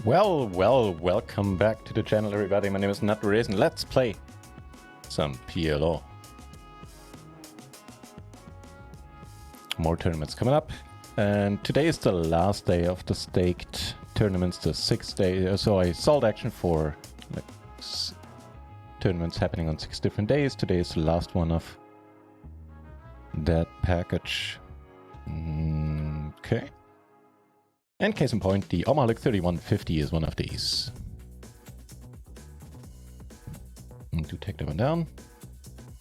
Welcome back to the channel, everybody. My name is NutRaisin. Let's play some PLO. More tournaments coming up. And today is the last day of the staked tournaments, the 6th day. So I sold action for tournaments happening on 6 different days. Today is the last one of that package. Okay. And case in point, the Almahalik 3150 is one of these. To take that one down.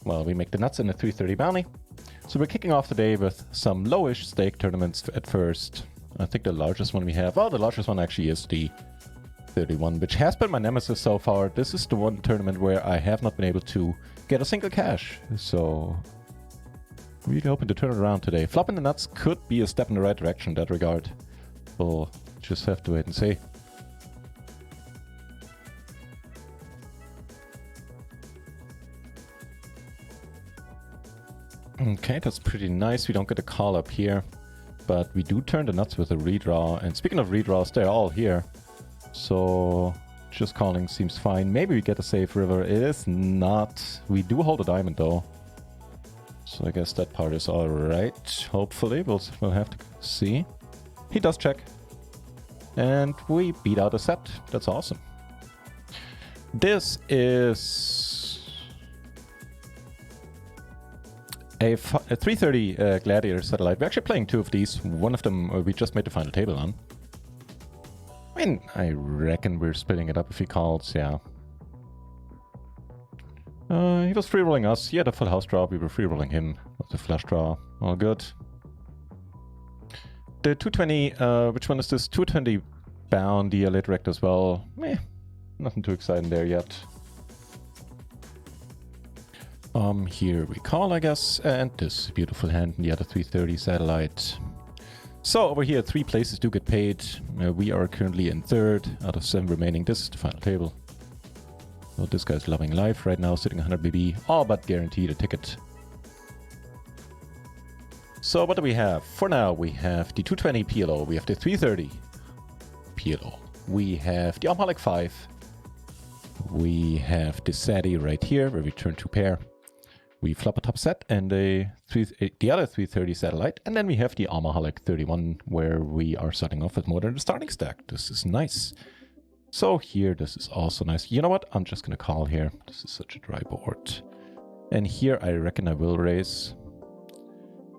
Well, we make the nuts in the 330 bounty. So we're kicking off the day with some lowish stake tournaments at first. I think the largest one we have, well, the largest one actually is the 31, which has been my nemesis so far. This is the one tournament where I have not been able to get a single cash. So really hoping to turn it around today. Flopping the nuts could be a step in the right direction in that regard. We'll just have to wait and see. Okay, that's pretty nice. We don't get a call up here, but we do turn the nuts with a redraw. And speaking of redraws, they're all here. So just calling seems fine. Maybe we get a safe river. It is not. We do hold a diamond though. So I guess that part is all right. Hopefully, we'll have to see. He does check. And we beat out a set. That's awesome. This is a 330 Gladiator satellite. We're actually playing 2 of these. One of them we just made the final table on. I mean, I reckon we're splitting it up if he calls, yeah. He was free rolling us. He had a full house draw. We were free rolling him with the flush draw. All good. The 220, which one is this? 220 bound, the late rect as well. Nothing too exciting there yet. Here we call, I guess, and this beautiful hand in the other 330 satellite. So over here, 3 places do get paid. We are currently in 3rd out of 7 remaining. This is the final table. So this guy's loving life right now, sitting 100 BB, all but guaranteed a ticket. So what do we have? For now, we have the 220 PLO, we have the 330 PLO, we have the Almahalik 5, we have the Sadie right here, where we turn 2 pair. We flop a top set and the other 330 satellite, and then we have the Almahalik 31, where we are starting off with more than the starting stack. This is nice. So here, this is also nice. You know what? I'm just going to call here. This is such a dry board. And here, I reckon I will raise.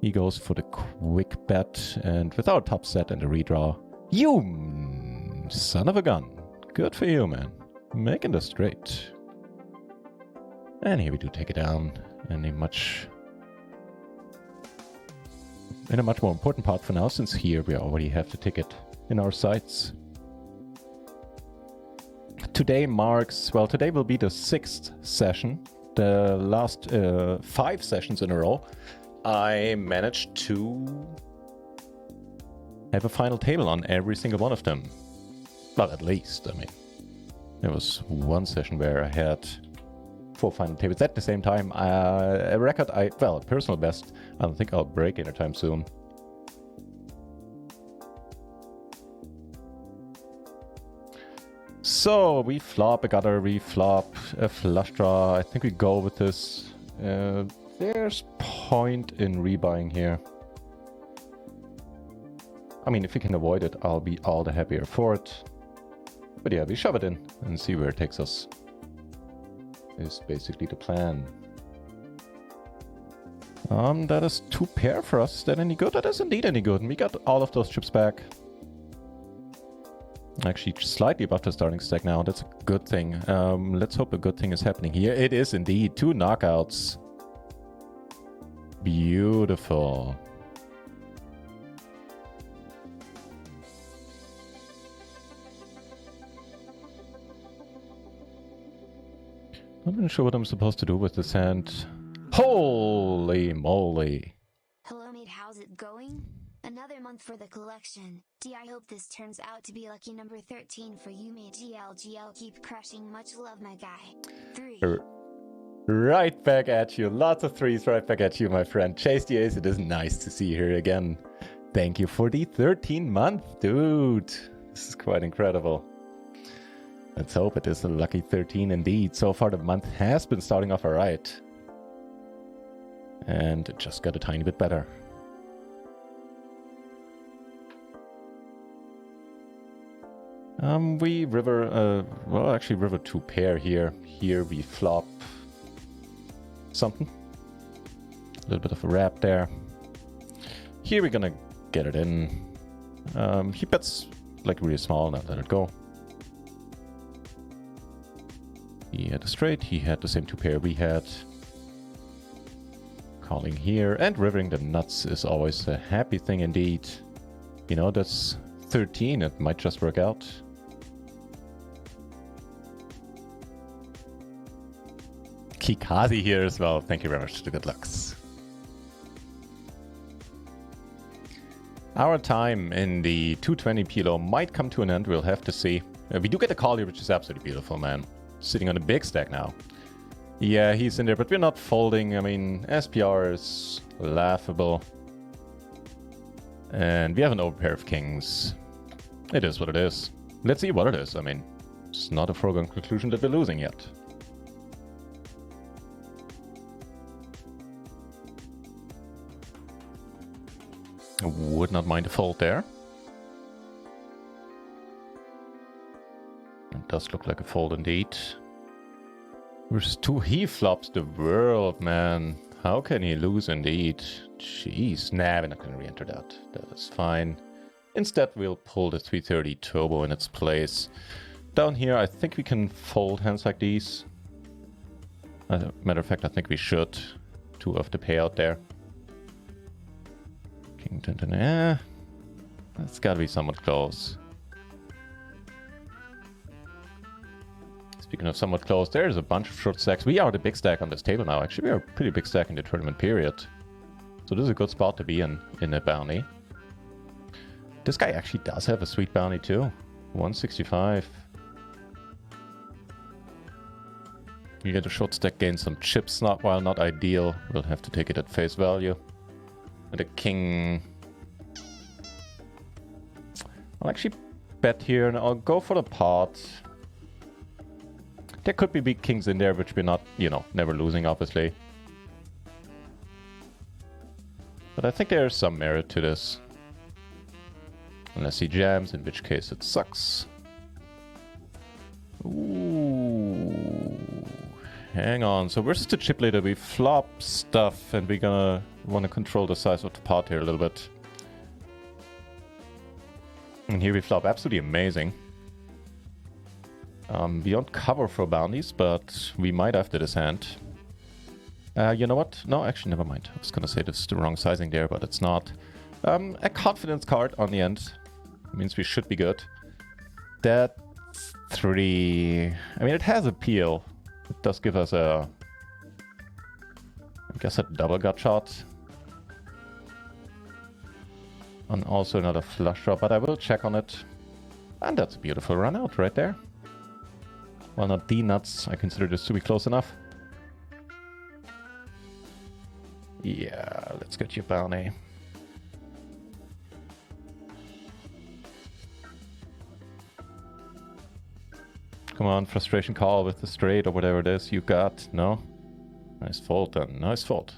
He goes for the quick bet, and without top set and a redraw. You son of a gun. Good for you, man. Making this straight. And here we do take it down in a much more important part for now, since here we already have the ticket in our sights. Today marks, well, today will be the 6th session. The last 5 sessions in a row, I managed to have a final table on every single one of them. Well, at least, I mean. There was one session where I had 4 final tables at the same time. A record, well, a personal best, I don't think I'll break anytime soon. So, we flop a gutter, we flop a flush draw. I think we go with this. There's point in rebuying here. I mean, if we can avoid it, I'll be all the happier for it. But yeah, we shove it in and see where it takes us. Is basically the plan. That is 2 pair for us. Is that any good? That is indeed any good. And we got all of those chips back. Actually, slightly above the starting stack now. That's a good thing. Let's hope a good thing is happening here. It is indeed. 2 knockouts. Beautiful. I'm not even sure what I'm supposed to do with this hand. Holy moly. Hello mate, how's it going? Another month for the collection. I hope this turns out to be lucky number 13 for you mate. GL, keep crushing, much love my guy. 3. Right back at you. Lots of 3s right back at you, my friend. Chase the ace. It is nice to see you here again. Thank you for the 13 month, dude. This is quite incredible. Let's hope it is a lucky 13 indeed. So far the month has been starting off alright. And it just got a tiny bit better. We river, well actually river 2 pair here. Here we flop something. A little bit of a wrap there. Here we're gonna get it in. He bets like really small, not let it go. He had a straight, he had the same 2 pair we had. Calling here, and rivering the nuts is always a happy thing indeed. You know, that's 13, it might just work out. Kikazi here as well, thank you very much, the good lucks. Our time in the 220 PLO might come to an end, we'll have to see. We do get a call here, which is absolutely beautiful, man. Sitting on a big stack now. Yeah, he's in there, but we're not folding. I mean, SPR is laughable. And we have an overpair of kings. It is what it is. Let's see what it is. I mean, it's not a foregone conclusion that we're losing yet. I would not mind a fold there. It does look like a fold indeed. Versus 2, he flops the world, man. How can he lose indeed? Jeez, nah, we're not going to re-enter that. That is fine. Instead, we'll pull the 330 turbo in its place. Down here, I think we can fold hands like these. Matter of fact, I think we should. 2 of the payout there. King 10, that's got to be somewhat close. Speaking of somewhat close, there's a bunch of short stacks. We are the big stack on this table now. Actually, we are a pretty big stack in the tournament period. So this is a good spot to be in a bounty. This guy actually does have a sweet bounty too. 165. You get a short stack, gain some chips, while not ideal. We'll have to take it at face value. And a king... I'll actually bet here and I'll go for the pot. There could be big kings in there, which we're not, you know, never losing, obviously. But I think there's some merit to this. Unless he jams, in which case it sucks. Ooh. Hang on. So versus the chip later, we flop stuff, and we're gonna want to control the size of the pot here a little bit. And here we flop absolutely amazing. We don't cover for bounties, but we might after this hand. You know what? No, actually, never mind. I was gonna say this is the wrong sizing there, but it's not. A confidence card on the end means we should be good. That 3... I mean, it has appeal. It does give us a... I guess a double gut shot. And also another flush draw, but I will check on it. And that's a beautiful run out right there. Well, not the nuts. I consider this to be close enough. Yeah, let's get you bounty. Come on, frustration call with the straight or whatever it is you got. No? Nice fold then. Nice fold.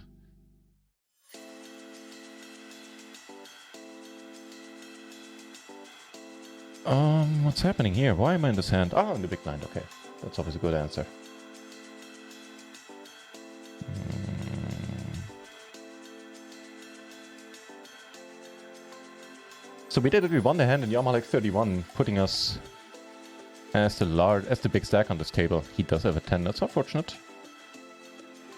What's happening here? Why am I in this hand? Oh, in the big blind. Okay. That's always a good answer. So we did it. We won the hand in Yamalek 31, putting us as the big stack on this table. He does have a 10. That's unfortunate.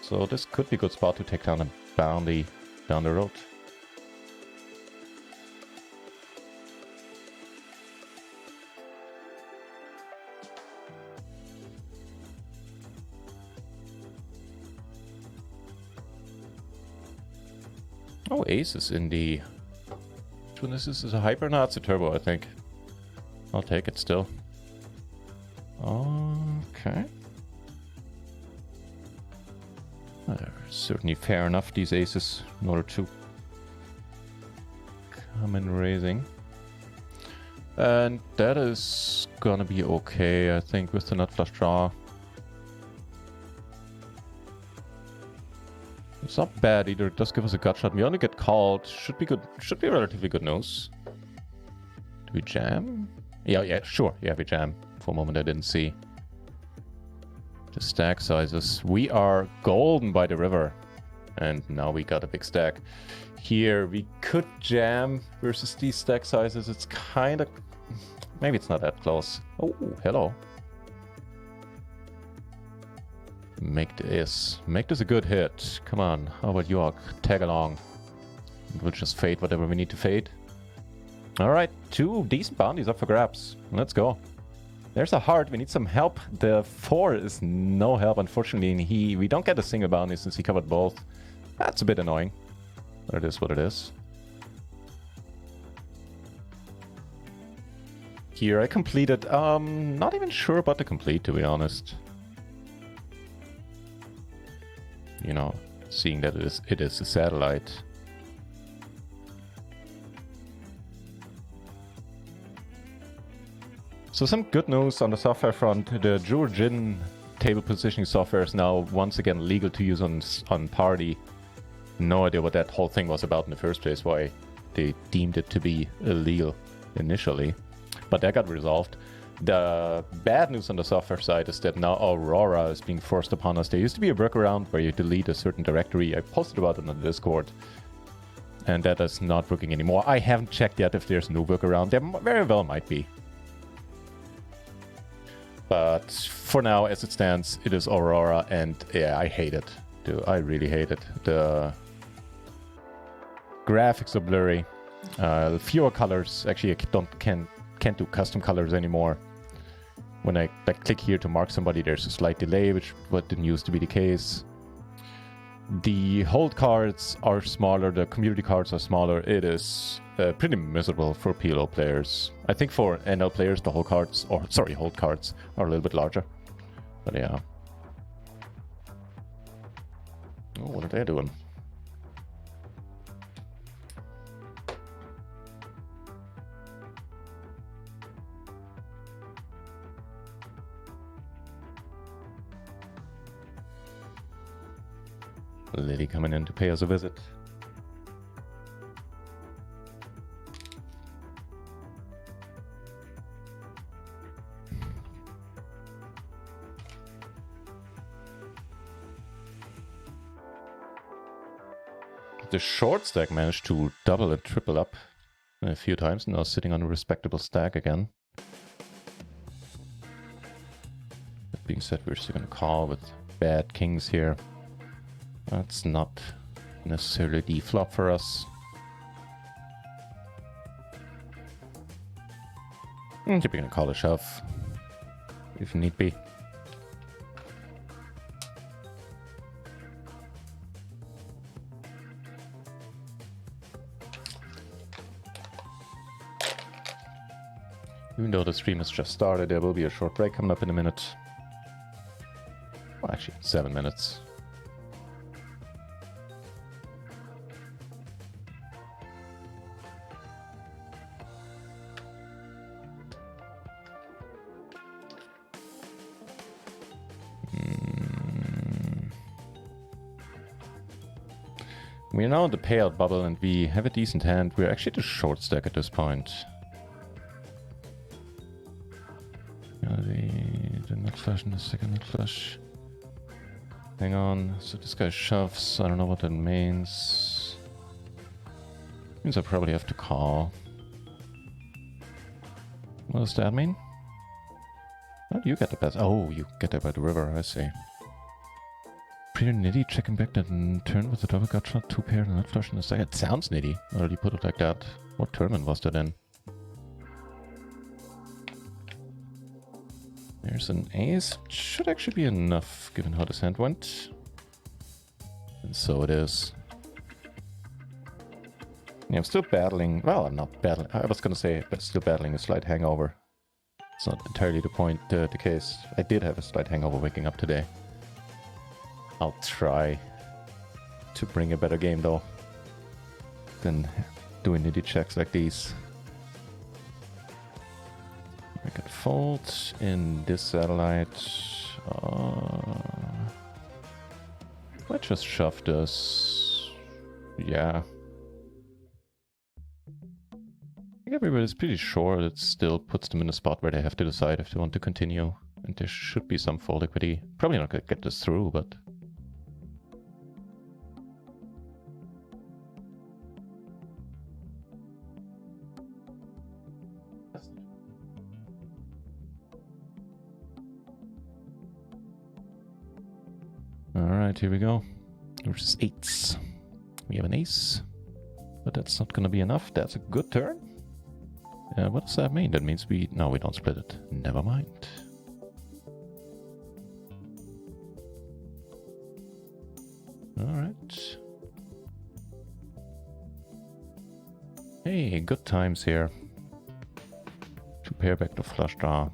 So this could be a good spot to take down a bounty down the road. Oh, ace is in the... Which one is this? Is a hyper? No, it's a turbo, I think. I'll take it still. Okay. They're certainly fair enough, these aces, in order to come in raising. And that is gonna be okay, I think, with the nut flush draw. It's not bad either. It does give us a gut shot. We only get called. Should be good. Should be a relatively good nose. Do we jam? Yeah, sure. Yeah, we jam. For a moment I didn't see. The stack sizes. We are golden by the river. And now we got a big stack. Here we could jam versus these stack sizes. It's kind of... Maybe it's not that close. Oh, hello. Make this a good hit. Come on, how about York? Tag along. We'll just fade whatever we need to fade. Alright, 2 decent bounties up for grabs. Let's go. There's a heart, we need some help. The 4 is no help, unfortunately, and we don't get a single bounty since he covered both. That's a bit annoying. But it is what it is. Here I completed, not even sure about the complete, to be honest. You know, seeing that it is a satellite. So some good news on the software front. The Jurjin table positioning software is now once again legal to use on Party. No idea what that whole thing was about in the first place, why they deemed it to be illegal initially. But that got resolved. The bad news on the software side is that now Aurora is being forced upon us. There used to be a workaround where you delete a certain directory. I posted about it on the Discord. And that is not working anymore. I haven't checked yet if there's no workaround. There very well might be. But for now, as it stands, it is Aurora. And yeah, I hate it. I really hate it. The graphics are blurry. Fewer colors. Actually, I can't do custom colors anymore. When I click here to mark somebody, there's a slight delay, which didn't used to be the case. The hold cards are smaller, the community cards are smaller. It is pretty miserable for PLO players. I think for NL players, the hold cards are a little bit larger. But yeah. Oh, what are they doing? Lily coming in to pay us a visit. The short stack managed to double and triple up a few times, now sitting on a respectable stack again. That being said, we're still going to call with bad kings here. That's not necessarily the flop for us. We're going to call a shove if need be. Even though the stream has just started, there will be a short break coming up in a minute. Well, actually, 7 minutes. We're now in the payout bubble and we have a decent hand. We're actually the short stack at this point. The nut flush and the second nut flush. Hang on, so this guy shoves. I don't know what that means. Means I probably have to call. What does that mean? How do you get the best? Oh, you get there by the river, I see. Pretty nitty, checking back that turn with the double gut shot, 2 pair, nut flush in the second. It sounds nitty, already put it like that. What tournament was that in? There's an ace. Should actually be enough, given how this hand went. And so it is. Yeah, I'm still battling. Well, I'm not battling. I was gonna say, but still battling a slight hangover. It's not entirely the case. I did have a slight hangover waking up today. I'll try to bring a better game though than doing nitty checks like these. fold in this satellite. Let's just shove this. Yeah. I think everybody's pretty sure it still puts them in a spot where they have to decide if they want to continue. And there should be some fold equity. Probably not gonna get this through, but... Alright, here we go. Versus eights. We have an ace. But that's not gonna be enough. That's a good turn. What does that mean? That means we... No, we don't split it. Never mind. Alright. Hey, good times here. To pair back to flush draw.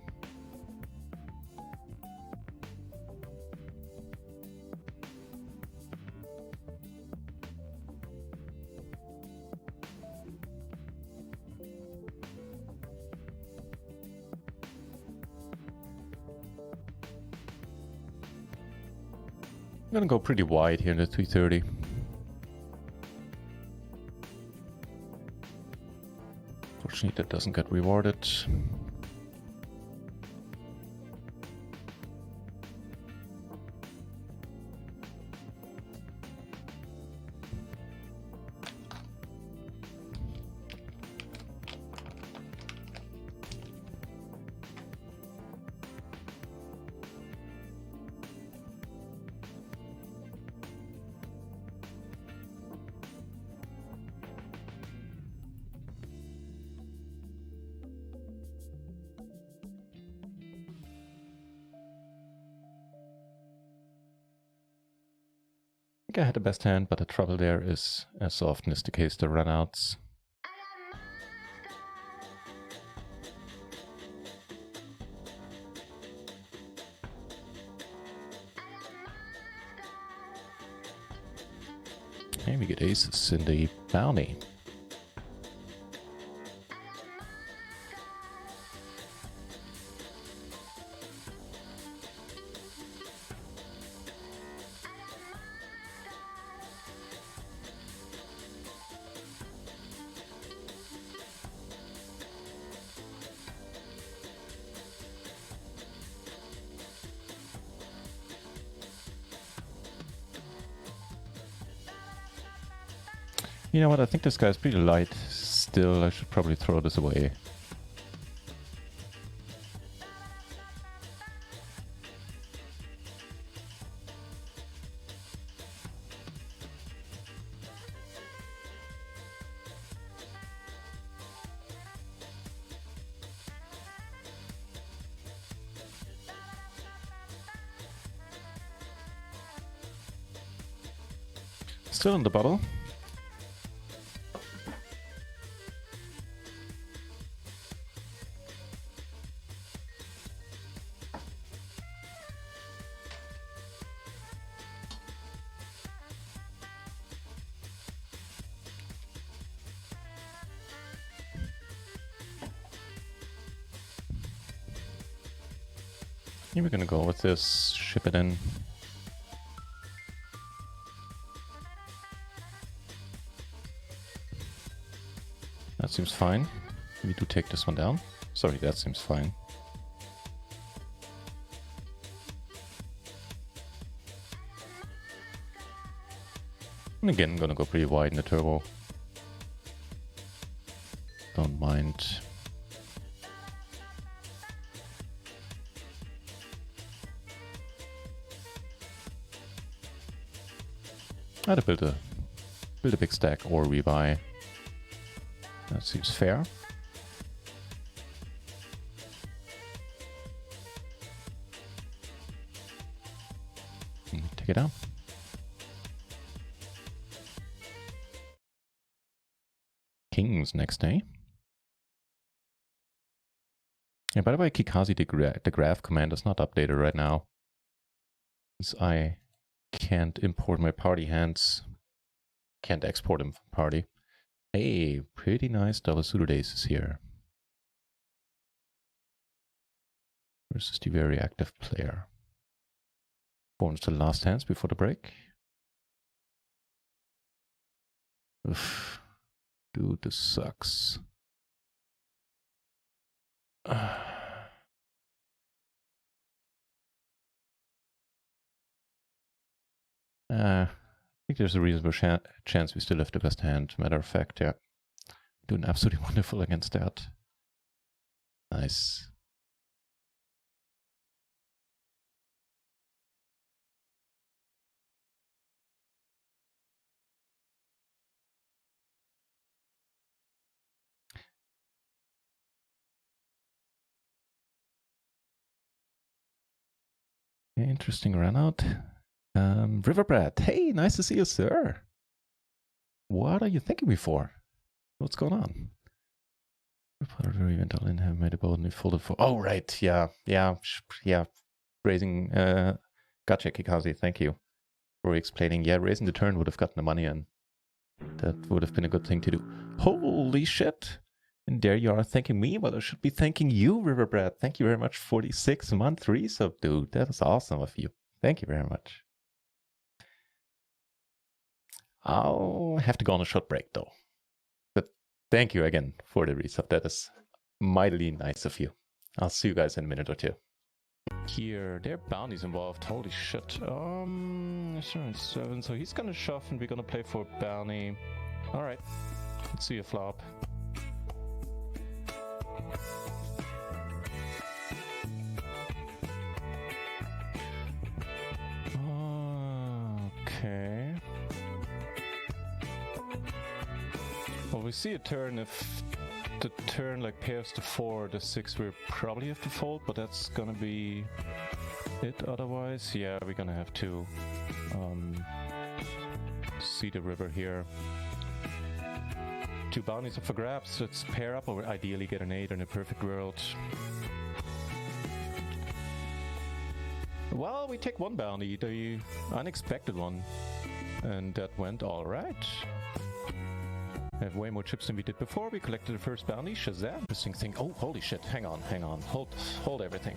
I'm gonna go pretty wide here in the 330. Fortunately, that doesn't get rewarded. I had the best hand, but the trouble there is, as often is the case, the runouts. Hey, we get aces in the bounty. You know what, I think this guy's pretty light. Still, I should probably throw this away. Still in the bubble. Here we're gonna go with this, ship it in. That seems fine. We do take this one down. Sorry, that seems fine. And again, I'm gonna go pretty wide in the turbo. Don't mind. I'd build a big stack or rebuy. That seems fair. Take it out. Kings next day. And by the way, Kikazi, the graph command is not updated right now. Since I can't import my party hands. Can't export them from party. Hey, pretty nice double suited aces here. versus the very active player. Forms the last hands before the break. Oof. Dude, this sucks. I think there's a reasonable chance we still have the best hand. Matter of fact, yeah. Doing absolutely wonderful against that. Nice. Interesting run out. Riverbread, hey, nice to see you, sir. What are you thinking before? What's going on? Part of the event all in have made a bold and folded for. Oh, right. Yeah. Raising, gotcha, Kikazi. Thank you for explaining. Yeah, raising the turn would have gotten the money in. That would have been a good thing to do. Holy shit. And there you are thanking me. Well, I should be thanking you, Riverbread. Thank you very much for the 6-month resub, dude. That is awesome of you. Thank you very much. I'll have to go on a short break, though. But thank you again for the resub. That is mightily nice of you. I'll see you guys in a minute or two. Here, there are bounties involved. Holy shit. 7, so he's gonna shove and we're gonna play for bounty. Alright, let's see a flop. Okay. Well, we see a turn. If the turn like pairs to 4, the 6 we probably have to fold, but that's gonna be it otherwise. Yeah, we're gonna have to see the river here. 2 bounties up for grabs. Let's pair up or ideally get an 8 in a perfect world. Well, we take 1 bounty, the unexpected one, and that went all right. We have way more chips than we did before. We collected the first bounty. Shazam. Interesting thing. Oh, holy shit. Hang on. Hold everything.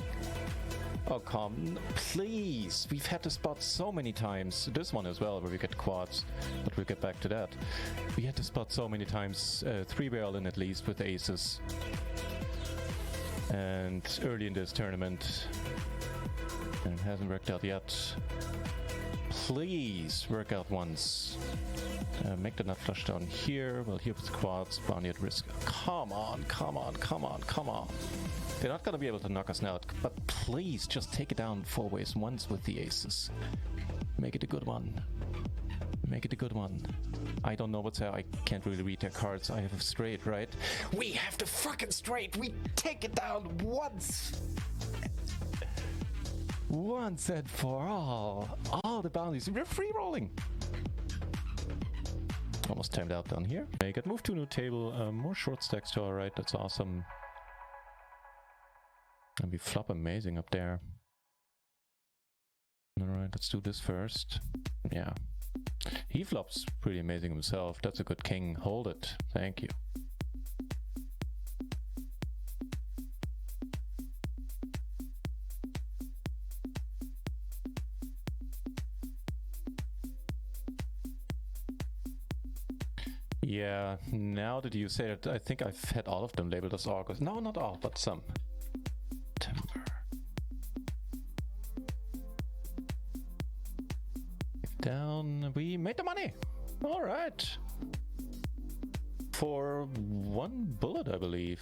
Oh, come. Please. We've had this spot so many times. This one as well, where we get quads. But we'll get back to that. We had this spot so many times. 3-barrel in at least with aces. And early in this tournament. And it hasn't worked out yet. Please work out once. Make the nut flush down here. Well, here with quads, bounty at risk. Come on. They're not gonna be able to knock us out, but please just take it down 4 ways once with the aces. Make it a good one. I don't know what's there. I can't really read their cards. I have a straight, right? We have the fucking straight. We take it down once. Once and for all the bounties. We're free rolling. Almost timed out down here. I got moved to a new table. More short stacks to our right. That's awesome. And we flop amazing up there. Alright, let's do this first. Yeah. He flops pretty amazing himself. That's a good king. Hold it. Thank you. Yeah, now that you say it, I think I've had all of them labeled as August. No, not all, but some. September. Down, we made the money. All right. For 1 bullet, I believe.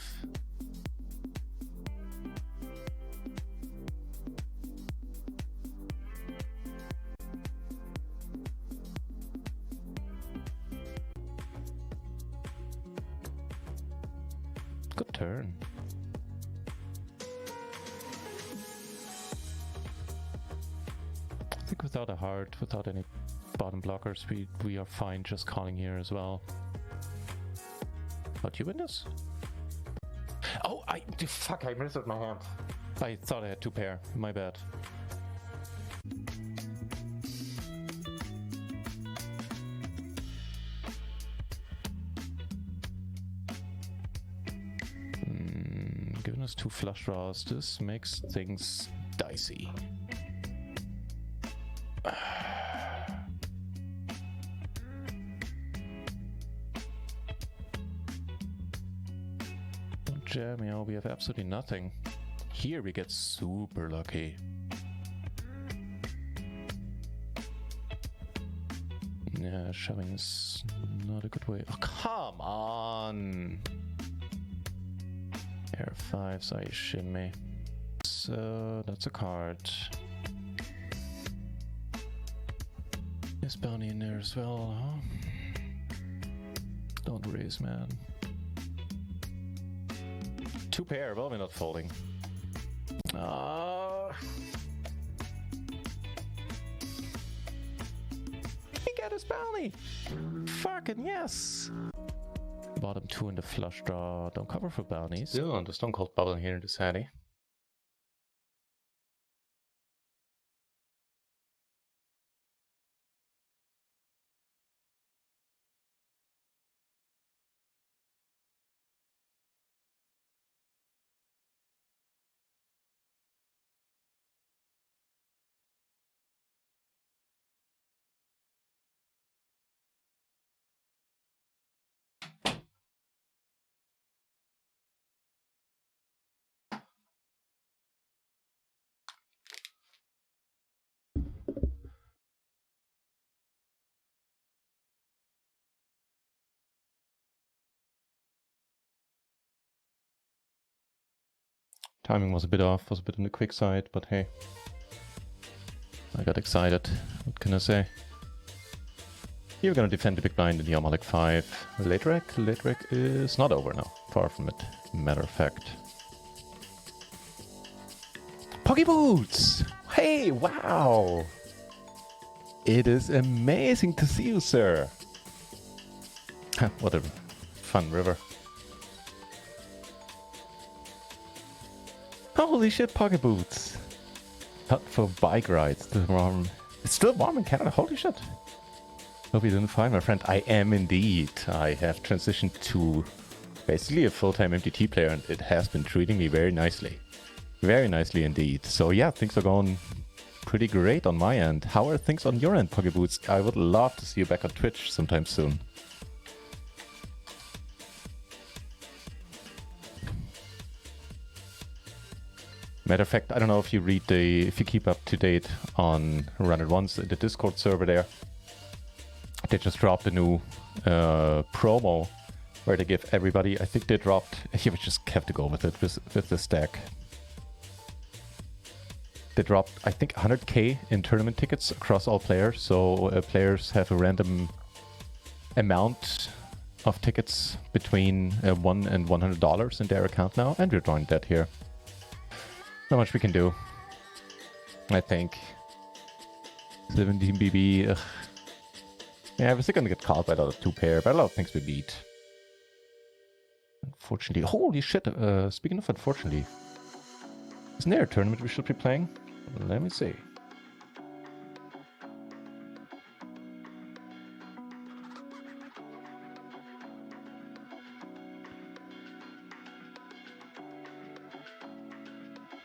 Good turn. I think without a heart, without any bottom blockers, we are fine just calling here as well. How'd you win this? Oh, fuck, I messed with my hand. I thought I had 2 pair. My bad. Giving us 2 flush draws. This makes things dicey. Don't jam me out, we have absolutely nothing. Here we get super lucky. Yeah, shoving is not a good way. Oh, come on! Air 5s, I shimmy. So that's a card. Is bounty in there as well, huh? Don't raise, man. 2 pair, well, we're not folding. He got his bounty! Fucking yes! Bottom 2 in the flush draw. Don't cover for bounties. Still on the Stone Cold Bubble here in the Sadie. Timing was a bit off, was a bit on the quick side, but hey. I got excited. What can I say? Here we're gonna defend the big blind in the Amalek 5. Late rec is not over now. Far from it, matter of fact. Pocky Boots! Hey, wow! It is amazing to see you, sir. What a fun river. Holy shit, Pocket Boots! Not for bike rides. It's still warm in Canada. Holy shit! Hope you didn't find my friend. I am indeed. I have transitioned to basically a full-time MTT player, and it has been treating me very nicely. Very nicely indeed. So yeah, things are going pretty great on my end. How are things on your end, Pocket Boots? I would love to see you back on Twitch sometime soon. Matter of fact, I don't know if you if you keep up to date on Run It Once, the Discord server there. They just dropped a new promo where they give everybody, I think they dropped, you just have to go with it, with the stack. They dropped, I think, 100k in tournament tickets across all players, so players have a random amount of tickets between $1 and $100 in their account now, and we're drawing that here. Not much we can do, I think. 17 BB. Ugh. Yeah, we're still gonna get caught by the other 2 pair, but a lot of things we beat. Unfortunately. Holy shit, speaking of unfortunately. Isn't there a tournament we should be playing? Let me see.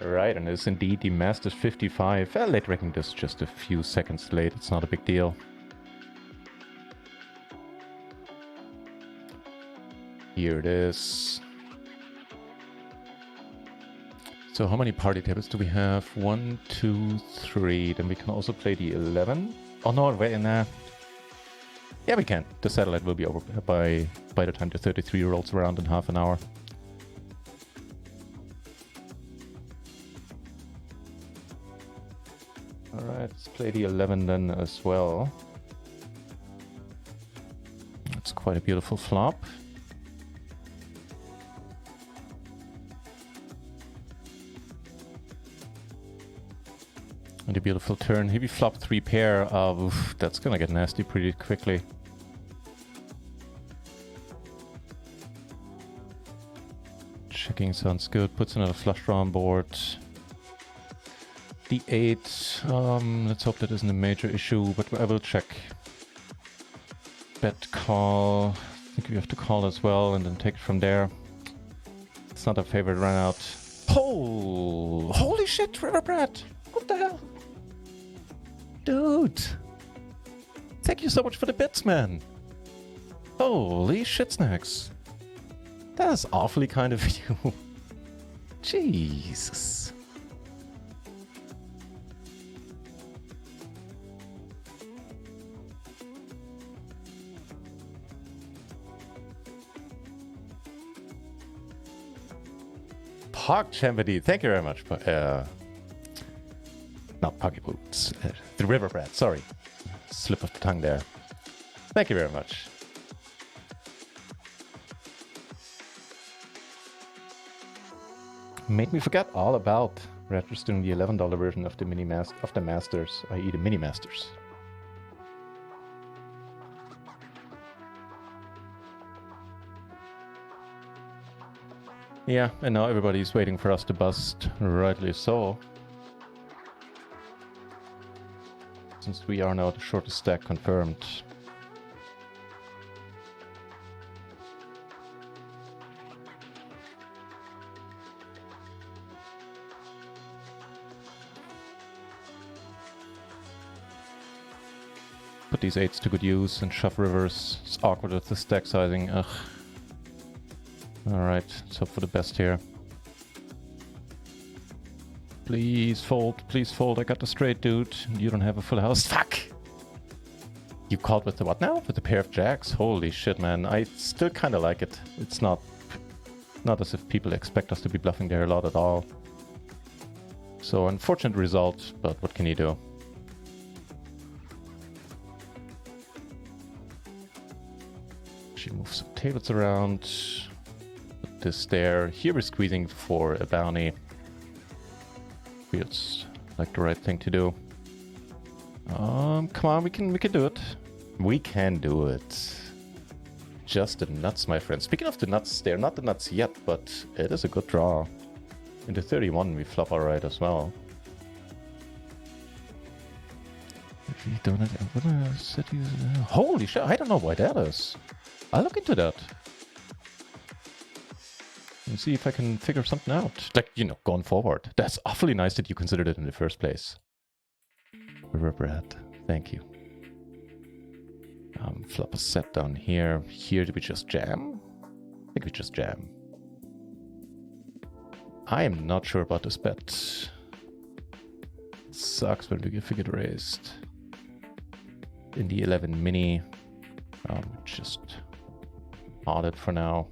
Right, and it's indeed the Masters 55. Well, late reckoning this just a few seconds late, it's not a big deal. Here it is. So how many party tables do we have? 1, 2, 3. Then we can also play the 11. Oh no, wait, nah. Yeah, we can. The satellite will be over by the time the 33 rolls around in half an hour. Alright, let's play the 11 then as well. That's quite a beautiful flop. And a beautiful turn. Heavy flop 3 pair. Oof, that's gonna get nasty pretty quickly. Checking sounds good. Puts another flush draw on board. D8. Let's hope that isn't a major issue, but I will check. Bet call. I think we have to call as well and then take it from there. It's not a favorite run out. Holy shit, Riverbrat! What the hell? Dude! Thank you so much for the bits, man! Holy shit snacks! That is awfully kind of you. Jesus. Pog Chambady, thank you very much. Not Poggy Boots. The Riverbrat, sorry. Slip of the tongue there. Thank you very much. Made me forget all about registering the $11 version of the Masters, i.e. the Mini Masters. Yeah, and now everybody's waiting for us to bust, rightly so. Since we are now the shortest stack confirmed. Put these 8s to good use and shove rivers. It's awkward with the stack sizing, ugh. Alright, let's hope for the best here. Please fold, I got the straight, dude. You don't have a full house. Fuck! You called with the what now? With a pair of jacks? Holy shit, man. I still kinda like it. It's not as if people expect us to be bluffing there a lot at all. So, unfortunate result, but what can you do? She moves some tables around. Put this there. Here we're squeezing for a bounty. Feels like the right thing to do. Come on, we can do it. We can do it. Just the nuts, my friend. Speaking of the nuts, they're not the nuts yet, but it is a good draw. Into 31 we flop alright as well. If you don't have holy shit, I don't know why that is. I'll look into that. And see if I can figure something out. Like, you know, going forward. That's awfully nice that you considered it in the first place. Riverbrat, thank you. Flop a set down here. Here, did we just jam? I think we just jam. I am not sure about this bet. Sucks when if we get raised. In the 11 mini. Just hold it for now.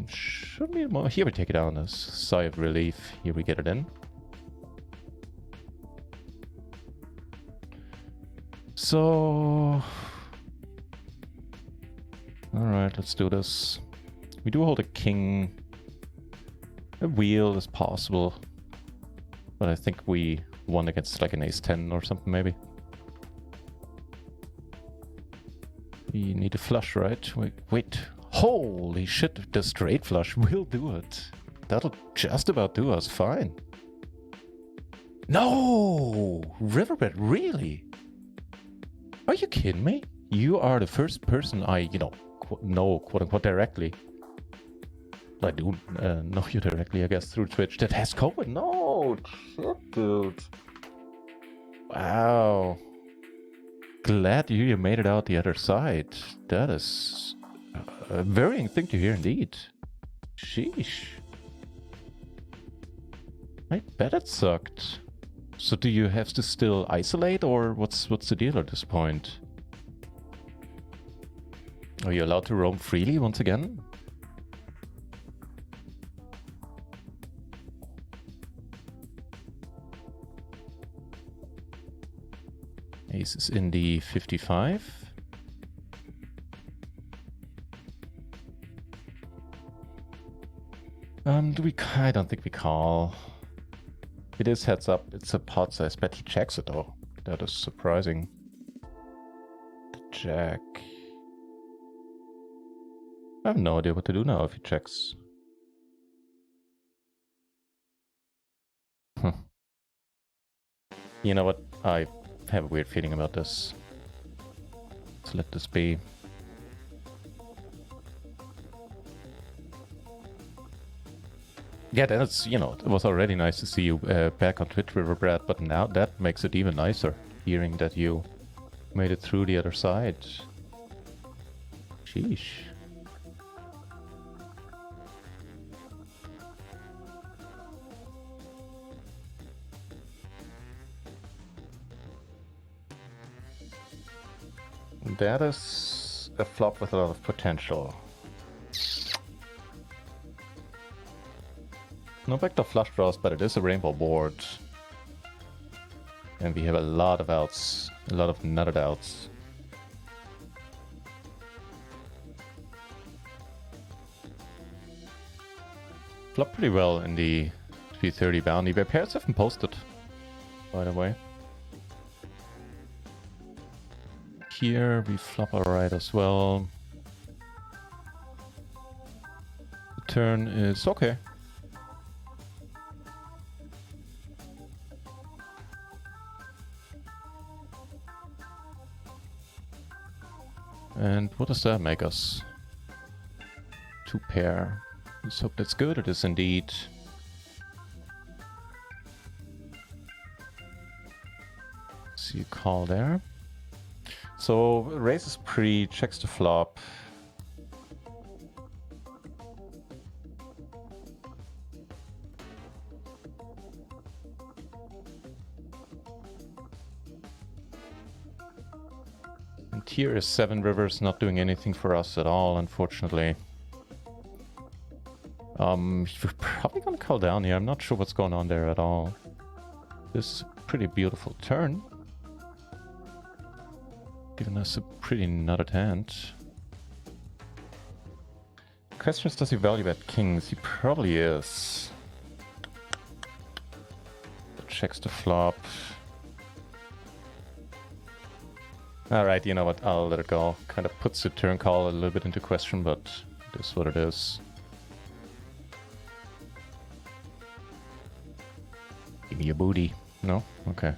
Should be more. Here we take it down as sigh of relief. Here we get it in. So, alright, let's do this. We do hold a king. A wheel is possible. But I think we won against like an ace-10 or something maybe. We need a flush, right? Wait. Holy shit, the straight flush will do it. That'll just about do us fine. No! Riverbed, really? Are you kidding me? You are the first person I, know, quote-unquote, directly. I do know you directly, I guess, through Twitch that has COVID. No! Shit, dude. Wow. Glad you made it out the other side. That is a varying thing to hear indeed. Sheesh. I bet it sucked. So do you have to still isolate, or what's the deal at this point? Are you allowed to roam freely once again? Ace is in the 55. I don't think we call. It is heads up. It's a pot size bet. He checks it though. That is surprising. The jack. I have no idea what to do now if he checks. You know what? I have a weird feeling about this. Let's let this be. Yeah, that's, you know, it was already nice to see you back on Twitch, Riverbrat, but now that makes it even nicer, hearing that you made it through the other side. Sheesh. That is a flop with a lot of potential. No backdoor flush draws, but it is a rainbow board. And we have a lot of outs, a lot of nutted outs. Flop pretty well in the 330 bounty, but pairs haven't posted, by the way. Here we flop alright as well. The turn is okay. And what does that make us? 2 pair. Let's hope that's good. It is indeed. See a call there. So raises pre, checks the flop. And here is 7 rivers, not doing anything for us at all, unfortunately. We're probably gonna call down here. I'm not sure what's going on there at all. This is a pretty beautiful turn. Giving us a pretty nutted hand. Question is, does he value bet kings? He probably is. Checks the flop. Alright, you know what? I'll let it go. Kind of puts the turn call a little bit into question, but it is what it is. Give me a booty. No? Okay.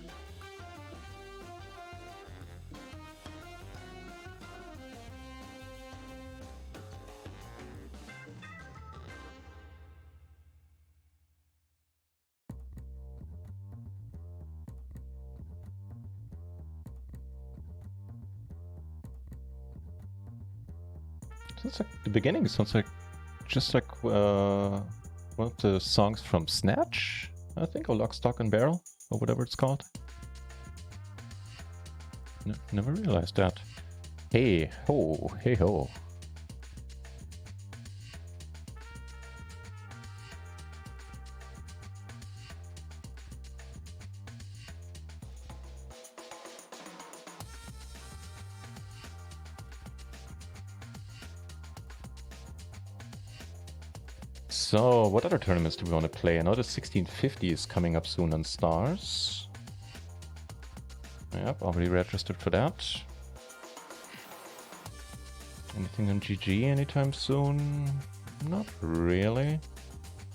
Sounds like the beginning sounds like just like one of the songs from Snatch, I think, or Lock, Stock and Barrel, or whatever it's called. Never realized that. Hey ho, hey ho. So, what other tournaments do we want to play? I know the 1650 is coming up soon on Stars. Yep, already registered for that. Anything on GG anytime soon? Not really.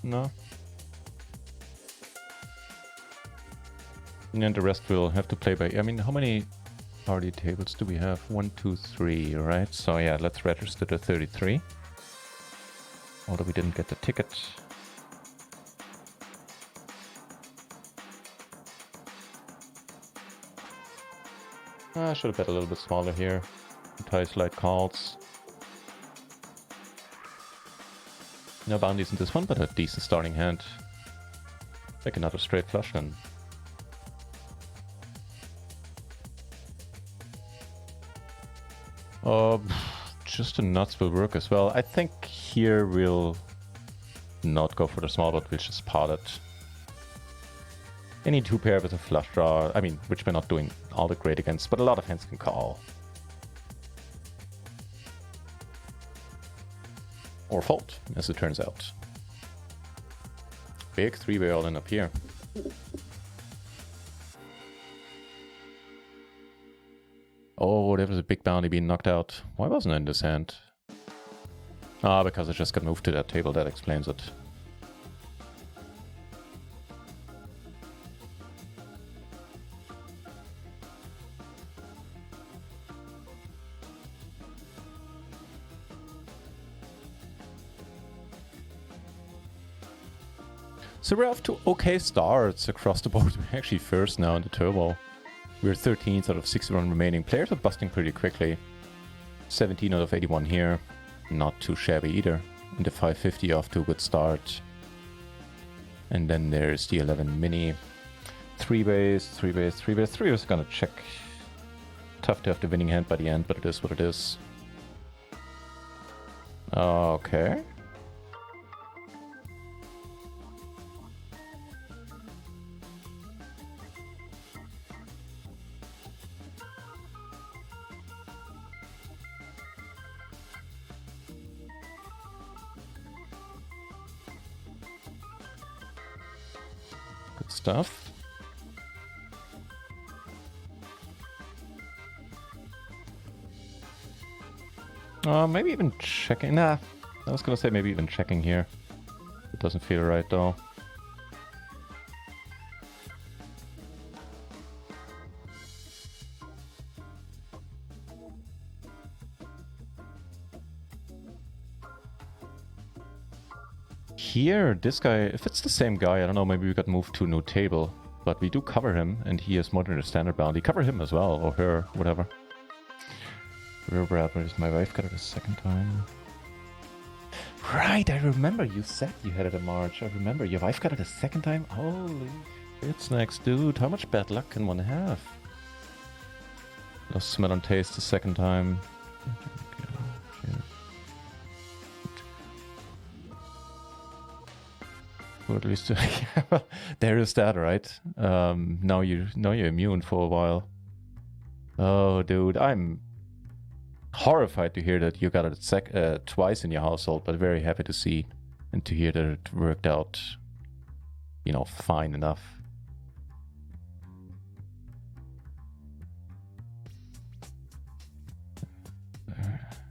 No. And then the rest will have to play by... I mean, how many party tables do we have? 1, 2, 3, right? So yeah, let's register the 33. Although we didn't get the ticket. I should have bet a little bit smaller here. Ties light calls. No bounties in this one, but a decent starting hand. Make another straight flush then. Just the nuts will work as well. I think here we'll not go for the small, but we'll just pot it. Any 2 pair with a flush draw, I mean, which we're not doing all that great against, but a lot of hands can call. Or fold, as it turns out. Big 3-way all in up here. Oh, there was a big bounty being knocked out. Why wasn't it in this hand? Ah, because it just got moved to that table, that explains it. So we're off to okay starts across the board. We're actually first now in the turbo. We're 13th out of 61 remaining. Players are busting pretty quickly. 17 out of 81 here. Not too shabby either. And the 550 off to a good start. And then there's the 11 mini. 3 base, 3 base, 3 base. 3 is gonna check. Tough to have the winning hand by the end, but it is what it is. Okay. Good stuff. Maybe even checking. Nah, I was gonna say maybe even checking here. It doesn't feel right though. Here, this guy, if it's the same guy, I don't know, maybe we got moved to a new table. But we do cover him, and he has more than a standard bounty. Cover him as well, or her, whatever. Real Bradbury's my wife got it a second time. Right, I remember you said you had it in March. I remember your wife got it a second time. Holy shit, snacks, dude. How much bad luck can one have? Lost smell and taste the second time. Or at least, yeah, well, there is that, right? Now you're immune for a while. Oh, dude, I'm horrified to hear that you got it twice in your household, but very happy to see and to hear that it worked out, you know, fine enough.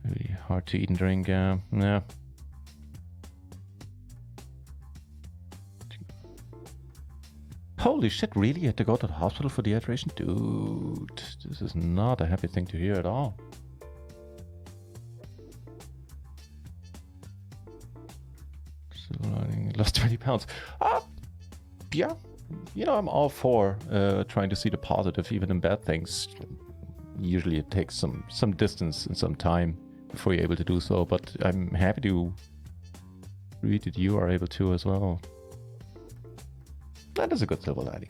Really hard to eat and drink, yeah. Holy shit, really? You had to go to the hospital for dehydration? Dude, this is not a happy thing to hear at all. Lost 20 pounds. Yeah, you know, I'm all for trying to see the positive even in bad things. Usually it takes some distance and some time before you're able to do so, but I'm happy to read that you are able to as well. That is a good silver lining.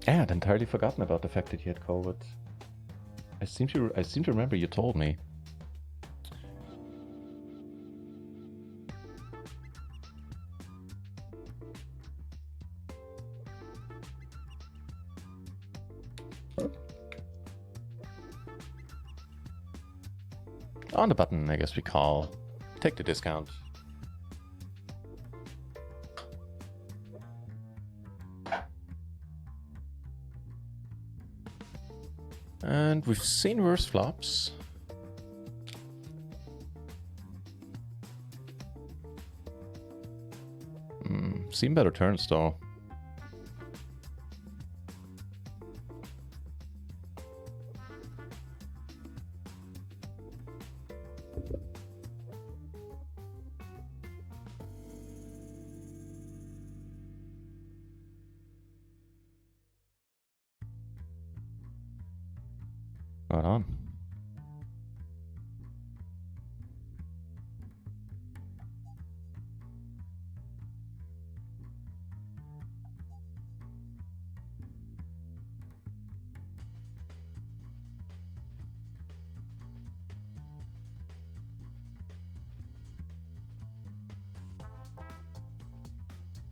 I had entirely forgotten about the fact that you had COVID. I seem to remember you told me. On the button, I guess we call. Take the discount. And we've seen worse flops. Seen better turns though. Right on.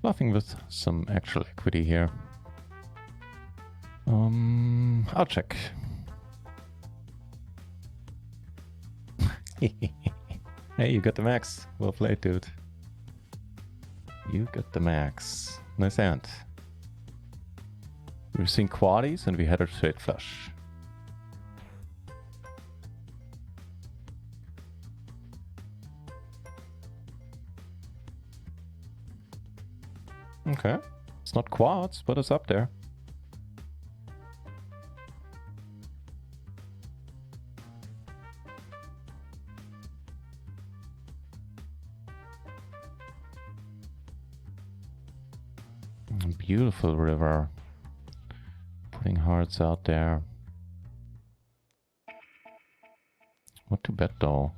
Bluffing with some actual equity here. I'll check. Hey, you got the max. Well played, dude. You got the max. Nice hand. We've seen quaddies and we had a straight flush. Okay. It's not quads, but it's up there. Beautiful river. Putting hearts out there. What to bet though?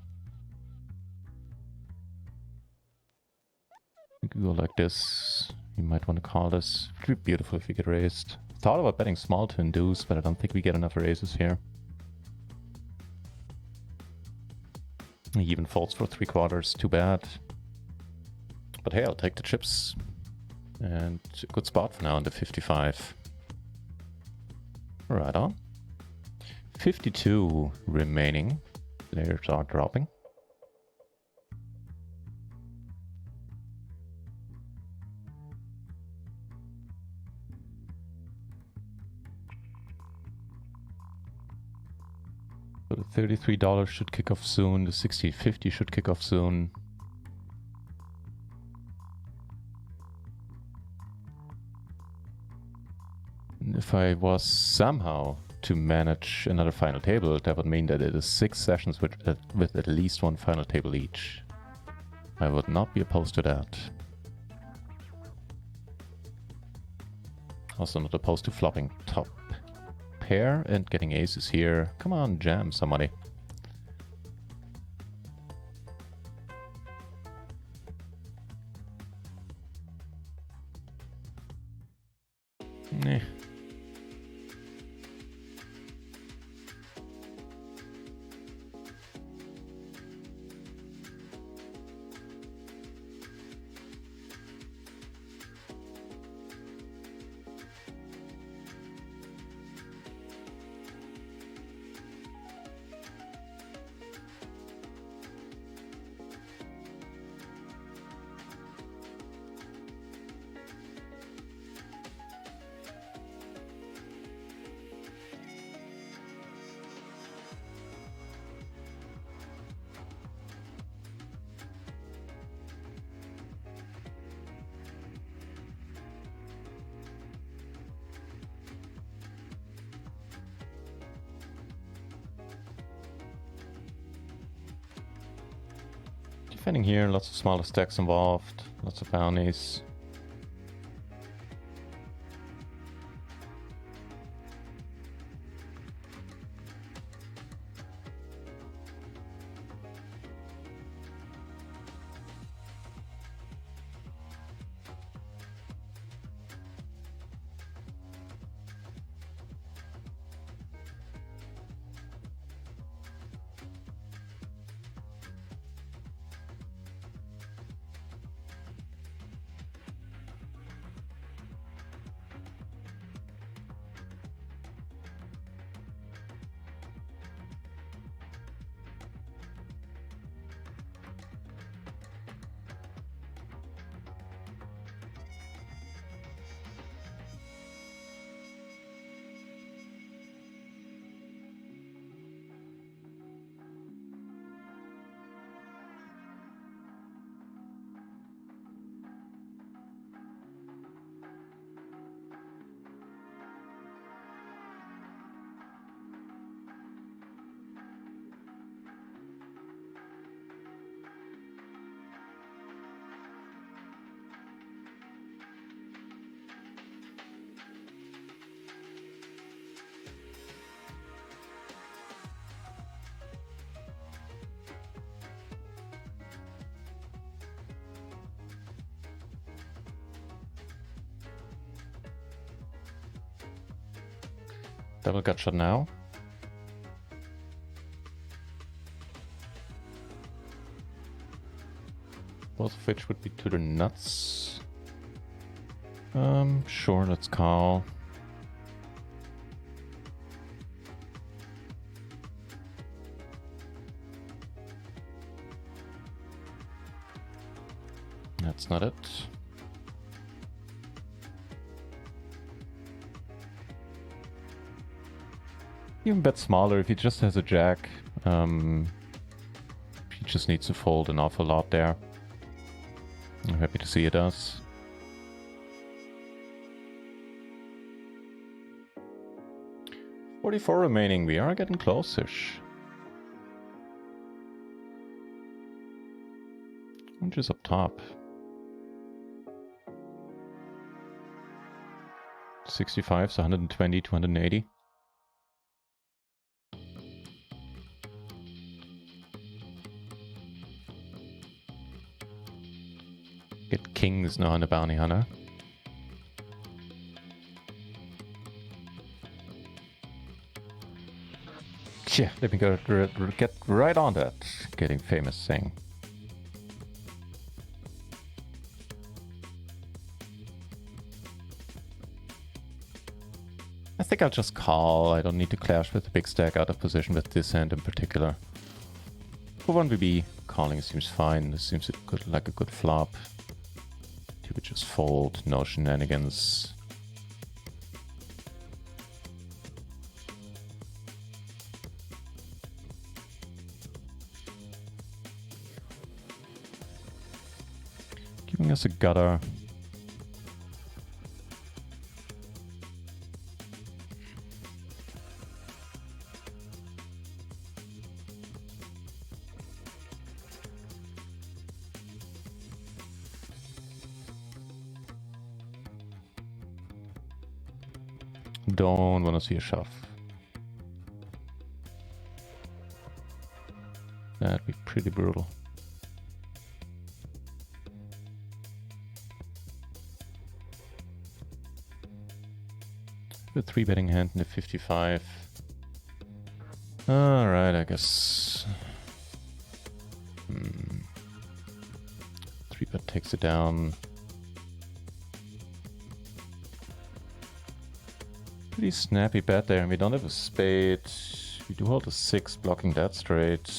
We could go like this. You might want to call this. It would be beautiful if we get raised. Thought about betting small to induce, but I don't think we get enough raises here. He even folds for 3/4. Too bad. But hey, I'll take the chips. And a good spot for now in the 55. Right on. 52 remaining. Players are dropping. So the $33 should kick off soon. The 60.50 should kick off soon. And if I was somehow to manage another final table, that would mean that it is 6 sessions with at least one final table each. I would not be opposed to that. Also not opposed to flopping top pair and getting aces here. Come on, jam somebody. Nah. Defending here, lots of smaller stacks involved, lots of bounties. Double gut shot now. Both of which would be to the nuts. Sure, let's call. That's not it. Even bet smaller if he just has a jack. He just needs to fold an awful lot there. I'm happy to see it does. $44 remaining. We are getting close-ish. Which is up top? 65, so 120 to 180. Get kings now on the bounty hunter. Yeah, let me get right on that getting famous thing. I think I'll just call. I don't need to clash with the big stack out of position with this hand in particular. For 1BB, calling seems fine. This seems good, like a good flop. You would just fold, no shenanigans. Giving us a gutter. Don't want to see a shove. That'd be pretty brutal. The 3-betting hand in the 55. Alright, I guess. 3-bet takes it down. Pretty snappy bet there, and we don't have a spade. We do hold a 6, blocking that straight.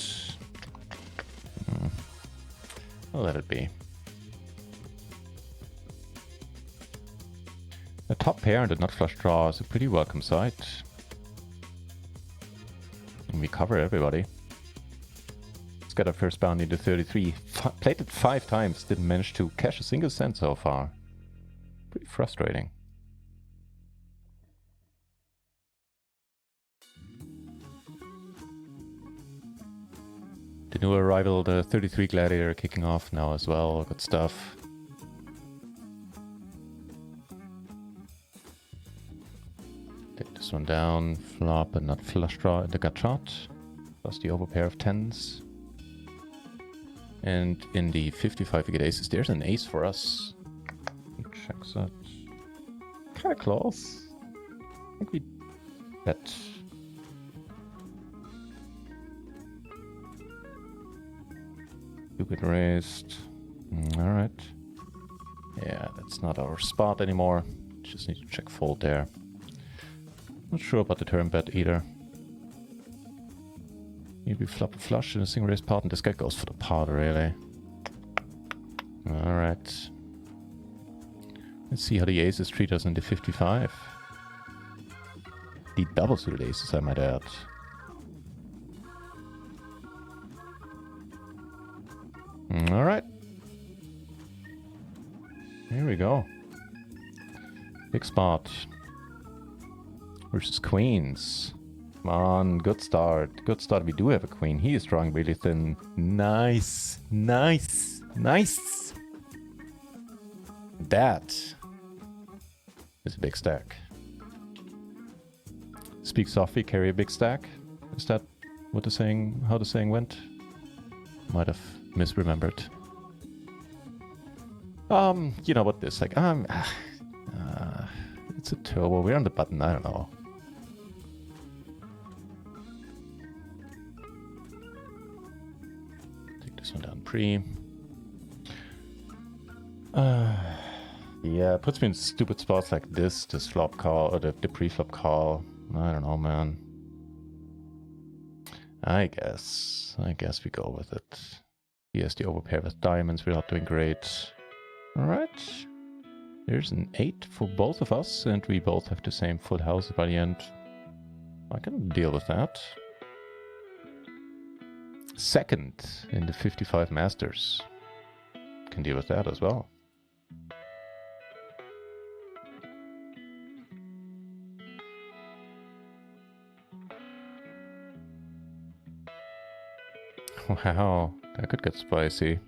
I'll let it be. A top pair and a nut flush draw is a pretty welcome sight. And we cover everybody. Let's get our first bounty to 33. Played it 5 times, didn't manage to cash a single cent so far. Pretty frustrating. The new arrival, the 33 Gladiator, kicking off now as well. Good stuff. Take this one down. Flop and not flush draw in the gut shot. Plus the overpair of 10s. And in the 55 we get aces. There's an ace for us. Checks that. Kind of close. I think we bet. Stupid raised. Alright. Yeah, that's not our spot anymore. Just need to check fold there. Not sure about the turn bet either. Maybe flop a flush in a single raise pot, and this guy goes for the pot, really. Alright. Let's see how the aces treat us in the 55. The double suited aces, I might add. Alright. Here we go. Big spot. Versus queens. Come on, good start. Good start. We do have a queen. He is drawing really thin. Nice. Nice. Nice. That is a big stack. Speak softly, carry a big stack. Is that what the saying, how the saying went? Might have misremembered. You know what this like? It's a turbo. We're on the button. I don't know. Take this one down pre. Yeah, it puts me in stupid spots like this flop call, or the pre-flop call. I don't know, man. I guess we go with it. He has the overpair with diamonds. We're not doing great. Alright. There's an 8 for both of us, and we both have the same full house by the end. I can deal with that. Second in the 55 Masters. Can deal with that as well. Wow, that could get spicy.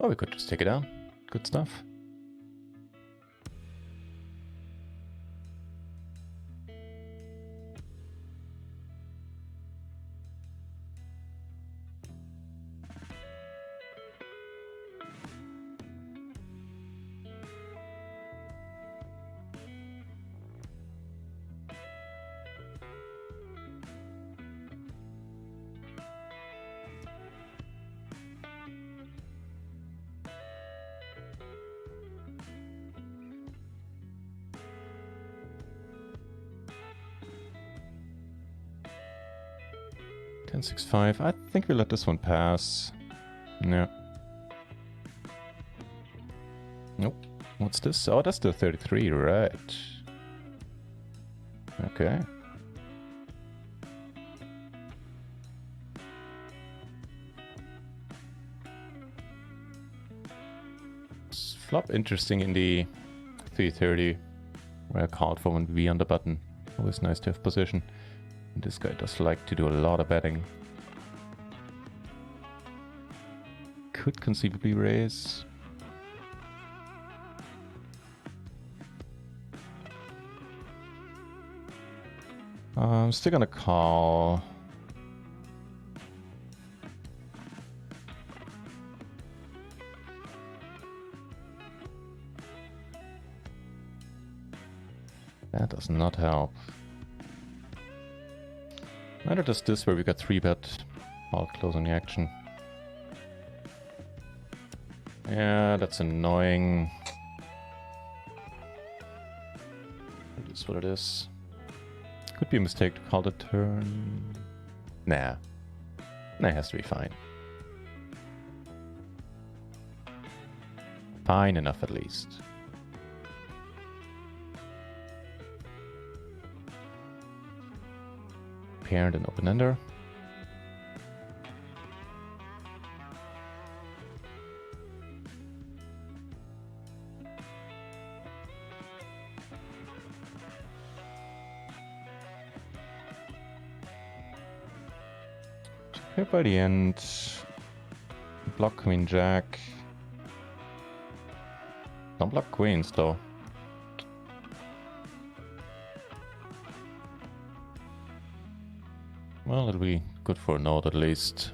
Or we could just take it down. Good stuff. Ten, 6, 5. I think we let this one pass. No. Nope. What's this? Oh, that's the 33, right. Okay. Flop interesting in the 330, where I called for 1V on the button. Always nice to have position. And this guy does like to do a lot of betting. Could conceivably raise. I'm still gonna call. That does not help. Neither does this, where we got 3-bet while closing the action. Yeah, that's annoying. It is what it is. Could be a mistake to call the turn. Nah. Nah, it has to be fine. Fine enough at least. Parent and open-ender. Here by the end, block queen jack. Don't block queens though. Well, it'll be good for a note at least.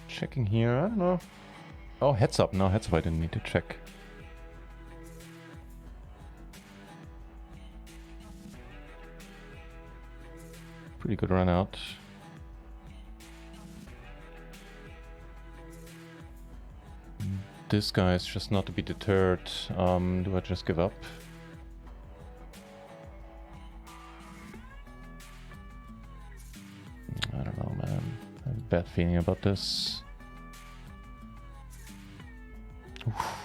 Checking here, I don't know. Oh, heads up. No, heads up, I didn't need to check. Pretty good run out. This guy is just not to be deterred. Do I just give up? I don't know, man. I have a bad feeling about this. Oof.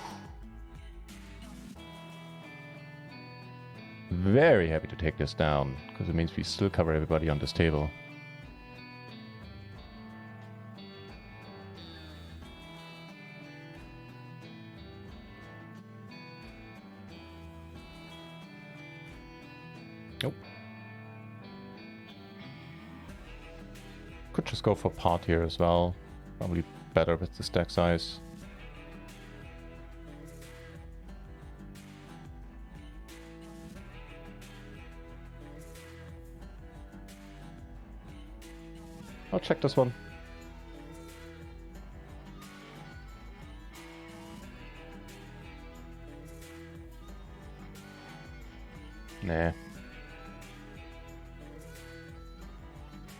Very happy to take this down, because it means we still cover everybody on this table. Could just go for pot here as well. Probably better with the stack size. I'll check this one. Nah.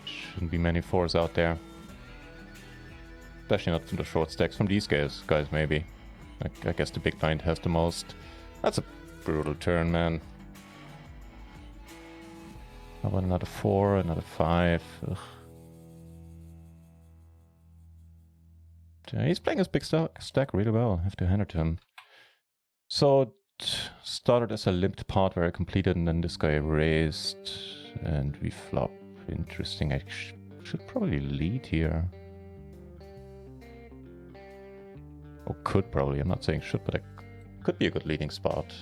Shouldn't be many fours out there. Especially not from the short stacks. From these guys maybe. I guess the big blind has the most. That's a brutal turn, man. How about another 4, another 5? Ugh. He's playing his big stack really well, I have to hand it to him. So, started as a limped pot where I completed, and then this guy raised, and we flop. Interesting, I should probably lead here. Or could probably, I'm not saying should, but it could be a good leading spot.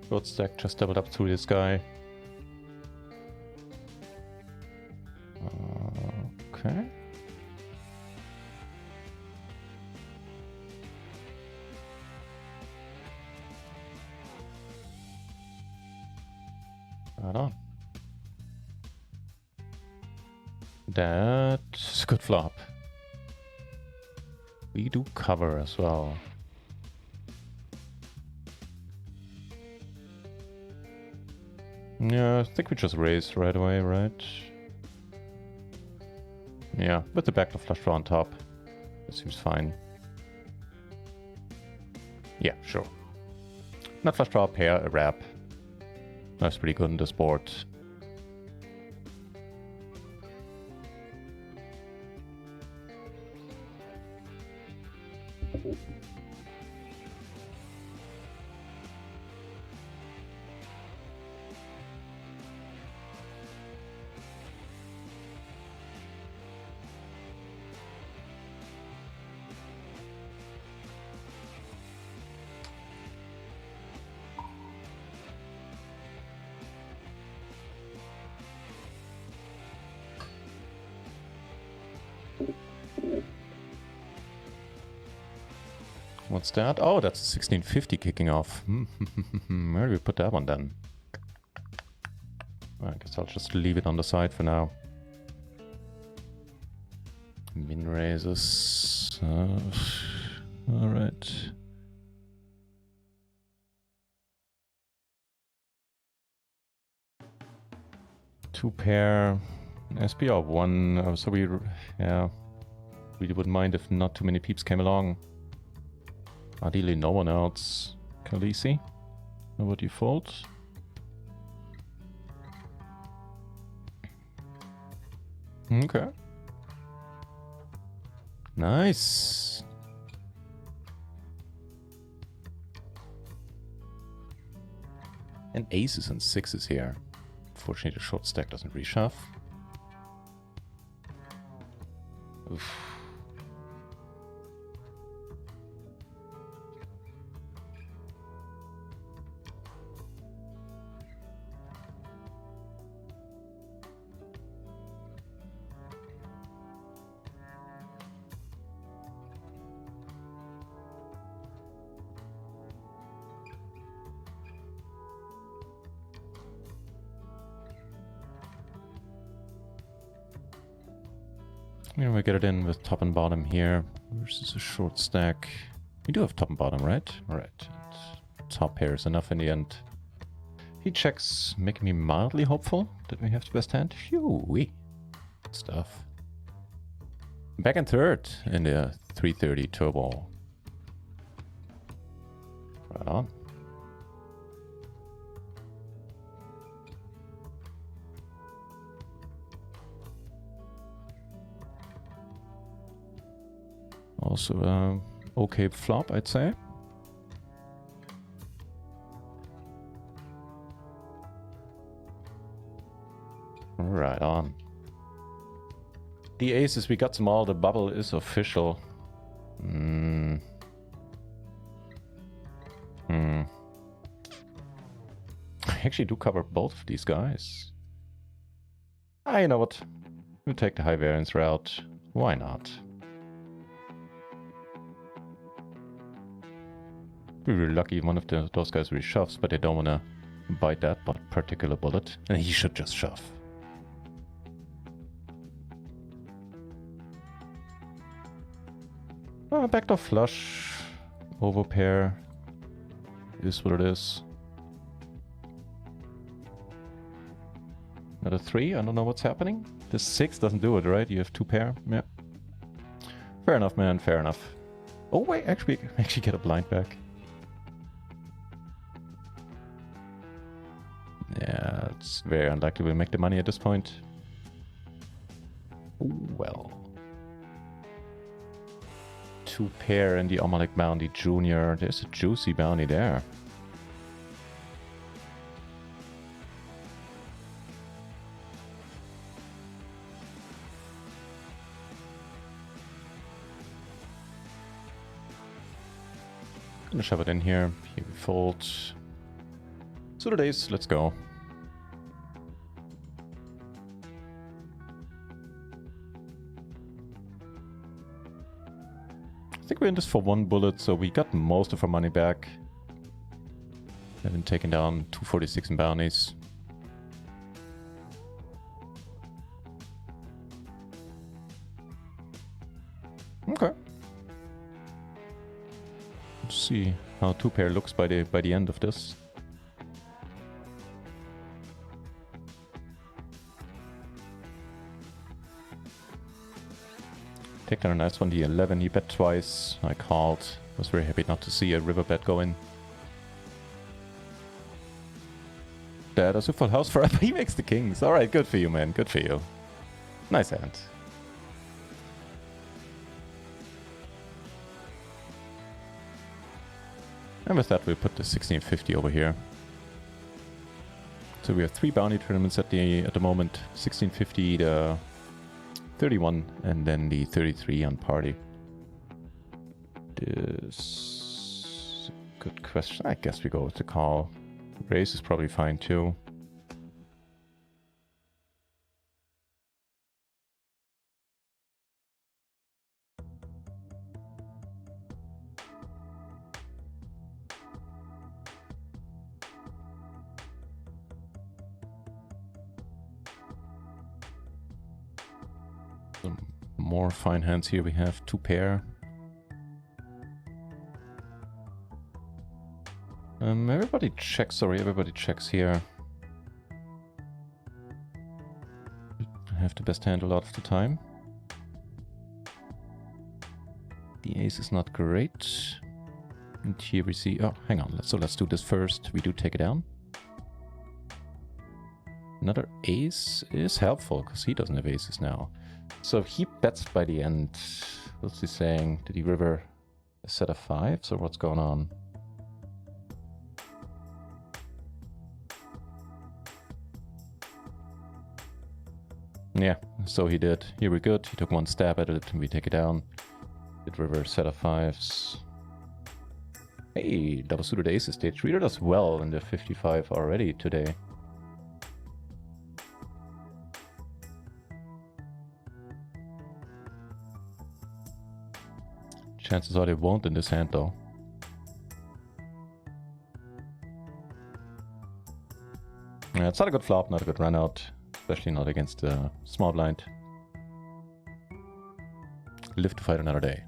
Short stack just doubled up through this guy. Okay. Right on. That's a good flop. We do cover as well. Yeah, I think we just raised right away, right? Yeah, with the backdoor flush draw on top. That seems fine. Yeah, sure. Nut flush draw, pair, a wrap. That's pretty good on this board. What's that? Oh, that's 1650 kicking off. Where do we put that one then? I guess I'll just leave it on the side for now. Min raises. Alright. Two pair. SPR 1. So we, yeah. Really wouldn't mind if not too many peeps came along. Ideally, no one else. Khaleesi? No default. Okay. Nice. And aces and sixes here. Fortunately, the short stack doesn't reshove. Oof. Here we get it in with top and bottom here versus a short stack. We do have top and bottom, right? Alright. Top pair is enough in the end. He checks, making me mildly hopeful that we have the best hand. Phew-wee. Good stuff. Back in third in the 330 turbo. Right on. Also, okay flop, I'd say. Right on. The aces, we got them all. The bubble is official. I actually do cover both of these guys. You know what? We'll take the high variance route. Why not? Be really lucky if one of those guys really shoves, but they don't want to bite that particular bullet. And he should just shove. Backdoor flush. Overpair. Is what it is. Another 3, I don't know what's happening. This 6 doesn't do it, right? You have 2 pair? Yeah. Fair enough, man, fair enough. Oh wait, actually get a blind back. Yeah, it's very unlikely we'll make the money at this point. Ooh, well. 2 pair in the Omalik Bounty Junior. There's a juicy bounty there. Gonna shove it in here. Here we fold. Suited ace, let's go. I think we're in this for 1 bullet, so we got most of our money back. Having taken down 246 in bounties. Okay. Let's see how 2 pair looks by the end of this. Take down a nice one, the 11, he bet twice. I called. Was very happy not to see a river bet go in. That is a full house forever. He makes the kings. Alright, good for you, man. Good for you. Nice hand. And with that, we'll put the 1650 over here. So we have 3 bounty tournaments at the moment. 1650, the 31, and then the 33 on party. This... Good question. I guess we go with the call. Raise is probably fine too. Some more fine hands here. We have 2 pair. Everybody checks. Sorry, everybody checks here. I have the best hand a lot of the time. The ace is not great. And here we see... Oh, hang on. Let's do this first. We do take it down. Another ace is helpful, because he doesn't have aces now. So he bets by the end. What's he saying? Did he river a set of 5s, or what's going on? Yeah, so he did. Here we're good. He took 1 stab at it, and we take it down. Did river a set of 5s. Hey, double suited aces. They treated us well in the 55 already today. Chances are they won't in this hand, though. Yeah, it's not a good flop, not a good run out, especially not against a small blind. Live to fight another day.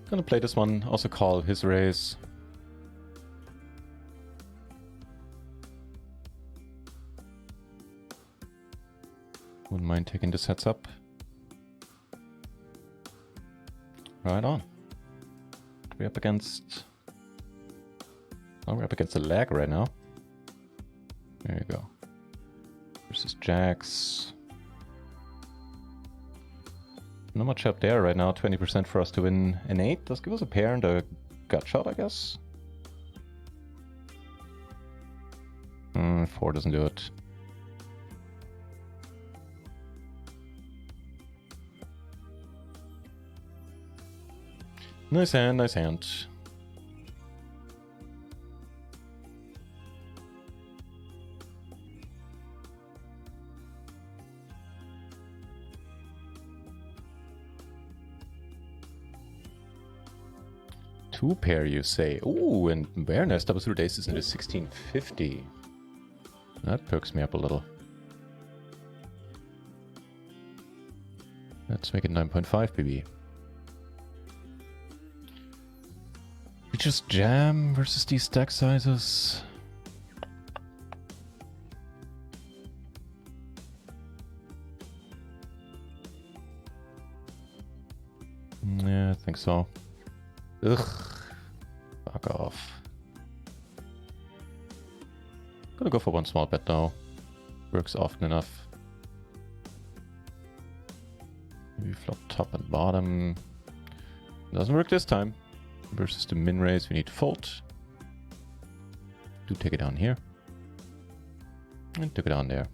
Gonna play this one, also call his raise. Wouldn't mind taking this heads up. Right on. We're up against... Oh, we're up against a lag right now. There you go. Versus Jacks. Not much up there right now. 20% for us to win an 8. Does give us a pair and a gut shot, I guess. 4 doesn't do it. Nice hand, nice hand. Two pair, you say? Ooh, and Bear Nest double through aces into 1650. That perks me up a little. Let's make it 9.5 PB. We just jam versus these stack sizes. Yeah, I think so. Ugh. Fuck off. Gonna go for one small bet though. Works often enough. Maybe flop top and bottom. Doesn't work this time. Versus the min raise, we need to fold. Do take it down here. And took it down there.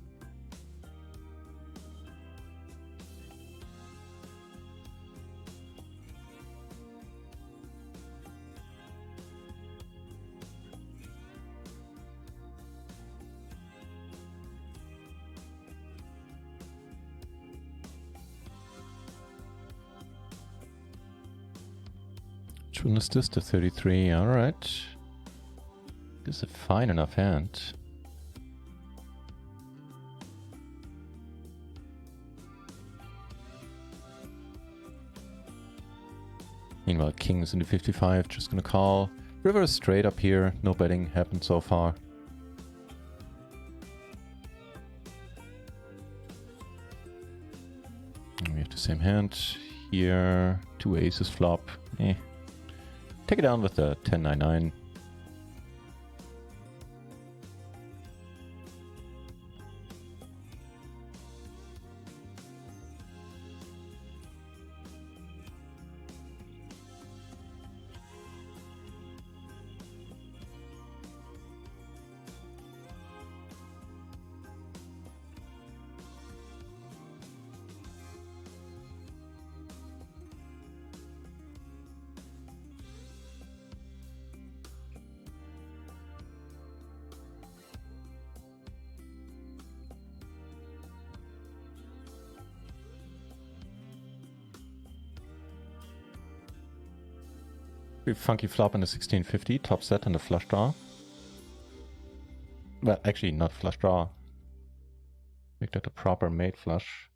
Which one is this? The 33. Alright. This is a fine enough hand. Meanwhile, king's in the 55. Just gonna call. River is straight up here. No betting happened so far. And we have the same hand here. Two aces flop. Take it down with the 10-9-9. Pretty funky flop in the 1650, top set and the flush draw. Well, actually not flush draw. Make that a proper mate flush.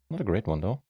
Not a great one though.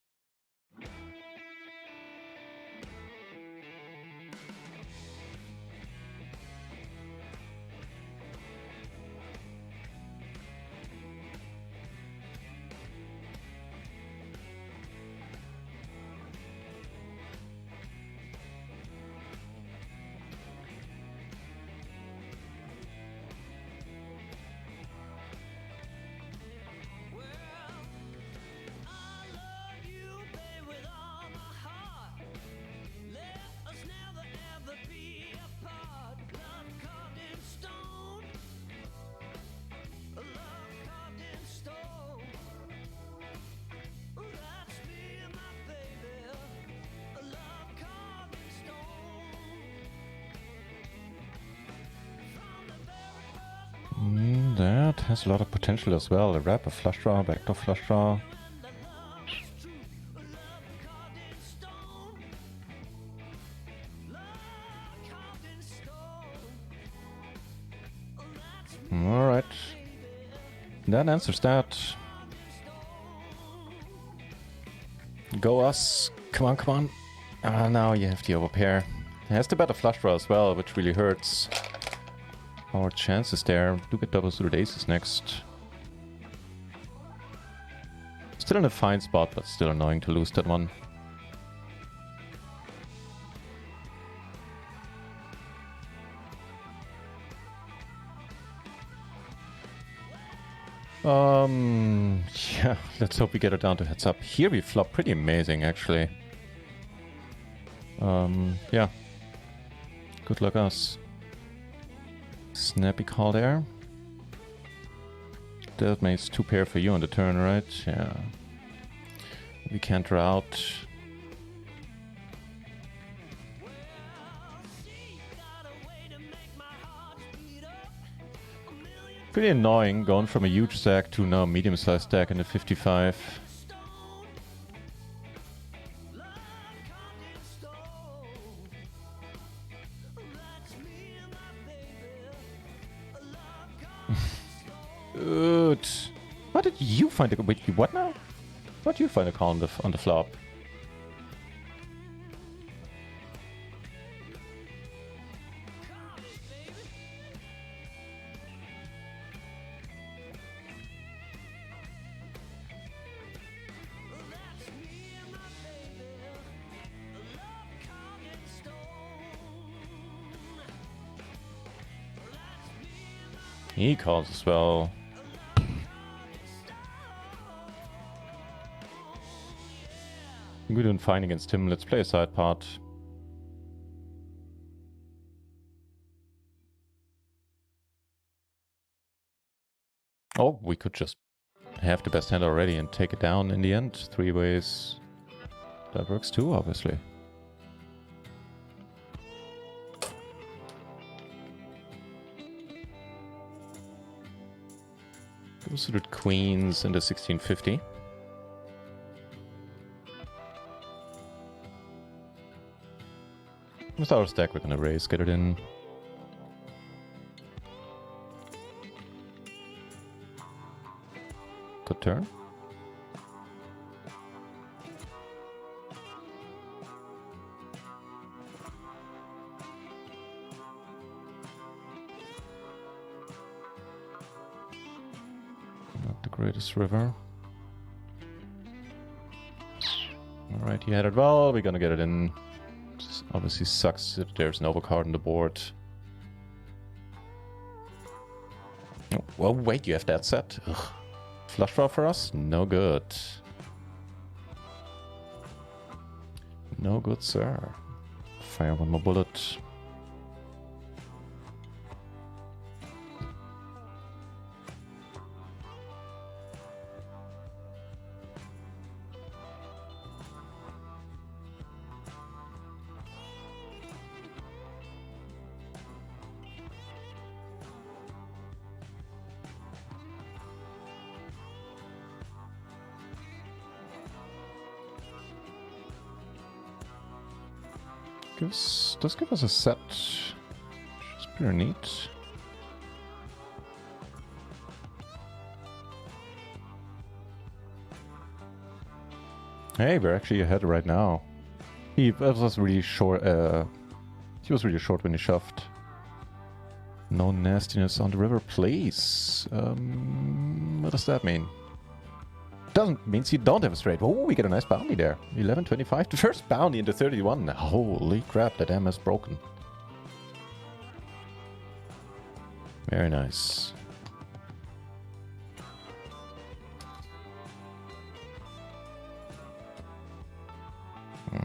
That has a lot of potential as well. A wrap, a flush draw, backdoor flush draw. Alright. That answers that. Go us. Come on, come on. Ah, now you have the overpair. It has to bet a flush draw as well, which really hurts our chances there. Do get double suited aces next. Still in a fine spot, but still annoying to lose that one. Yeah, let's hope we get it down to heads up. Here we flop pretty amazing, actually. Yeah. Good luck us. Snappy call there. That makes 2 pair for you on the turn, right? Yeah. We can't draw out. Pretty annoying going from a huge stack to now a medium-sized stack in the 55. Good. What did you find a... Wait, what now? What did you find a call on the flop? He calls as well. We're doing fine against him. Let's play a side part. Oh, we could just have the best hand already and take it down in the end. 3 ways. That works too, obviously. Suited queens in the 1650. With our stack, we're gonna raise, get it in. Good turn. Greatest river. Alright, he had it well. We're gonna get it in. This obviously sucks if there's an overcard on the board. Oh, well, wait, you have that set. Ugh. Flush draw for us? No good. No good, sir. Fire one more bullet. Does give us a set, which is pretty neat. Hey, we're actually ahead right now. He was really short. He was really short when he shoved. No nastiness on the river, please. What does that mean? Doesn't means you don't have a straight. Oh, we get a nice bounty there. 11.25. The first bounty into 31. Holy crap, that M is broken. Very nice. I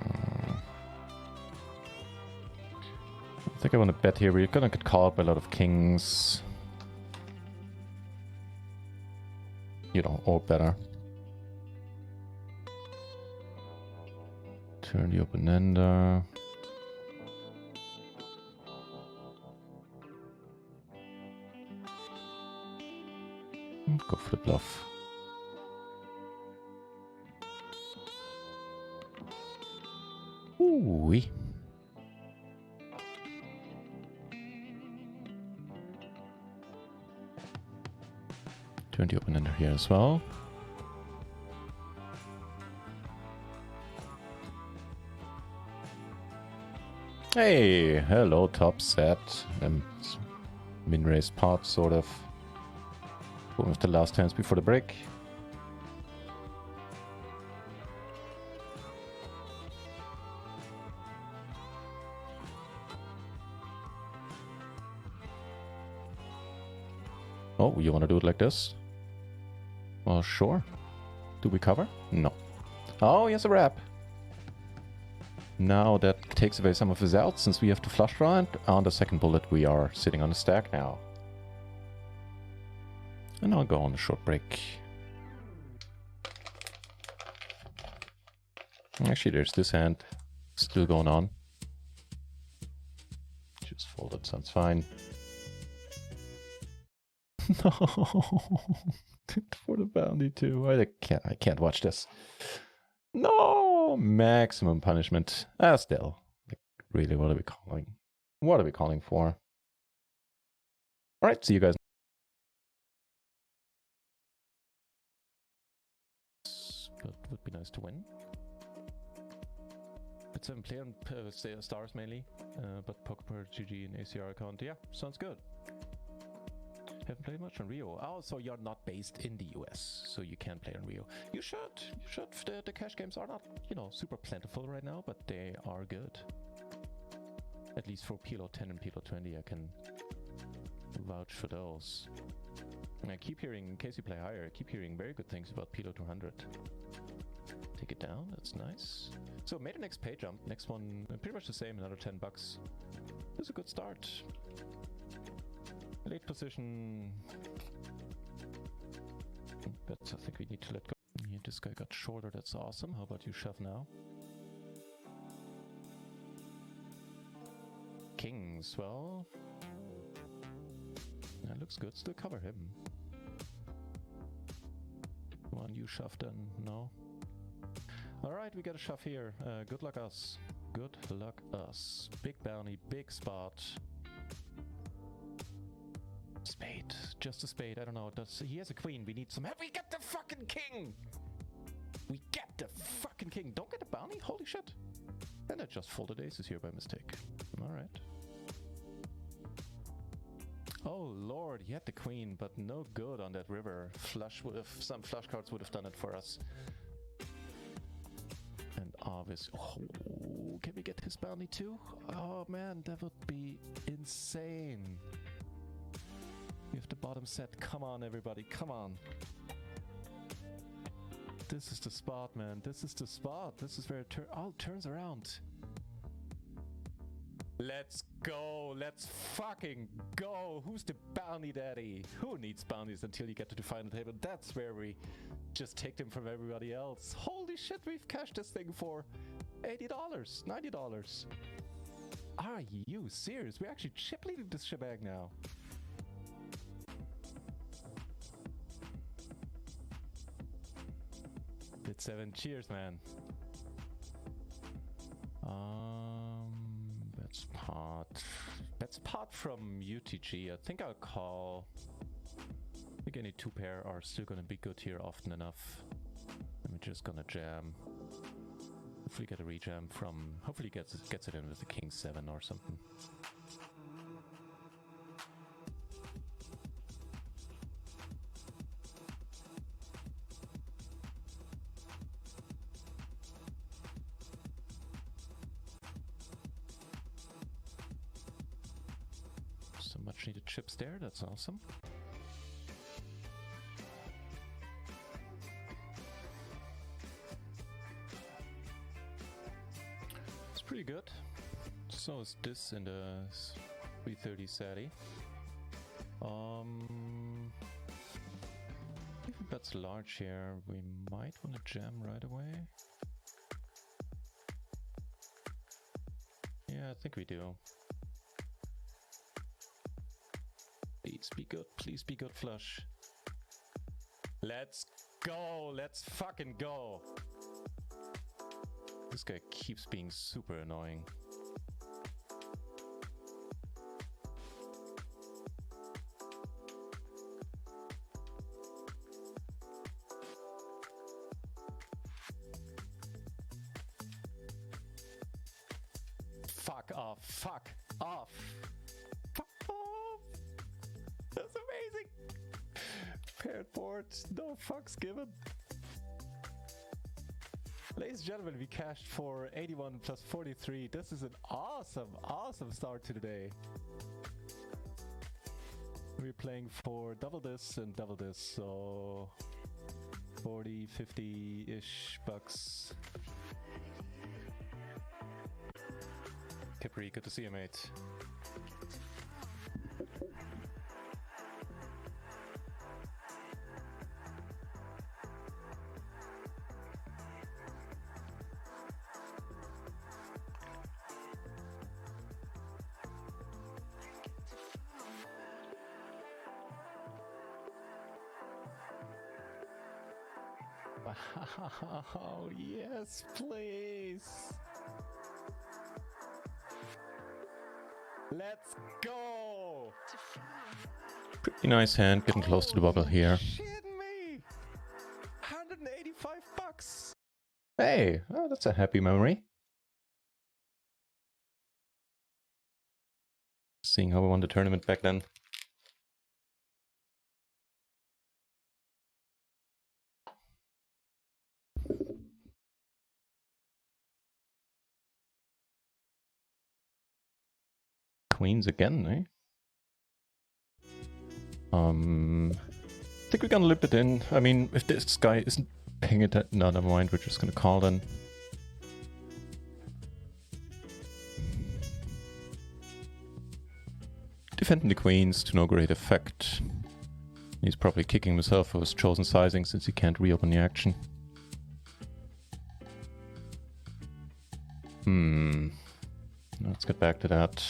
think I want to bet here. We're gonna get caught by a lot of kings. You know, or better. Turn the open-ender. Go for the bluff. Ooh-wee. Turn the open-ender here as well. Hey, hello, top set. Min-raised pot, sort of. One of the last hands before the break. Oh, you want to do it like this? Well, sure. Do we cover? No. Oh, he has a wrap. Now that takes away some of his outs since we have to flush draw, and on the second bullet we are sitting on a stack now. And I'll go on a short break. Actually, there's this hand still going on. Just fold it, sounds fine. No, for the bounty too. I can't watch this. No, maximum punishment. Still, like, really, what are we calling? What are we calling for? All right, see you guys. But would be nice to win. It's 7 player and stars mainly, but Poker GG and ACR account. Yeah, sounds good. Haven't played much on Rio. Oh, so you're not based in the US, so you can't play on Rio. You should. You should. The cash games are not, you know, super plentiful right now, but they are good. At least for PLO 10 and PLO 20, I can vouch for those. And I keep hearing, in case you play higher, I keep hearing very good things about PLO 200. Take it down. That's nice. So made an next pay jump. Next one, pretty much the same. Another $10. It's a good start. Late position. But I think we need to let go. Yeah, this guy got shorter, that's awesome. How about you shove now? Kings, well. That looks good, still cover him. Come on, you shove then, no? Alright, we got a shove here. Good luck us. Good luck us. Big bounty, big spot. Spade, just a spade. I don't know. He has a queen. We need some help. We get the fucking king. We get the fucking king. Don't get a bounty. Holy shit! And I just folded aces here by mistake. All right. Oh lord, he had the queen, but no good on that river. Flush would have, some flush cards would have done it for us. And obviously, oh, can we get his bounty too? Oh man, that would be insane. We have the bottom set. Come on, everybody. Come on. This is the spot, man. This is the spot. This is where it turns around. Let's go. Let's fucking go. Who's the bounty daddy? Who needs bounties until you get to the final table? That's where we just take them from everybody else. Holy shit, we've cashed this thing for $80, $90. Are you serious? We're actually chip leading this shebang now. Bit 7, cheers, man. That's pot from UTG. I think I'll call. I think any 2 pair are still gonna be good here often enough. I'm just gonna jam. Hopefully get a rejam from. Hopefully gets it in with the King 7 or something. Much needed chips there, that's awesome. It's pretty good. So is this in the 330 SATI. If that's large here, we might want to jam right away. Yeah, I think we do. Please be good flush. Let's go, let's fucking go. This guy keeps being super annoying. Fuck off, fuck off. That's amazing! Paired board, no fucks given. Ladies and gentlemen, we cashed for 81 plus 43. This is an awesome, awesome start to the day. We're playing for double this and double this, so 40, 50-ish bucks. Capri, good to see you, mate. Oh, yes, please. Let's go. Pretty nice hand, getting close to the bubble here. Shitting me. 185 bucks. Hey, oh, that's a happy memory. Seeing how we won the tournament back then. Queens again, eh? I think we're gonna lip it in. I mean, if this guy isn't paying it, no, never mind. We're just gonna call then. Defending the queens to no great effect. He's probably kicking himself for his chosen sizing since he can't reopen the action. Let's get back to that.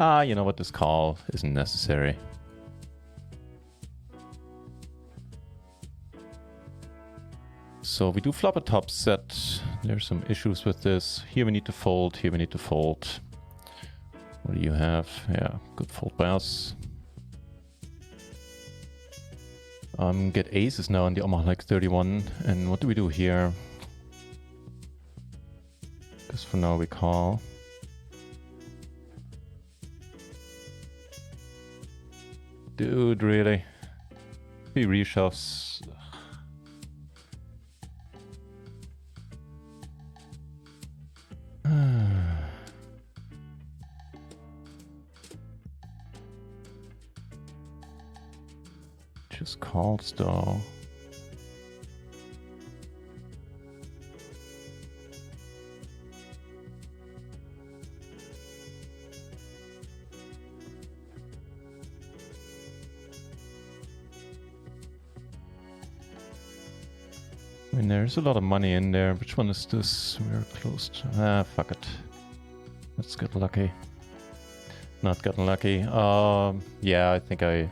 Ah, you know what? This call isn't necessary. So we do flop a top set. There's some issues with this. Here we need to fold. Here we need to fold. What do you have? Yeah, good fold by us. Get aces now in the almost like 31. And what do we do here? Because for now we call. Dude, really? He reshoves. Just calls though. I mean, there's a lot of money in there. Which one is this? We're close to... Ah, fuck it. Let's get lucky. Not gotten lucky. Yeah, I think I...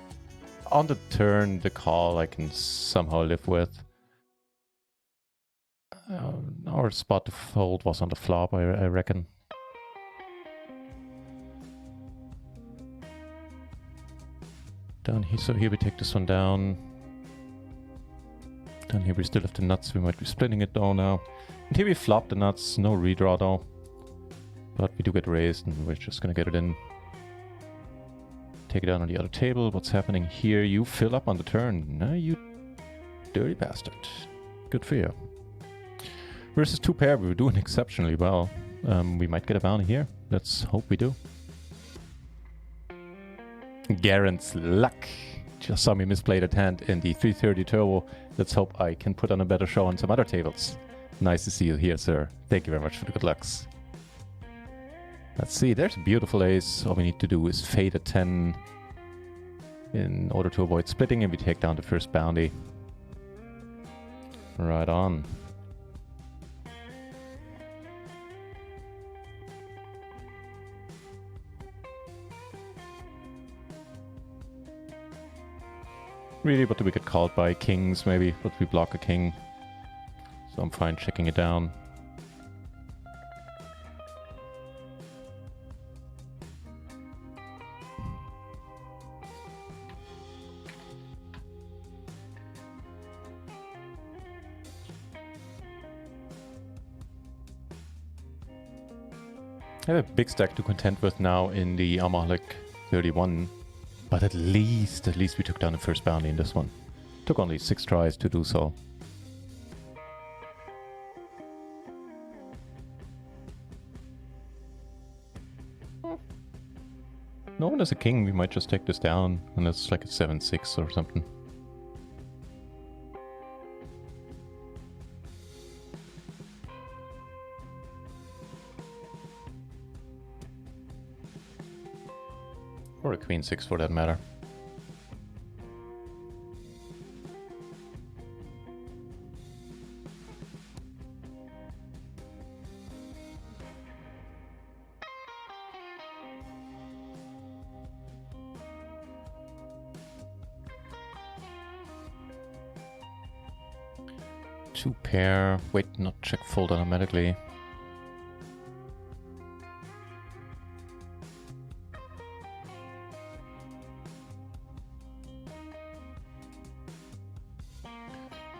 On the turn, the call I can somehow live with. Our spot to fold was on the flop, I reckon. Down here, so here we take this one down. Down here we still have the nuts, we might be splitting it though now. And here we flop the nuts, no redraw though. But we do get raised and we're just gonna get it in. Take it down on the other table. What's happening here? You fill up on the turn. No, you dirty bastard. Good for you. Versus two pair, we were doing exceptionally well. We might get a bounty here. Let's hope we do. Garen's luck. Just saw me misplay that hand in the 330 turbo. Let's hope I can put on a better show on some other tables. Nice to see you here, sir. Thank you very much for the good lucks. Let's see, there's a beautiful ace. All we need to do is fade a 10 in order to avoid splitting, and we take down the first bounty. Right on. Really, but we get called by kings maybe, but we block a king. So I'm fine checking it down. I have a big stack to contend with now in the Almahlik 31, but at least we took down the first bounty in this one. Took only 6 tries to do so. no one has a king, we might just take this down, and it's like a 7-6 or something. Or a queen 6 for that matter. Two pair. Wait, not check fold automatically.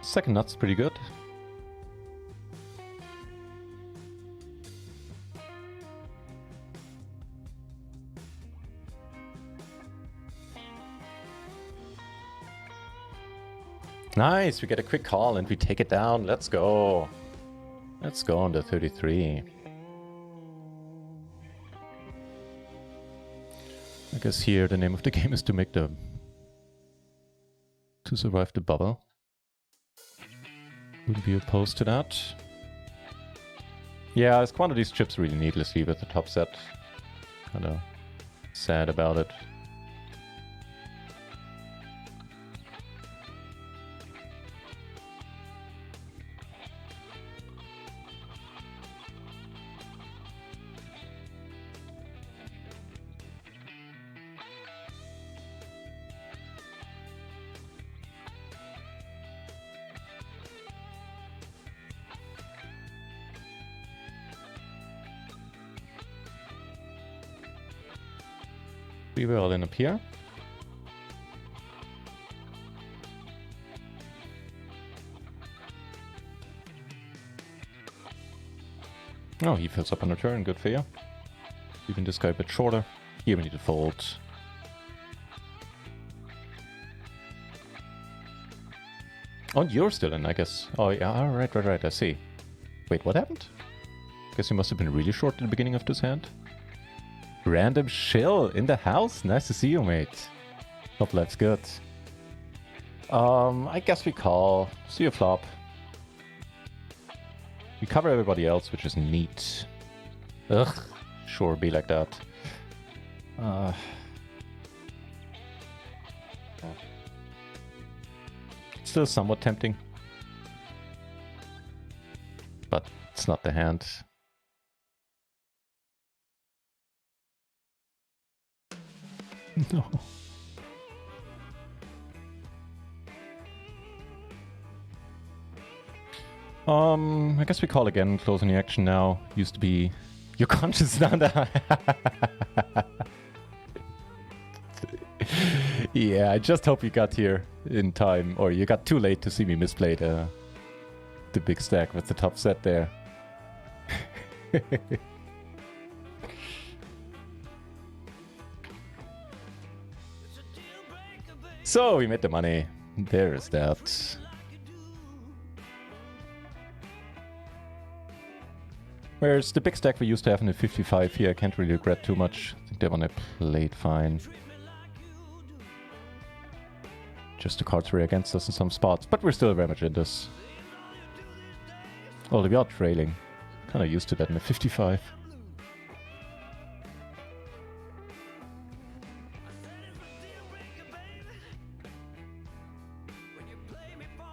Second nut's pretty good. Nice, we get a quick call and we take it down. Let's go. Let's go on to 33. I guess here the name of the game is to make the... to survive the bubble. Wouldn't be opposed to that. Yeah, I squandered these chips really needlessly with the top set. Kinda sad about it. We were all in up here. Oh, he fills up on a turn, good for you. Even this guy a bit shorter. Here we need to fold. Oh, you're still in, I guess. Oh, yeah, right, I see. Wait, what happened? Guess he must have been really short at the beginning of this hand. Random shill in the house? Nice to see you, mate. Hope life's good. I guess we call. See you flop. We cover everybody else, which is neat. Ugh, sure be like that. Still somewhat tempting. But it's not the hand. No. I guess we call again, closing the action now. Used to be... You're conscious now. Yeah, I just hope you got here in time, or you got too late to see me misplay the big stack with the top set there. So, we made the money. There is that. Whereas the big stack we used to have in the 55 here, I can't really regret too much. I think that one I played fine. Just the cards were against us in some spots, but we're still very much in this. Although we are trailing. Kinda used to that in the 55.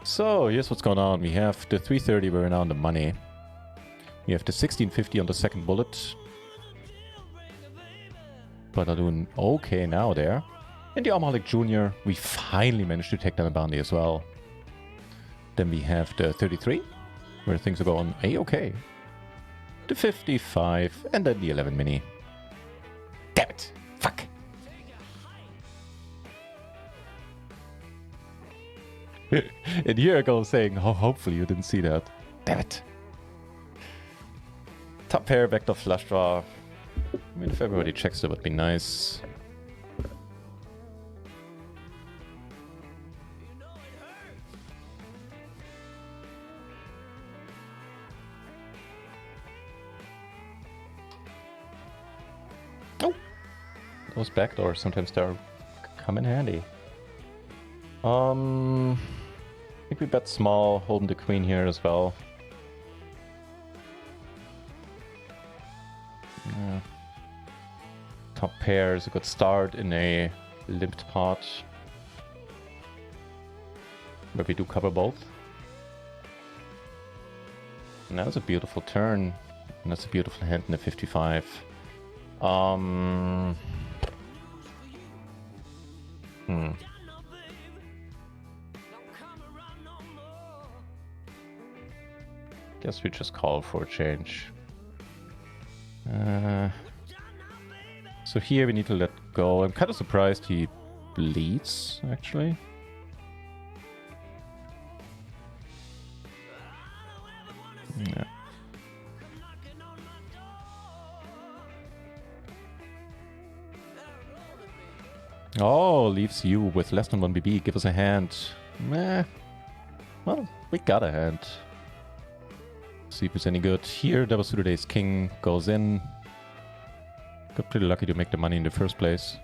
So, here's what's going on. We have the 330, we're now on the money. We have the 1650 on the second bullet. But are doing okay now there. In the Almalik Jr., we finally managed to take down a bounty as well. Then we have the 33, where things are going a-okay. The 55, and then the 11 mini. Damn it! Fuck! And here I go saying, oh, hopefully you didn't see that. Damn it! Top pair, backdoor flush draw. I mean, if everybody checks, that would be nice. Those backdoors, sometimes they come in handy. I think we bet small, holding the queen here as well. Yeah. Top pair is a good start in a limped pot. But we do cover both. And that was a beautiful turn. And that's a beautiful hand in the 55. Guess we just call for a change. So here we need to let go. I'm kind of surprised he bleeds, actually. Yeah. Oh, leaves you with less than 1 BB. Give us a hand. Meh. Well, we got a hand. See if it's any good. Here, double suited ace king goes in. Got pretty lucky to make the money in the first place.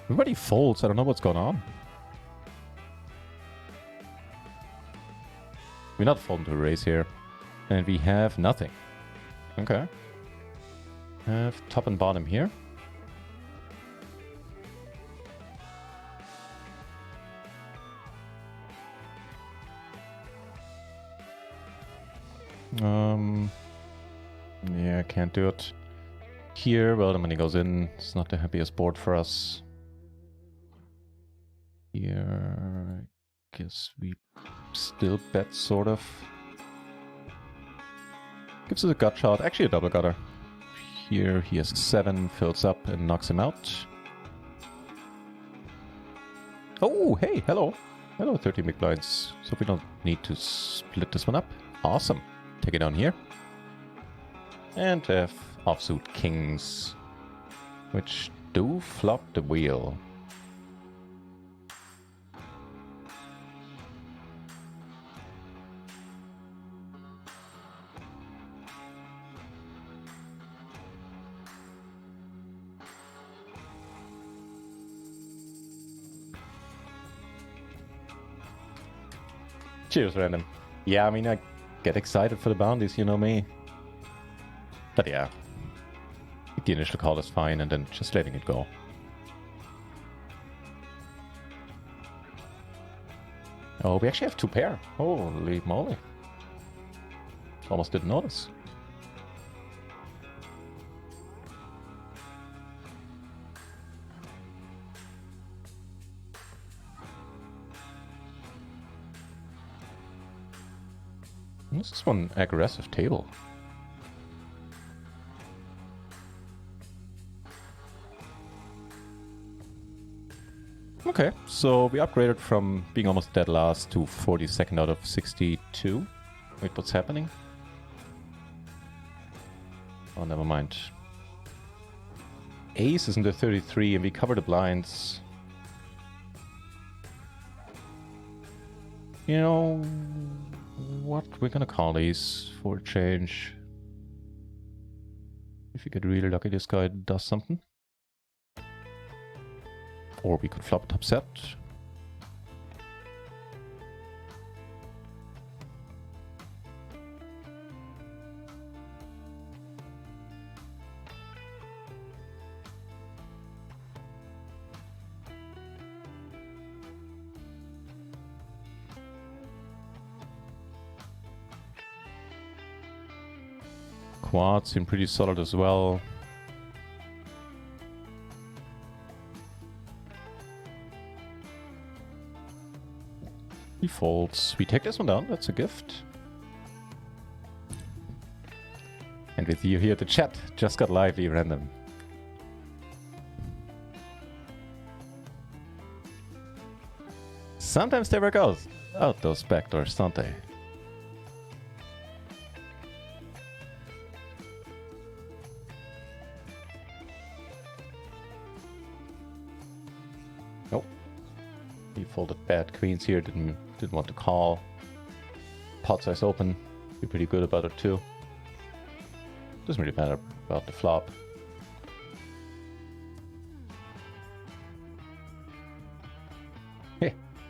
Everybody folds. I don't know what's going on. We're not folding to a raise here. And we have nothing. Okay. Have top and bottom here. Yeah, I can't do it. Here, well, the money goes in. It's not the happiest board for us. Here, I guess we still bet, sort of. Gives us a gut shot. Actually, a double gutter. Here, he has 7, fills up and knocks him out. Oh, hey, hello. Hello, 13 big blinds. So we don't need to split this one up. Awesome. Take it down here. And have offsuit kings, which do flop the wheel. Cheers, random. Yeah, I mean, I get excited for the bounties, you know me. But yeah, the initial call is fine, and then just letting it go. Oh, we actually have 2 pair. Holy moly. Almost didn't notice. This is one aggressive table. Okay, so we upgraded from being almost dead last to 42nd out of 62. Wait, what's happening? Oh, never mind. Ace is in the 33 and we cover the blinds. You know what? We're gonna call these for a change. If you get really lucky, this guy does something. Or we could flop top set. Quads seem pretty solid as well. He folds. We take this one down. That's a gift. And with you here, the chat just got lively random. Sometimes they work out those backdoors, don't they? Nope. He folded bad queens here, didn't want to call. Pot size open. Be pretty good about it too. Doesn't really matter about the flop.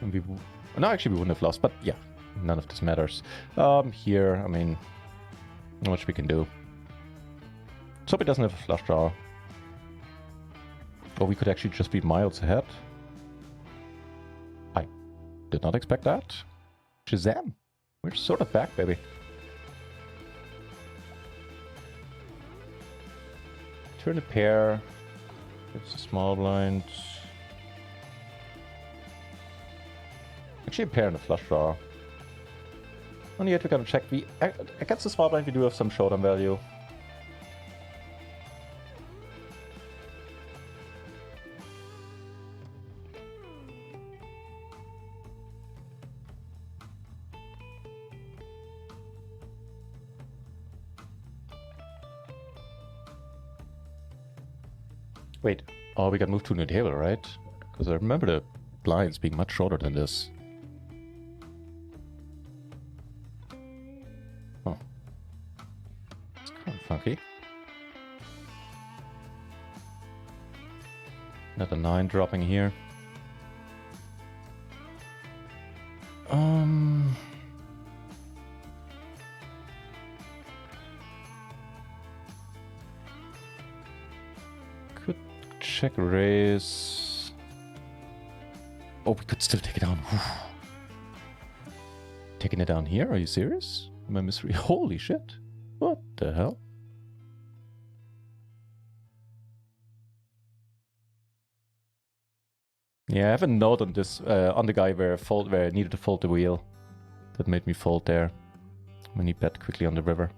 And no, actually we wouldn't have lost, but yeah, none of this matters. Here, I mean, not much we can do. Let's hope he doesn't have a flush draw. Or we could actually just be miles ahead. I did not expect that. Shazam! We're sort of back, baby. Turn a pair. It's a small blind. Actually, a pair and a flush draw. Only yet we gotta check. Against the small blind, we do have some showdown value. Wait, oh, we got moved to a new table, right? Because I remember the blinds being much shorter than this. Oh. It's kind of funky. Another 9 dropping here. Could check raise. Oh, we could still take it down. Taking it down here? Are you serious? Am I misreading? Holy shit. What the hell? Yeah, I have a note on this, on the guy where I needed to fold the wheel. That made me fold there. When he bet quickly on the river.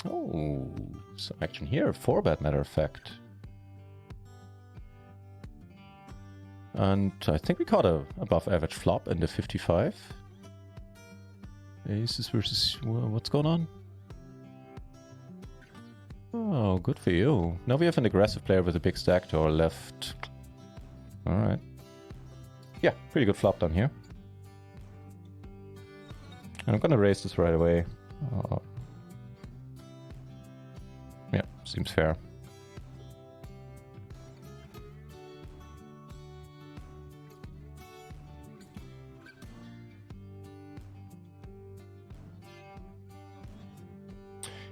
Oh, some action here. 4-bet, matter of fact. And I think we caught a above average flop in the 55. Aces versus... what's going on? Oh, good for you. Now we have an aggressive player with a big stack to our left. Alright. Yeah, pretty good flop down here. And I'm gonna raise this right away. Yeah, seems fair.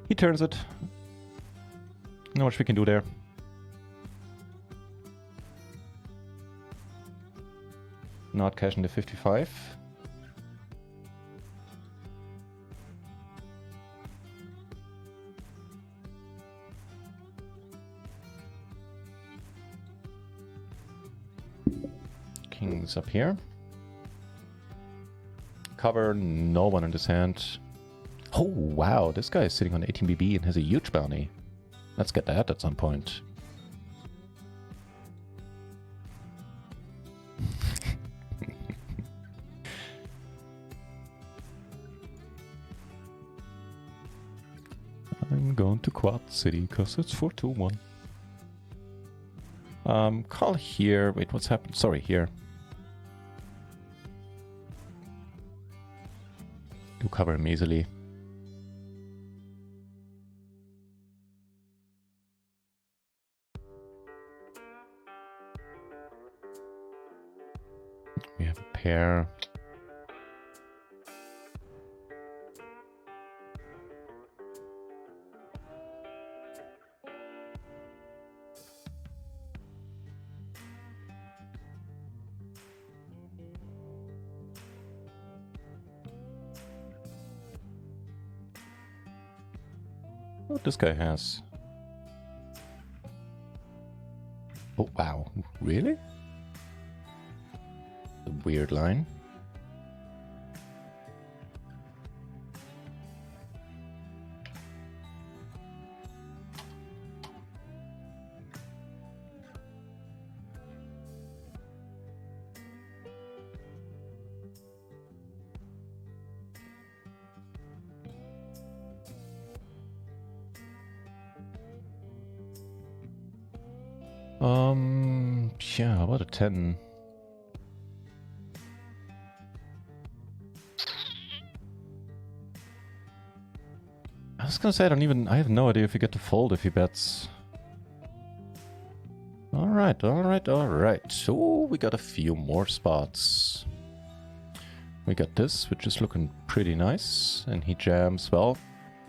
He turns it. Not much we can do there. Not cashing the 55. King's up here. Cover, no one in this hand. Oh, wow, this guy is sitting on 18 BB and has a huge bounty. Let's get that at some point. I'm going to Quad City because it's 4-2-1. Call here. Wait, what's happened? Sorry, here. Do cover him easily. We have a pair. What this guy has? Oh, wow. Really? A weird line. Yeah, what a 10. was gonna say, I have no idea if you get to fold if he bets. Alright, alright, alright. So we got a few more spots. We got this, which is looking pretty nice. And he jams, well.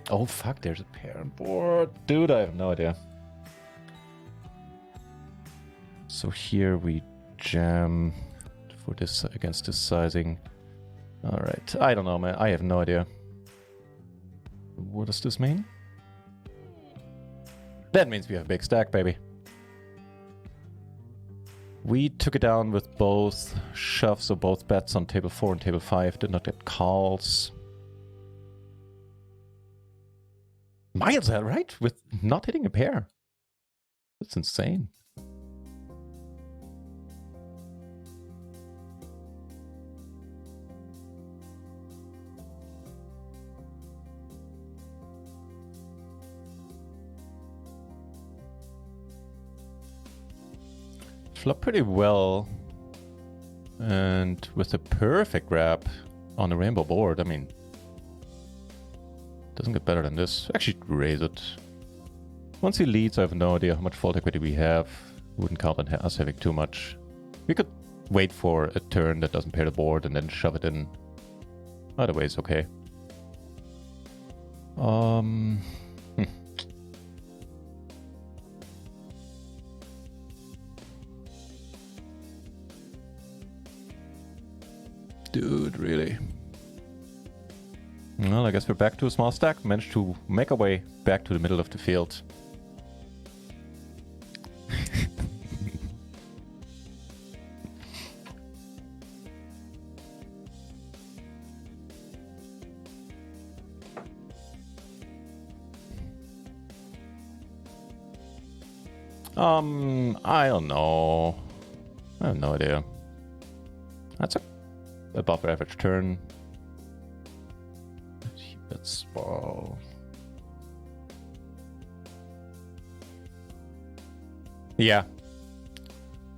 Oh fuck, there's a pair on board. Dude, I have no idea. So here we jam for this against this sizing. Alright, I don't know, man. I have no idea. What does this mean? That means we have a big stack, baby. We took it down with both shoves or both bets on table 4 and table 5. Did not get calls. Miles, right? With not hitting a pair. That's insane. Flop pretty well, and with a perfect grab on the rainbow board, I mean, doesn't get better than this. Actually, raise it. Once he leads, I have no idea how much fault equity we have. Wouldn't count on us having too much. We could wait for a turn that doesn't pair the board and then shove it in. Either way is okay. Dude, really? Well, I guess we're back to a small stack. Managed to make our way back to the middle of the field. I don't know. I have no idea. That's a above average turn. That's small. Yeah,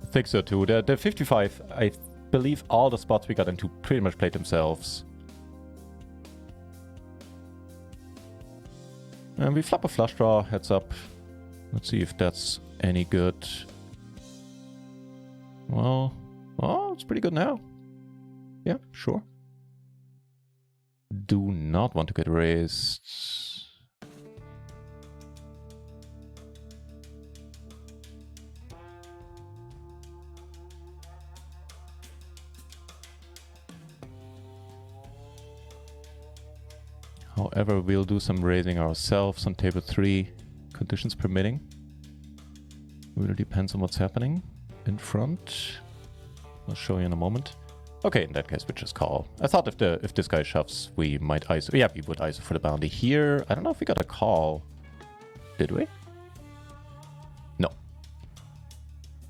I think so too. The 55, I believe all the spots we got into pretty much played themselves. And we flop a flush draw, heads up. Let's see if that's any good. Well, it's pretty good now. Yeah, sure. Do not want to get raised. However, we'll do some raising ourselves on table 3, conditions permitting. Really depends on what's happening in front. I'll show you in a moment. Okay, in that case, we just call. I thought if this guy shoves, we might ISO. Yeah, we would ISO for the bounty here. I don't know if we got a call. Did we? No.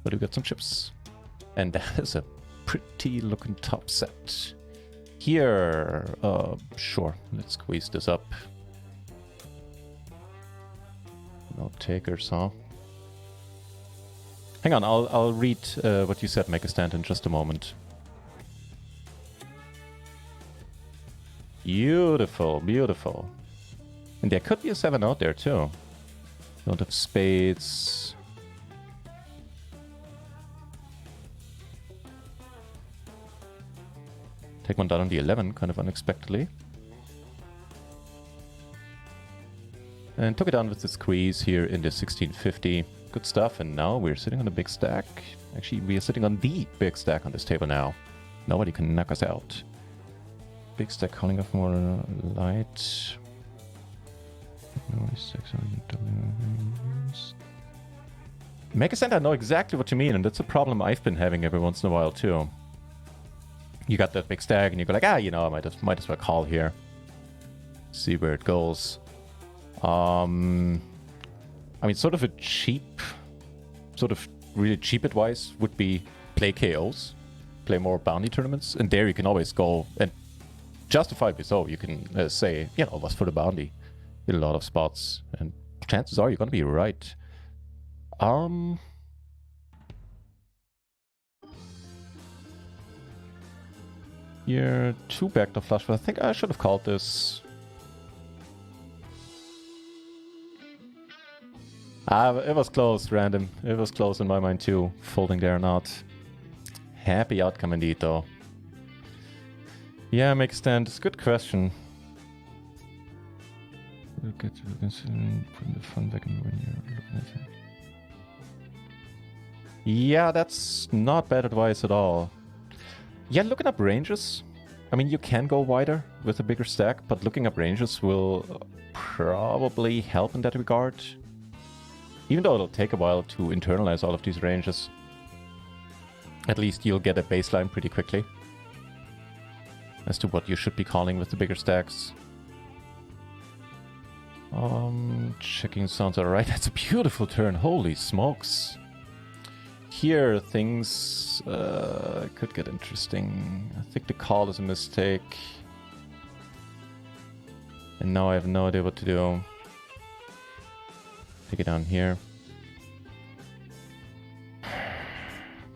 But we got some chips. And that is a pretty looking top set. Here, sure. Let's squeeze this up. No takers, huh? Hang on, I'll read what you said, make a stand in just a moment. Beautiful, beautiful. And there could be a 7 out there too. Don't have spades. Take one down on the 11, kind of unexpectedly. And took it down with the squeeze here in the 1650. Good stuff, and now we're sitting on a big stack. Actually, we are sitting on the big stack on this table now. Nobody can knock us out. Big stack calling off more light. Make a stand, I know exactly what you mean, and that's a problem I've been having every once in a while too. You got that big stack, and you go like, you know, I might as well call here. See where it goes. I mean, sort of a cheap, really cheap advice would be play KOs, play more bounty tournaments, and there you can always go, and justifiably so, you can say, you know, what's for the bounty in a lot of spots, and chances are you're gonna be right. Here, 2 backdoor flush, but I think I should have called this. It was close, random. It was close in my mind too. Folding there or not. Happy outcome indeed, though. Yeah, make stand. It's a good question. We'll get to putting the fun back in when you're looking at it. Yeah, that's not bad advice at all. Yeah, looking up ranges. I mean, you can go wider with a bigger stack, but looking up ranges will probably help in that regard. Even though it'll take a while to internalize all of these ranges. At least you'll get a baseline pretty quickly as to what you should be calling with the bigger stacks. Checking sounds alright. That's a beautiful turn. Holy smokes. Here things could get interesting. I think the call is a mistake. And now I have no idea what to do. Take it down here.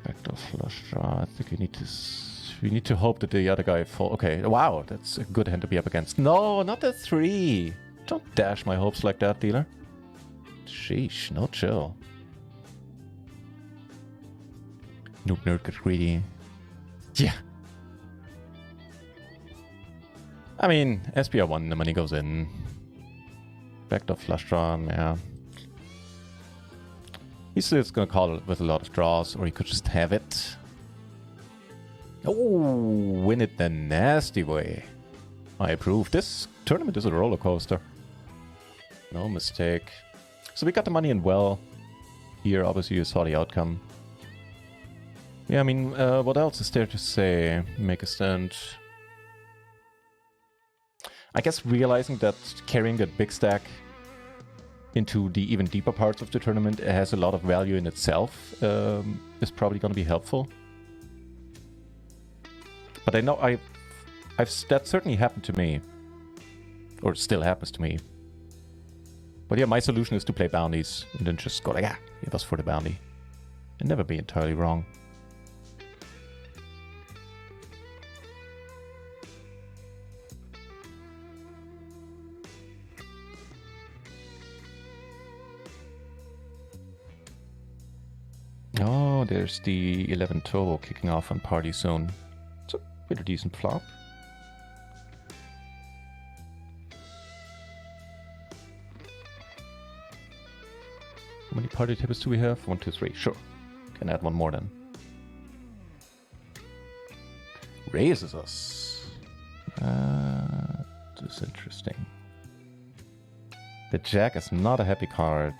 Backdoor flush draw. I think we need to hope that the other guy fall. Okay, wow, that's a good hand to be up against. No, not the 3. Don't dash my hopes like that, dealer. Sheesh, no chill. Noob nerd get greedy. Yeah. I mean, SPR 1, the money goes in. Backdoor flush draw, yeah. He's just gonna call it with a lot of draws, or he could just have it. Oh, win it the nasty way. I approve. This tournament is a roller coaster. No mistake. So we got the money in well. Here, obviously, you saw the outcome. Yeah, I mean, what else is there to say? Make a stand. I guess realizing that carrying that big stack into the even deeper parts of the tournament has a lot of value in itself is probably going to be helpful. But I know that certainly happened to me, or still happens to me. But yeah, my solution is to play bounties and then just go like, ah, it was for the bounty, and never be entirely wrong. Oh, there's the 11 turbo kicking off on party soon. It's a pretty decent flop. How many party tables do we have? 1, 2, 3. Sure. Can add one more then. Raises us. This is interesting. The Jack is not a happy card.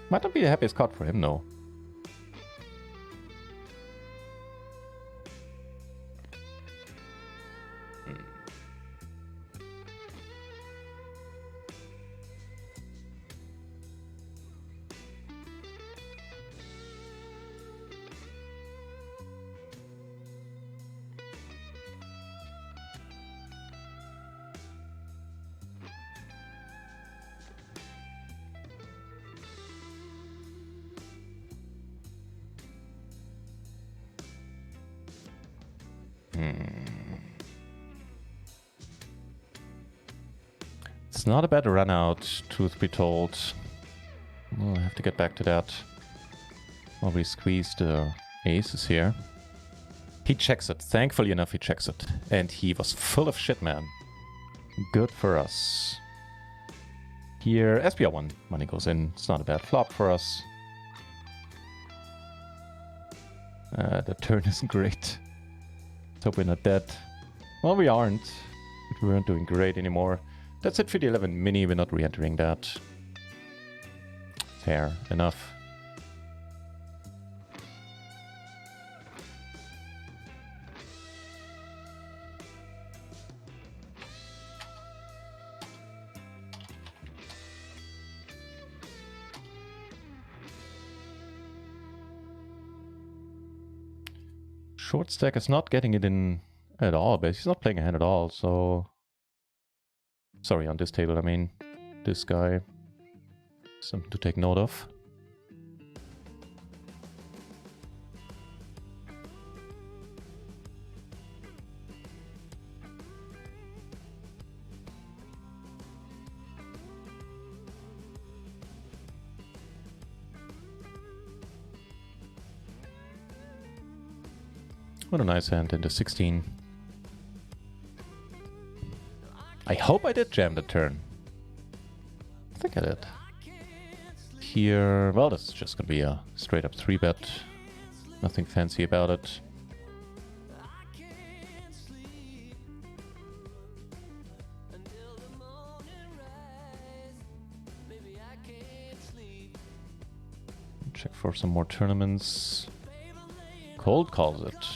Might not be the happiest card for him, though. It's not a bad run out, truth be told. We'll have to get back to that. While we squeeze the aces here. He checks it. Thankfully enough, he checks it. And he was full of shit, man. Good for us. Here, SPR 1. Money goes in. It's not a bad flop for us. The turn isn't great. Let's hope we're not dead. Well, we aren't. But we aren't doing great anymore. That's it for the 11 mini. We're not re-entering that. Fair enough. Short stack is not getting it in at all, but he's not playing a hand at all, so... Sorry, on this table, I mean, this guy. Something to take note of. What a nice hand into 16. I hope I did jam the turn. I think I did. Here, well, this is just gonna be a straight up 3-bet. Nothing fancy about it. Check for some more tournaments. Cold calls it.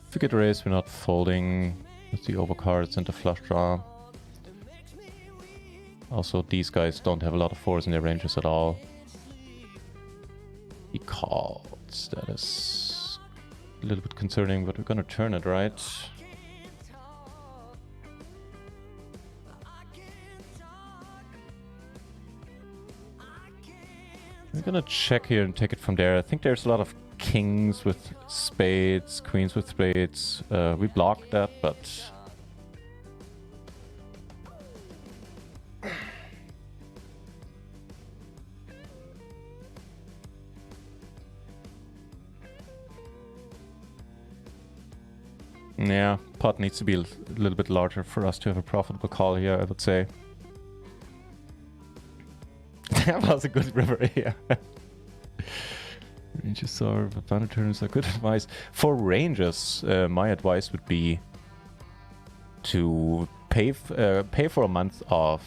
If we get raised, we're not folding with the overcards and the flush draw. Also, these guys don't have a lot of fours in their ranges at all. He calls. That is a little bit concerning, but we're gonna turn it, right? We're gonna check here and take it from there. I think there's a lot of kings with spades, queens with spades. We blocked that, but... yeah, pot needs to be a little bit larger for us to have a profitable call here, I would say. That was a good river here. Ranges are, but boundary turns are good advice. For ranges, my advice would be to pay for a month of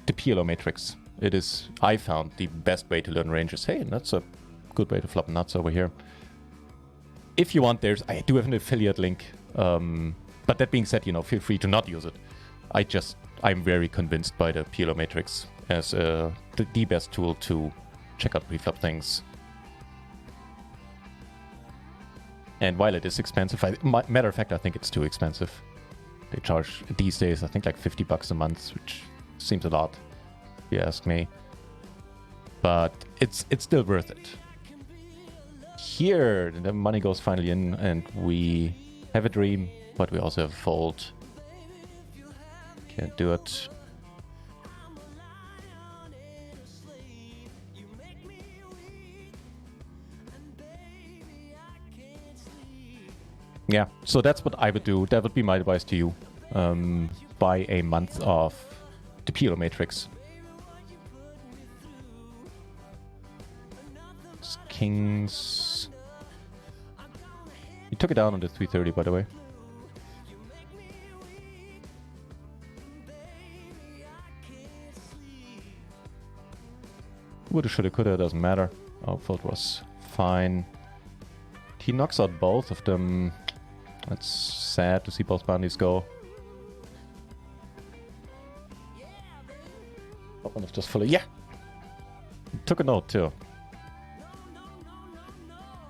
the PLO matrix. It is, I found, the best way to learn ranges. Hey, that's a good way to flop nuts over here. If you want, I do have an affiliate link. But that being said, you know, feel free to not use it. I'm very convinced by the PLO matrix as the best tool to check out preflop things. And while it is expensive, matter of fact, I think it's too expensive. They charge these days, I think, like $50 a month, which seems a lot, if you ask me. But it's still worth it. Here, the money goes finally in, and we have a dream, but we also have a fold. Can't do it. Yeah, so that's what I would do. That would be my advice to you. Buy a month of the PLO matrix. Kings. You took it down on the 330, by the way. Woulda, shoulda, coulda, doesn't matter. Our fold was fine. He knocks out both of them. That's sad to see both bounties go. Open is just fully. Yeah! Took a note too.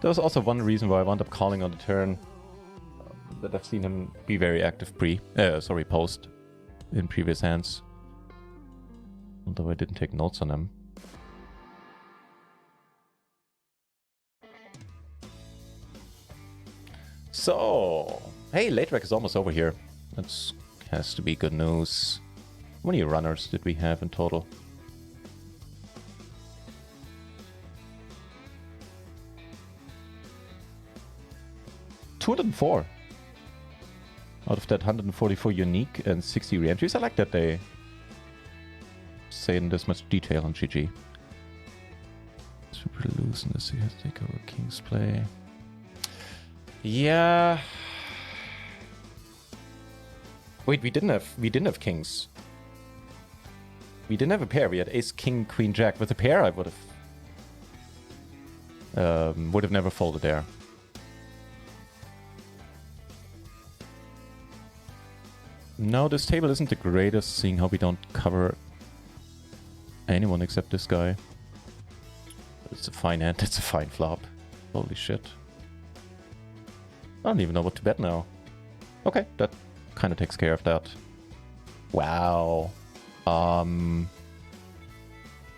There was also one reason why I wound up calling on the turn. That I've seen him be very active post in previous hands. Although I didn't take notes on him. So, hey, late rec is almost over here. That has to be good news. How many runners did we have in total? $204 out of that 144 unique and 60 re-entries. I like that they say in this much detail on GG. Super loose in this take over King's play. Yeah. Wait, we didn't have kings. We didn't have a pair. We had ace, king, queen, jack. With a pair, I would have never folded there. No, this table isn't the greatest, seeing how we don't cover anyone except this guy. It's a fine hand. It's a fine flop. Holy shit. I don't even know what to bet now. Okay, that kind of takes care of that. Wow.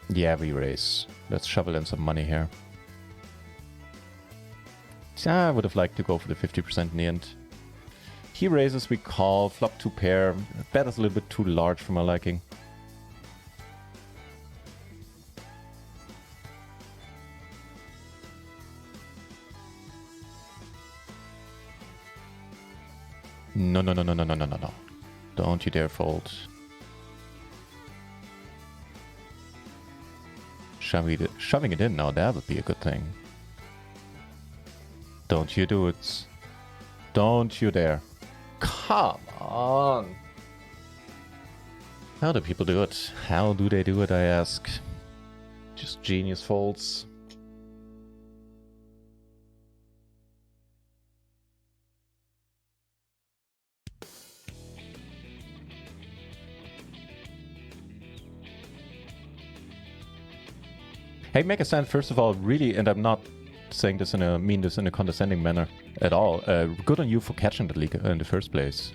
Yeah, we raise. Let's shovel in some money here. I would have liked to go for the 50% in the end. He raises, we call, flop 2 pair. Bet is a little bit too large for my liking. No, no, no, no, no, no, no, no, no. Don't you dare fold. Shoving it in now, that would be a good thing. Don't you do it. Don't you dare. Come on. How do people do it? How do they do it, I ask? Just genius folds. Hey, make a stand, first of all, really, and I'm not saying this in a condescending manner at all. Good on you for catching the league in the first place.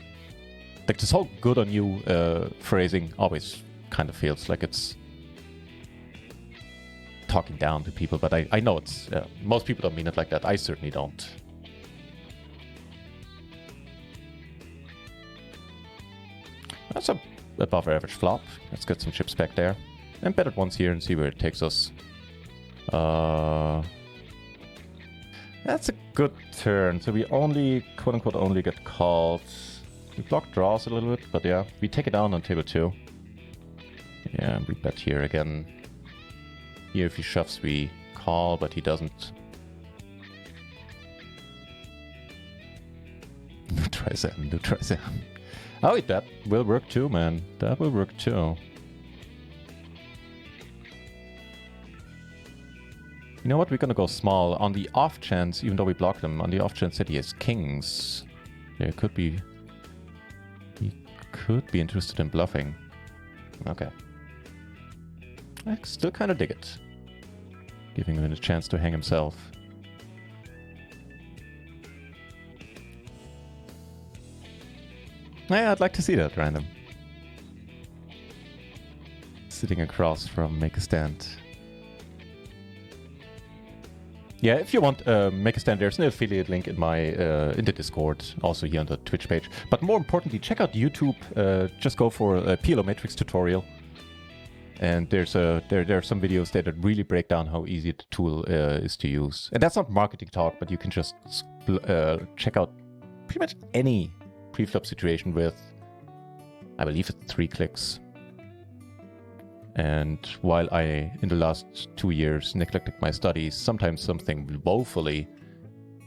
Like, this whole good on you phrasing always kind of feels like it's talking down to people, but I know it's... most people don't mean it like that. I certainly don't. That's a above average flop. Let's get some chips back there. And bet it once here and see where it takes us. That's a good turn. So we only, quote unquote, only get called. We block draws a little bit, but yeah, we take it down on table 2. Yeah, we bet here again. Here, if he shoves, we call, but he doesn't. NutRaisin, NutRaisin. Oh, wait, that will work too, man. That will work too. You know what? We're gonna go small. On the off chance, even though we block them, on the off chance that he has kings, there could be... He could be interested in bluffing. Okay. I still kind of dig it. Giving him a chance to hang himself. Yeah, I'd like to see that, random. Sitting across from Make a Stand. Yeah, if you want Make a Stand, there's an affiliate link in my in the Discord, also here on the Twitch page. But more importantly, check out YouTube. Just go for a PLO Matrix tutorial. And there are some videos there that really break down how easy the tool is to use. And that's not marketing talk, but you can just check out pretty much any preflop situation with, I believe it's 3 clicks. And while I, in the last 2 years, neglected my studies, sometimes something woefully,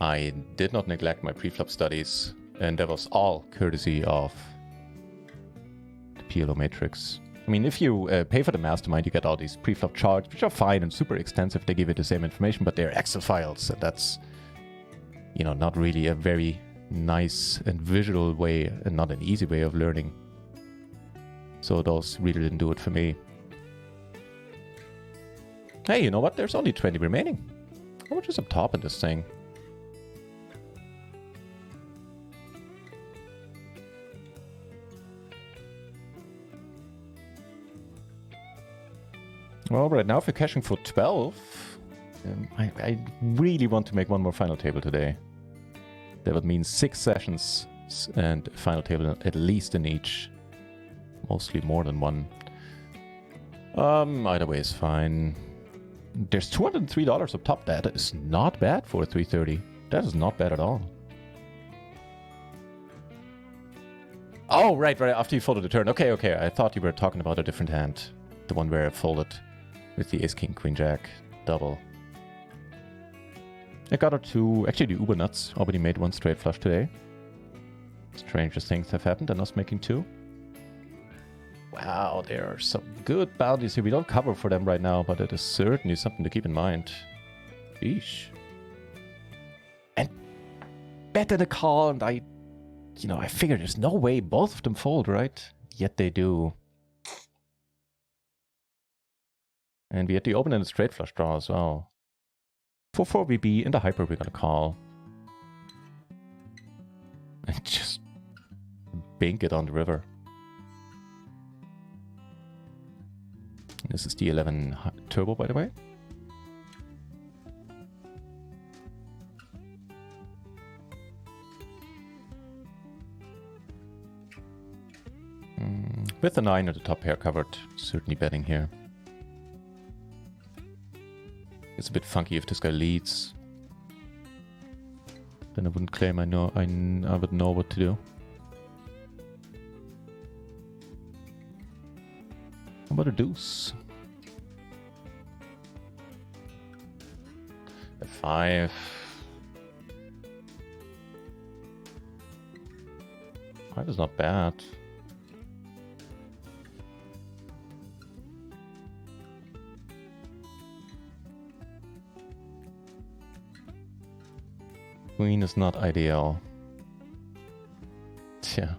I did not neglect my preflop studies. And that was all courtesy of the PLO Matrix. I mean, if you pay for the mastermind, you get all these preflop charts, which are fine and super extensive. They give you the same information, but they're Excel files. And that's, you know, not really a very nice and visual way and not an easy way of learning. So those really didn't do it for me. Hey, you know what? There's only 20 remaining. How much is up top in this thing? Well, right now if you're cashing for 12, I really want to make one more final table today. That would mean 6 sessions and a final table at least in each. Mostly more than one. Either way is fine. There's $203 up top. That is not bad for a 330. That is not bad at all. Oh, right, after you folded the turn. Okay, I thought you were talking about a different hand. The one where I folded with the ace, king, queen, jack, double. I got her to, actually the uber nuts, already made 1 straight flush today. Strangest things have happened and us making 2. Wow, there are some good bounties here. We don't cover for them right now, but it is certainly something to keep in mind. Eesh. And bet in a call, and I figured there's no way both of them fold, right? Yet they do. And we had the open and a straight flush draw as well. For 4 VB in the hyper, we're gonna call. And just bink it on the river. This is the 11 Turbo, by the way. With the 9 and the top pair covered, certainly betting here. It's a bit funky if this guy leads. Then I wouldn't claim I would know what to do. How about a deuce? A 5. 5 is not bad. Queen is not ideal. Tja.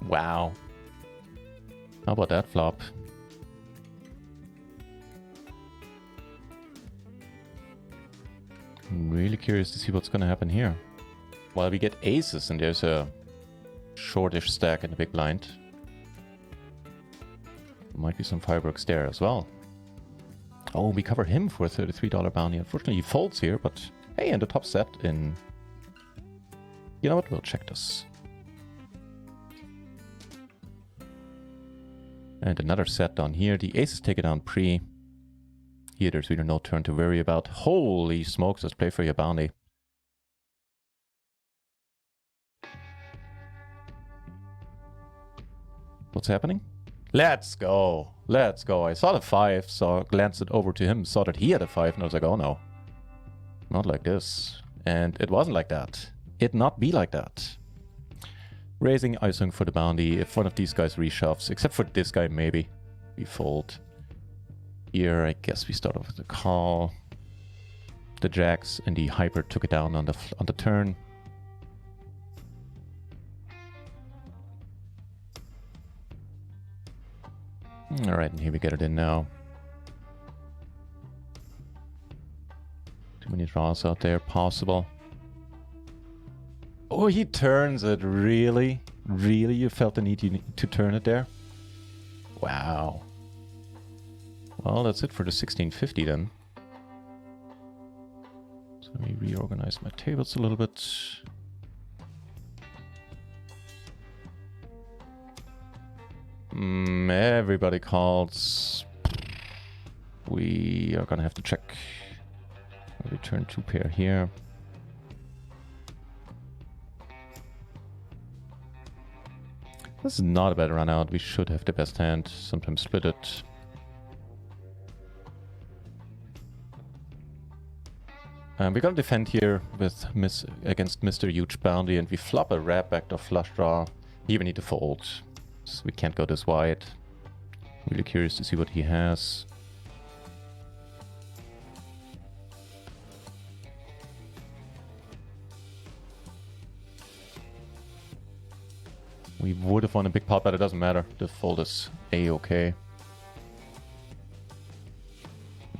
Wow. How about that flop? I'm really curious to see what's gonna happen here. Well, we get aces and there's a shortish stack in the big blind. Might be some fireworks there as well. Oh, we cover him for a $33 bounty. Unfortunately, he folds here, but hey, and the top set in... You know what? We'll check this. And another set down here. The aces take it down pre. Here, there's really no turn to worry about. Holy smokes, let's play for your bounty. What's happening? Let's go. Let's go. I saw the 5, so glanced it over to him, saw that he had a 5, and I was like, oh no. Not like this. And it wasn't like that. It not be like that. Raising, icing for the bounty. If one of these guys reshoves, except for this guy, maybe. We fold. Here, I guess we start off with the call. The jacks and the hyper took it down on the turn. Alright, and here we get it in now. Too many draws out there, possible. Oh, he turns it, really? Really? You felt the need to turn it there? Wow. Well, that's it for the 1650 then. So let me reorganize my tables a little bit. Everybody calls. We are gonna have to check. Return 2 pair here. This is not a bad run out. We should have the best hand. Sometimes split it. We're gonna defend here with against Mr. Huge Bounty, and we flop a red backdoor flush draw. Here we need to fold. So we can't go this wide. Really curious to see what he has. We would have won a big pot, but it doesn't matter. The fold is a-okay.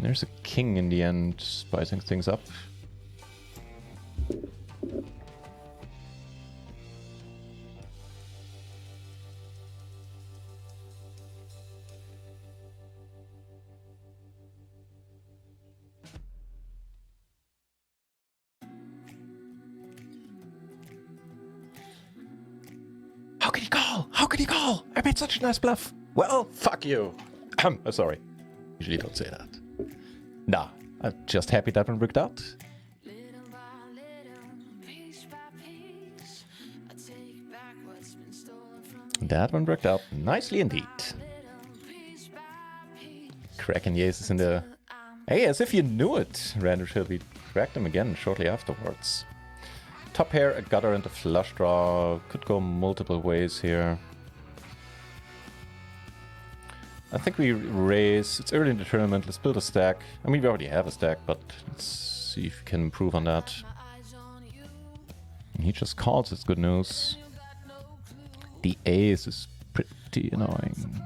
There's a king in the end, spicing things up. How could he call? How could he call? I made such a nice bluff. Well, fuck you. Sorry. Usually don't say that. Nah, I'm just happy that one worked out. That one worked out nicely indeed. Cracking the aces in the... Hey, as if you knew it, Randall Shelby cracked them again shortly afterwards. Top pair, a gutter, and a flush draw. Could go multiple ways here. I think we raise. It's early in the tournament. Let's build a stack. I mean, we already have a stack, but let's see if we can improve on that. And he just calls. It's good news. The ace is pretty annoying.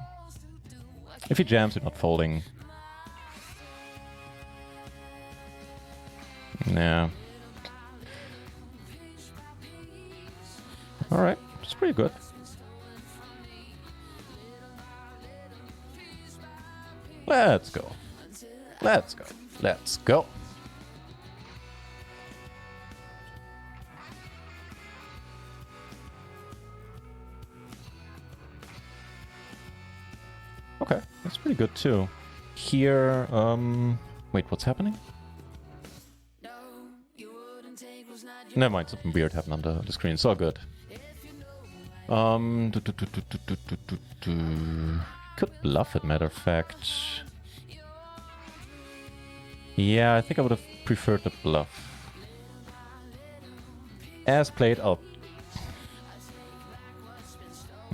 If he jams, we're not folding. Nah. Alright, it's pretty good. Let's go. Let's go. Let's go. Okay, that's pretty good too. Here, wait, what's happening? Never mind, something weird happened on the screen. It's all good. Could bluff it, matter of fact. Yeah, I think I would have preferred the bluff. As played, I'll...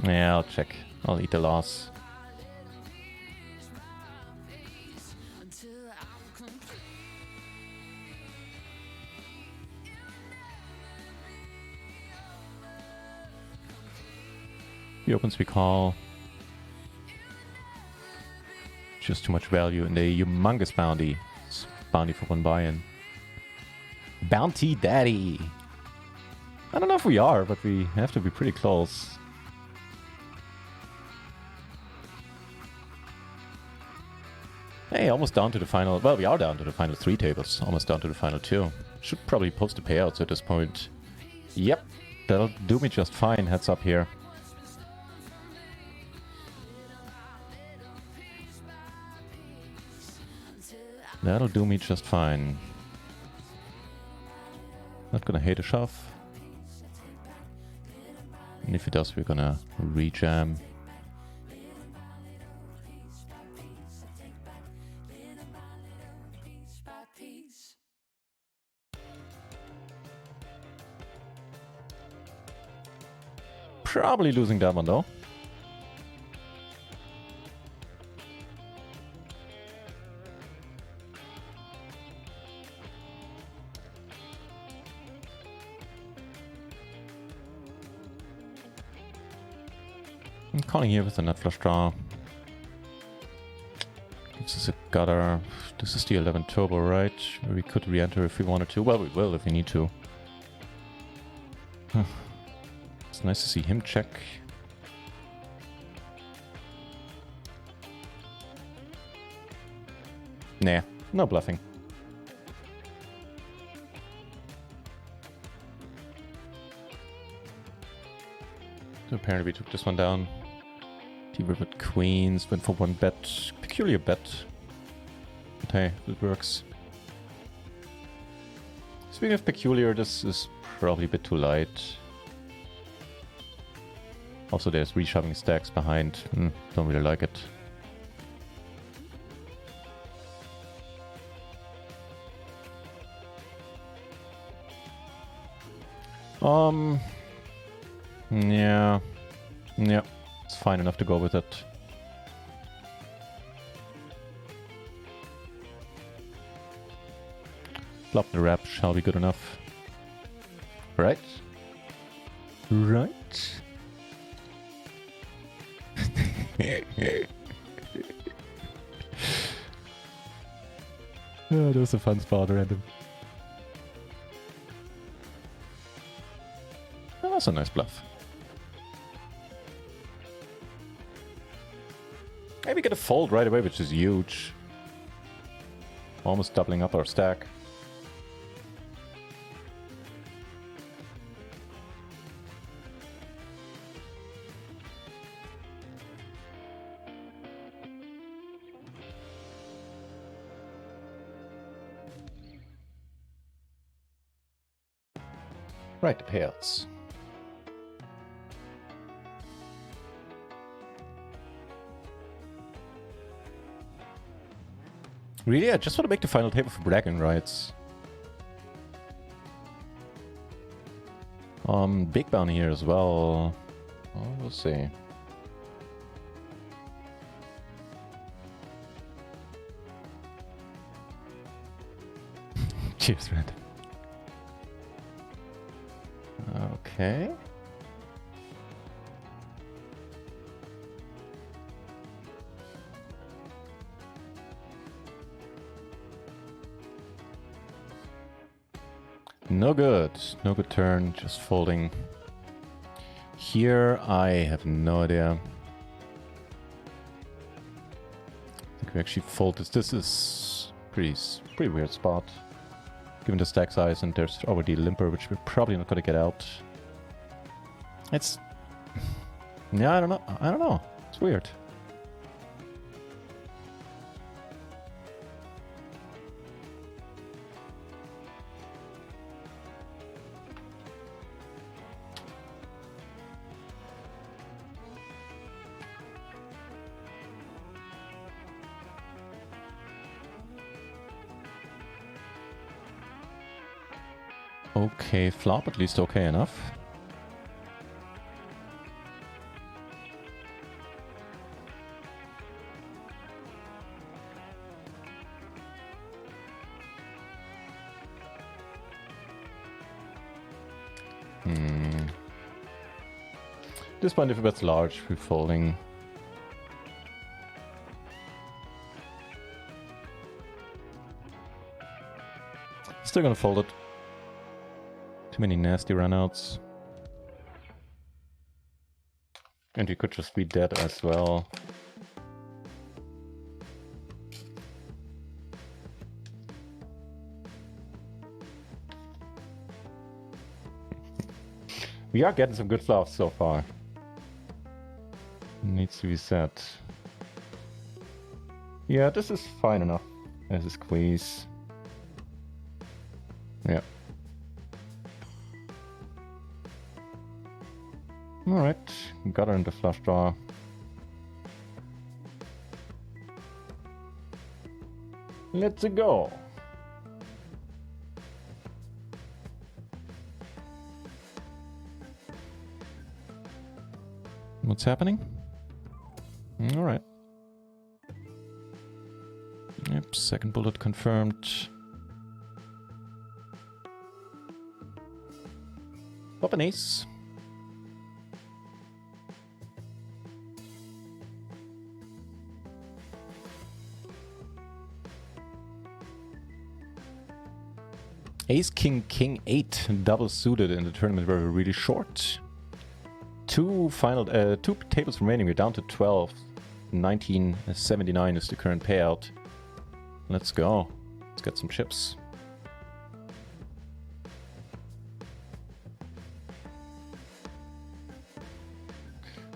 Yeah, I'll check. I'll eat the loss. He opens, we call. Just too much value in the humongous bounty. It's bounty for one buy-in. Bounty Daddy. I don't know if we are, but we have to be pretty close. Hey, almost down to the final. Well, we are down to the final 3 tables. Almost down to the final 2. Should probably post the payouts at this point. Yep, that'll do me just fine. Heads up here. That'll do me just fine. Not gonna hate a shove. And if he does, we're gonna rejam. Probably losing that one though. I'm calling here with a nut flush draw. This is a gutter. This is the 11 turbo, right? We could re-enter if we wanted to. Well, we will if we need to. It's nice to see him check. Nah, no bluffing. So apparently we took this one down. T-river queens, went for one bet. Peculiar bet. But hey, it works. Speaking of peculiar, this is probably a bit too light. Also there's reshoving stacks behind. Don't really like it. Yeah. Yeah. It's fine enough to go with it. Flop the wrap shall be good enough. Right? Right? Yeah, that was a fun spot, random. Oh, that's a nice bluff. Maybe get a fold right away, which is huge. Almost doubling up our stack. Right, the payouts. Really? I just want to make the final table for bragging rights. Big bounty here as well. Oh, we'll see. Cheers, man. Okay. No good. No good turn. Just folding. Here, I have no idea. I think we actually fold this. This is pretty weird spot. Given the stack size, and there's already limper, which we're probably not going to get out. It's... yeah, I don't know. I don't know. It's weird. Okay, flop, at least okay enough. At this point, if it bets large, we're folding. Still gonna fold it. Too many nasty runouts. And you could just be dead as well. We are getting some good fluffs so far. Needs to be set. Yeah, this is fine enough as a squeeze. Yeah. Alright, got her into flush draw. Let's go. What's happening? Alright. Yep, second bullet confirmed. Pop an ace. Ace, king, king, 8 double suited in the tournament where we're really short. Two tables remaining. We're down to 12. 1979 is the current payout. Let's go. Let's get some chips.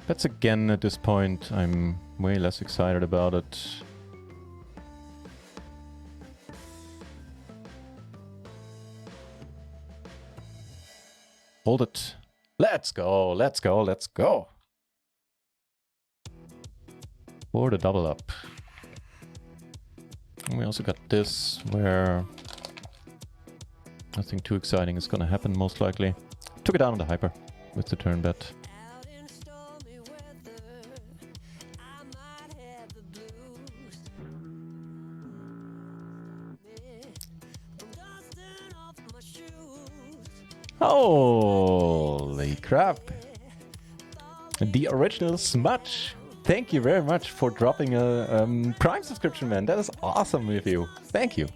Bets again at this point. I'm way less excited about it. Hold it. Let's go, let's go, let's go. For the double up. And we also got this where nothing too exciting is gonna happen most likely. Took it down on the hyper with the turn bet. Holy crap. The original Smudge. Thank you very much for dropping a Prime subscription, man. That is awesome with you. Thank you.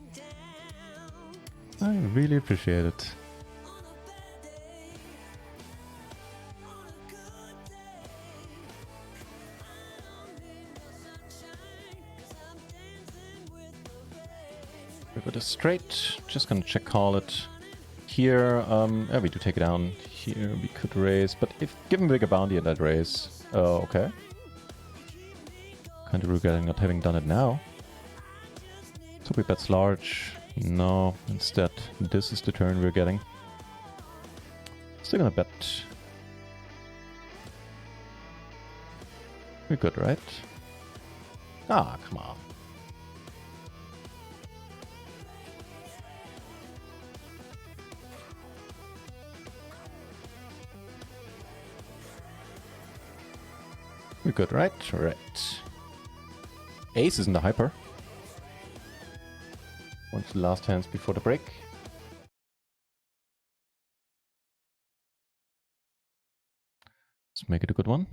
I really appreciate it. We got a straight. Just gonna check call it. Here, yeah, we do take it down. Here we could raise, but if given bigger bounty at that raise, okay. Kind of regretting not having done it now. So we bets large. No, instead, this is the turn we're getting. Still gonna bet. We're good, right? Ah, come on. We're good, right? Right. Ace is in the hyper. One of the last hands before the break. Let's make it a good one.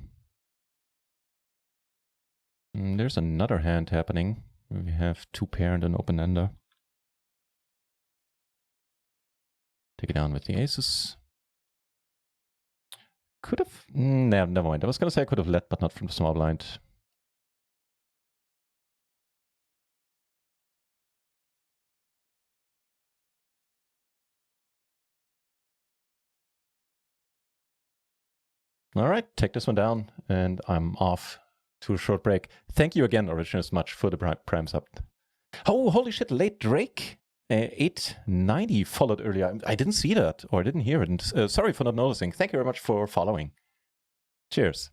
And there's another hand happening. We have two pair and an open-ender. Take it down with the aces. Could have... no, never mind. I was going to say I could have led, but not from the small blind. All right, take this one down, and I'm off to a short break. Thank you again, Originals, much for the prime sub. Oh, holy shit, late Drake. 890 followed earlier. I didn't see that, or I didn't hear it. And, sorry for not noticing. Thank you very much for following. Cheers.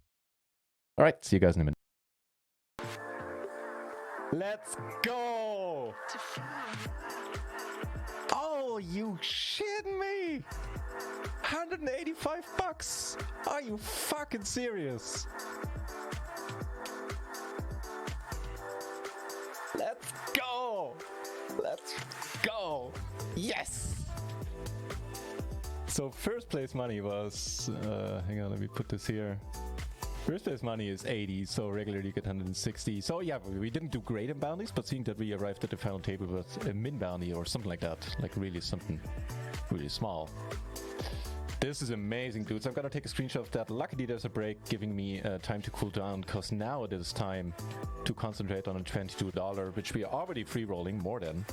All right, see you guys in a minute. Let's go! Oh, you shitting me? 185 bucks? Are you fucking serious? Let's go! Let's go! Yes! So first place money was, hang on, let me put this here. First place money is 80, so regularly you get 160. So yeah, we didn't do great in bounties, but seeing that we arrived at the final table with a min bounty or something like that, like really something really small. This is amazing, dudes. I'm gonna take a screenshot of that. Luckily there's a break giving me time to cool down, because now it is time to concentrate on a $22, which we are already free rolling more than.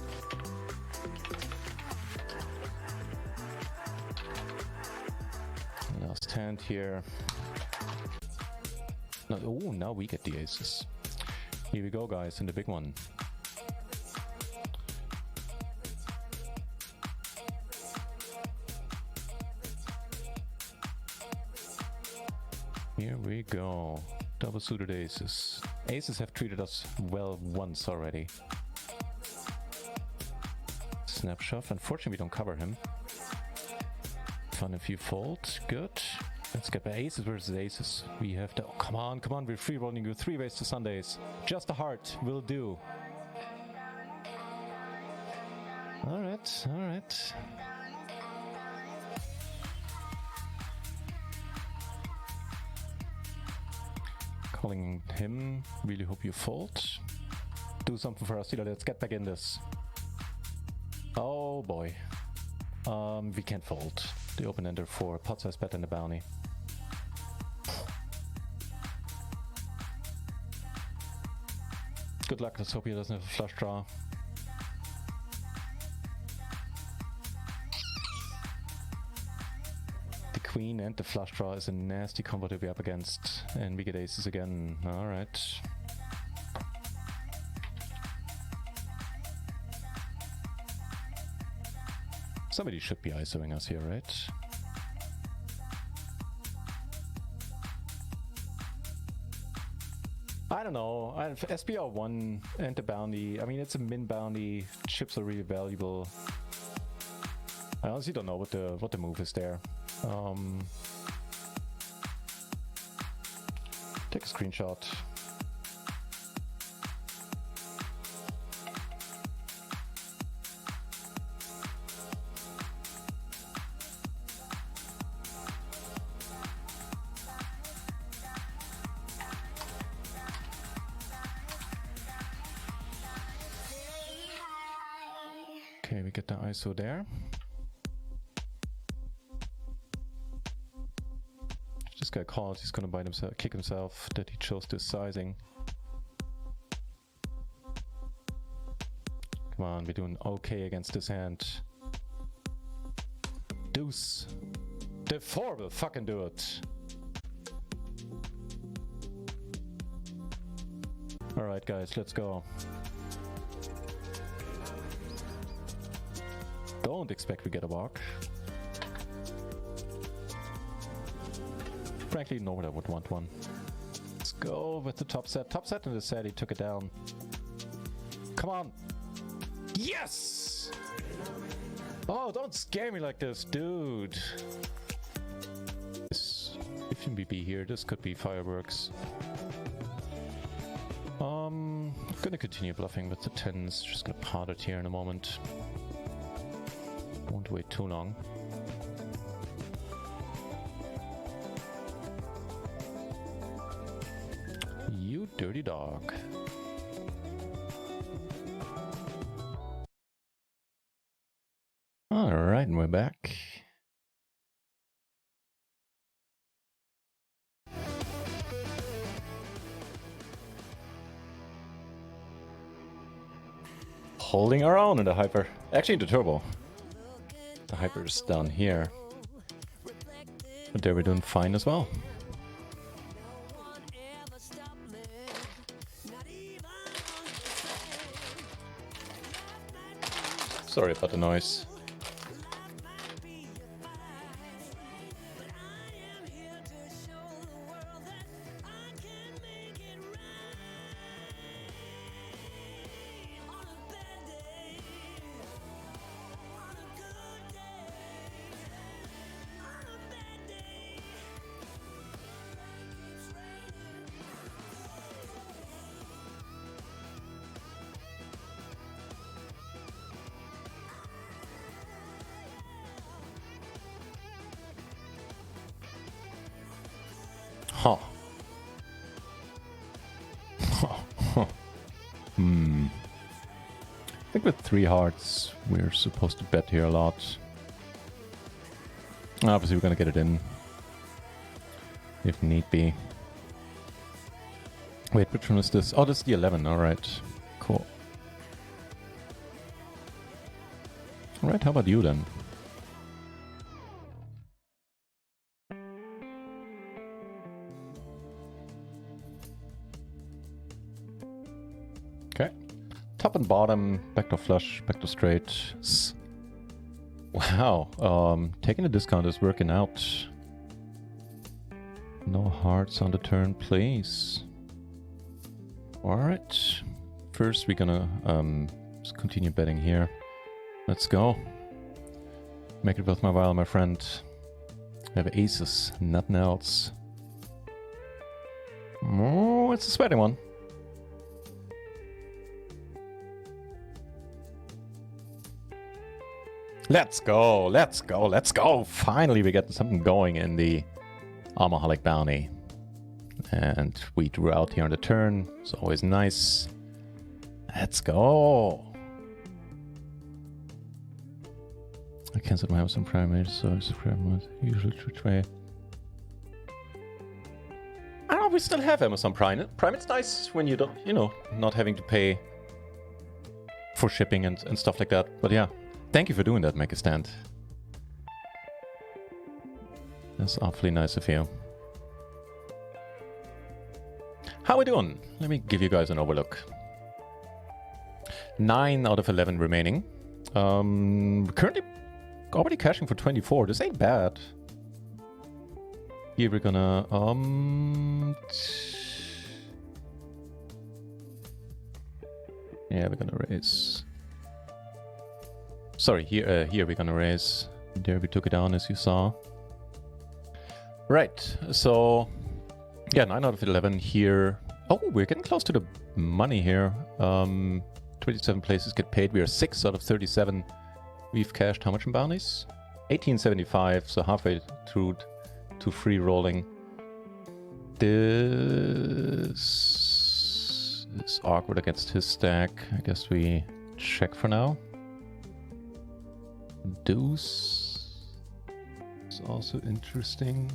Last hand here. No, oh, now we get the aces. Here we go, guys, in the big one. Here we go. Double suited aces. Aces have treated us well once already. Snapshot. Unfortunately, we don't cover him. Fun if you fold. Good. Let's get the aces versus aces. We have to. Oh, come on, come on. We're free rolling you 3 ways to Sundays. Just a heart will do. All right, all right. Calling him. Really hope you fold. Do something for us, Steeler. Let's get back in this. Oh boy. We can't fold. The open ender for pot size bet and the bounty. Good luck. Let's hope he doesn't have a flush draw. The queen and the flush draw is a nasty combo to be up against, and we get aces again. All right. Somebody should be ISOing us here, right? I don't know. SPR 1 and the bounty. I mean, it's a min bounty. Chips are really valuable. I honestly don't know what the move is there. Take a screenshot. Okay, we get the ISO there. This guy calls, he's gonna bite himself, kick himself that he chose this sizing. Come on, we're doing okay against this hand. Deuce. The 4 will fucking do it. Alright guys, let's go. Don't expect we get a walk. Frankly, nobody would want one. Let's go with the top set. Top set in the set, he took it down. Come on. Yes! Oh, don't scare me like this, dude. If you be here, this could be fireworks. Gonna continue bluffing with the 10s. Just gonna pot it here in a moment. Won't wait too long. You dirty dog. Alright, and we're back. Holding our own in the hyper. Actually, the turbo. The hyper is down here. But they were doing fine as well. Sorry about the noise. Huh. I think with 3 hearts, we're supposed to bet here a lot. Obviously, we're gonna get it in. If need be. Wait, which one is this? Oh, this is the 11. Alright. Cool. Alright, how about you then? Okay. Top and bottom, backdoor flush, backdoor straight. Wow, taking a discount is working out. No hearts on the turn, please. Alright. First, we're gonna just continue betting here. Let's go. Make it worth my while, my friend. I have aces, nothing else. Oh, it's a sweaty one. Let's go, let's go, let's go! Finally, we get something going in the Alcoholic Bounty. And we drew out here on the turn. It's always nice. Let's go! I canceled my Amazon Prime, so I subscribe my usual Twitch way. I don't know, we still have Amazon Prime. It's nice when you don't, you know, not having to pay for shipping and stuff like that. But yeah. Thank you for doing that, Make a Stand. That's awfully nice of you. How we doing? Let me give you guys an overlook. 9 out of 11 remaining. Currently already cashing for 24. This ain't bad. Here we're gonna yeah, we're gonna raise. Sorry, here we're gonna raise. There we took it down, as you saw. Right, so yeah, 9 out of 11 here. Oh, we're getting close to the money here. 27 places get paid. We are 6 out of 37. We've cashed how much in bounties? 1875, so halfway through to free rolling. This is awkward against his stack. I guess we check for now. Deuce is also interesting.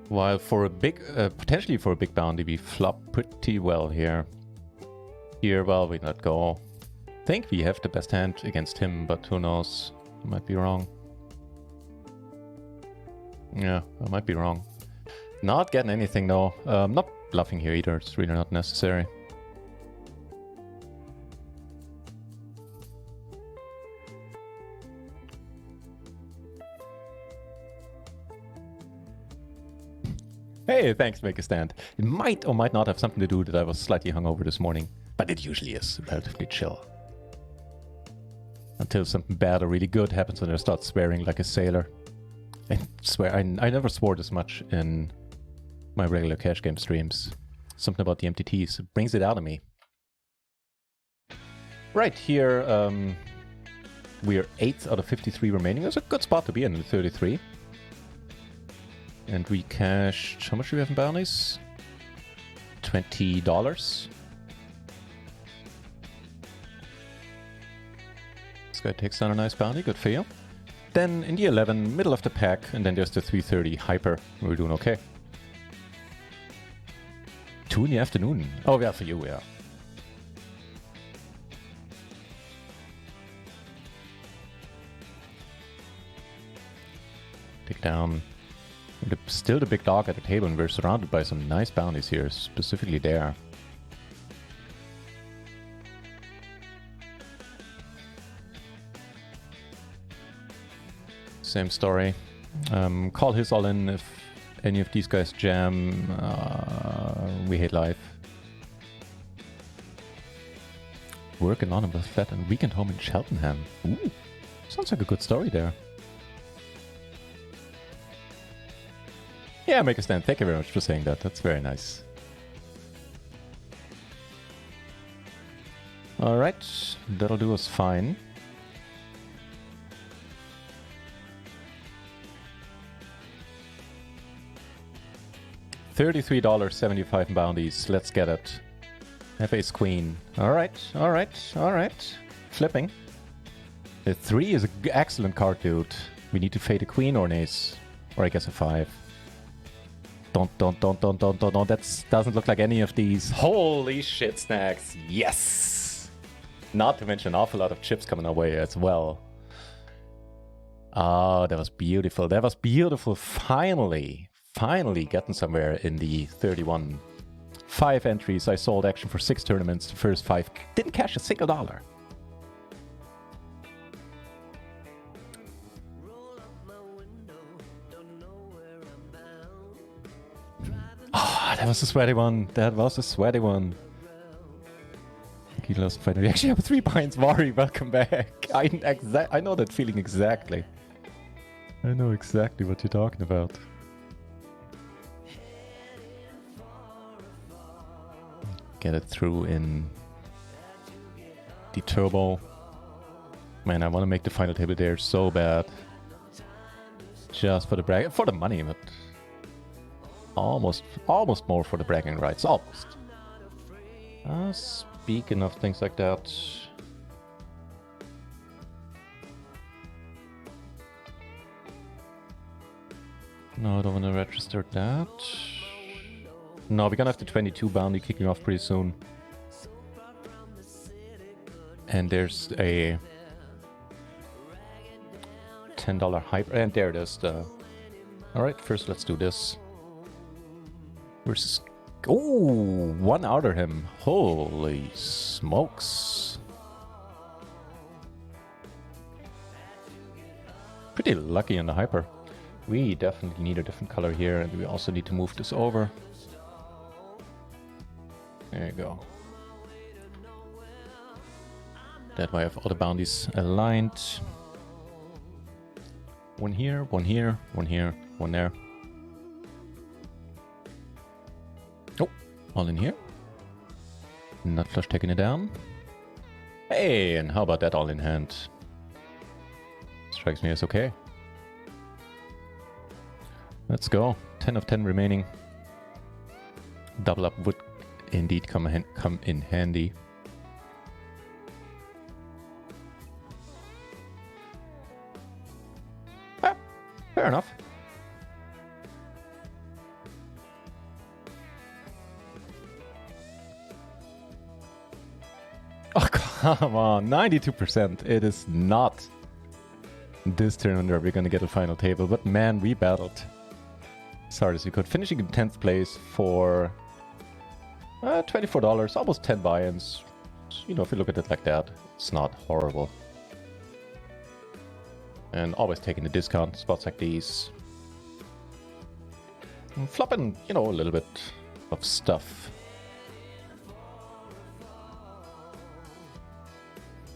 While for a big, potentially for a big bounty, we flop pretty well here. Here, well, we let go. Think we have the best hand against him, but who knows? I might be wrong. Yeah, I might be wrong. Not getting anything though. Not bluffing here either. It's really not necessary. Hey, thanks, Make a Stand. It might or might not have something to do that I was slightly hungover this morning, but it usually is relatively chill. Until something bad or really good happens and I start swearing like a sailor. I swear, I never swore this much in my regular cash game streams. Something about the MTTs, it brings it out of me. Right, here we are 8 out of 53 remaining. That's a good spot to be in 33. And we cashed, how much do we have in bounties? $20. This guy takes down a nice bounty, good for you. Then in the 11, middle of the pack, and then there's the 330 hyper. We're doing okay. 2 in the afternoon. Oh yeah, for you, yeah. Take down. Still the big dog at the table, and we're surrounded by some nice bounties here, specifically there. same story. Call his all in if any of these guys jam. We hate life. Work anonymous flat and weekend home in Cheltenham. Ooh, sounds like a good story there. Yeah, make a stand. Thank you very much for saying that. That's very nice. Alright, that'll do us fine. $33.75 bounties. Let's get it. Have ace queen. Alright, alright, alright. Flipping. The 3 is an excellent card, dude. We need to fade a queen or an ace. Or I guess a 5. Don't. That doesn't look like any of these. Holy shit, snacks. Yes! Not to mention an awful lot of chips coming our way as well. Oh, that was beautiful. That was beautiful. Finally getting somewhere in the 31. 5 entries. I sold action for 6 tournaments. The first 5 didn't cash a single dollar. Oh, that was a sweaty one. That was a sweaty one. He lost finally. Actually, I have 3 pints. Mari, welcome back. I know that feeling exactly. I know exactly what you're talking about. Get it through in the turbo. Man, I want to make the final table there so bad. Just for the brag, for the money, but almost more for the bragging rights. Almost. Speaking of things like that. No, I don't want to register that. No, we're gonna have the 22 bounty kicking off pretty soon. And there's a $10 hyper, and there it is. Alright, first let's do this. Versus... Oh, 1 out of him. Holy smokes. Pretty lucky on the hyper. We definitely need a different color here, and we also need to move this over. There you go. That way I have all the bounties aligned. 1 here, 1 here, 1 here, 1 there. Oh, all in here. Nut flush taking it down. Hey, and how about that all in hand? Strikes me as okay. Let's go. 10 of 10 remaining. Double up would indeed come in handy. Ah, fair enough. Oh, come on. 92%. It is not this turn where we're going to get a final table. But man, we battled as hard as we could. Finishing in 10th place for $24. Almost 10 buy-ins. You know, if you look at it like that, it's not horrible. And always taking the discount spots like these. And flopping, you know, a little bit of stuff.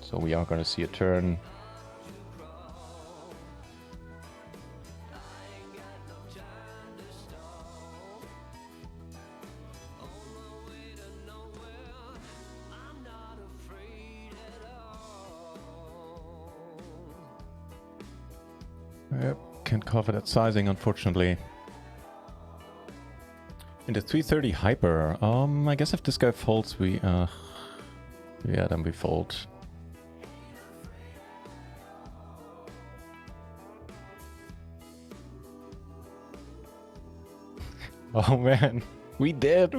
So we are going to see a turn. Yep, can't cover that sizing, unfortunately. In the 330 hyper, I guess if this guy folds, we, yeah, then we fold. Oh man, we did.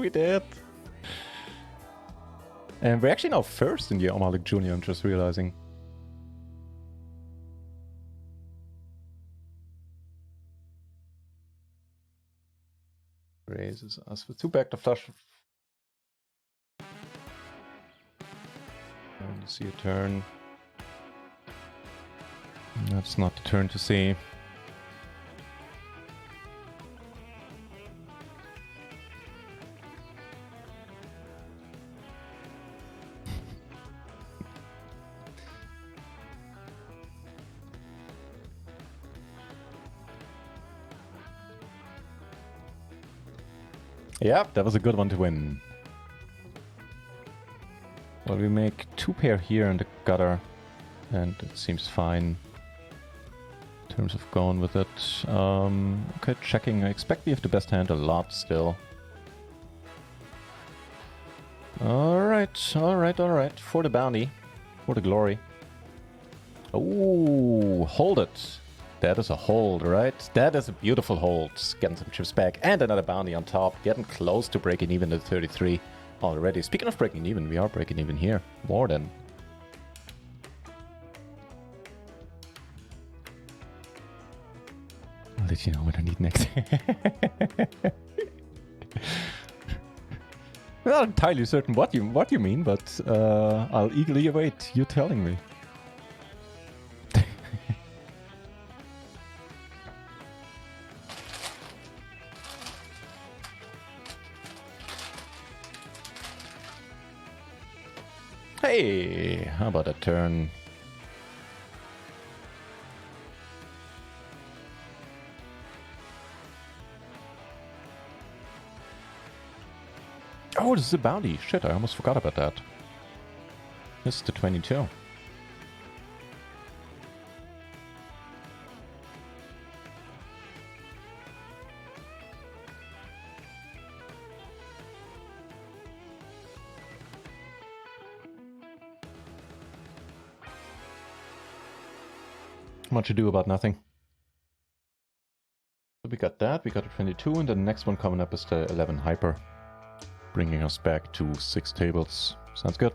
And we're actually now first in the Omalik Junior, I'm just realizing. Raises us with 2 back to flush. And you see a turn. That's not the turn to see. Yeah, that was a good one to win. Well, we make 2 pair here in the gutter, and it seems fine in terms of going with it. Okay, checking. I expect we have the best hand a lot still. Alright, alright, alright. For the bounty. For the glory. Oh, hold it. That is a hold, right? That is a beautiful hold. Getting some chips back and another bounty on top. Getting close to breaking even to 33 already. Speaking of breaking even, we are breaking even here. More than. I'll let you know what I need next. I'm not entirely certain what you mean, but I'll eagerly await you telling me. Hey, how about a turn? Oh, this is a bounty. Shit, I almost forgot about that. This is the 22. Much ado about nothing. So we got that, we got a 22, and the next one coming up is the 11 Hyper. Bringing us back to 6 tables. Sounds good.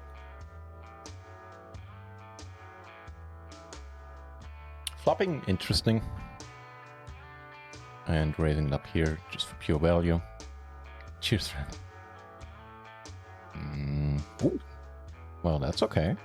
Flopping, interesting. And raising it up here just for pure value. Cheers, friend. Ooh. Well, that's okay.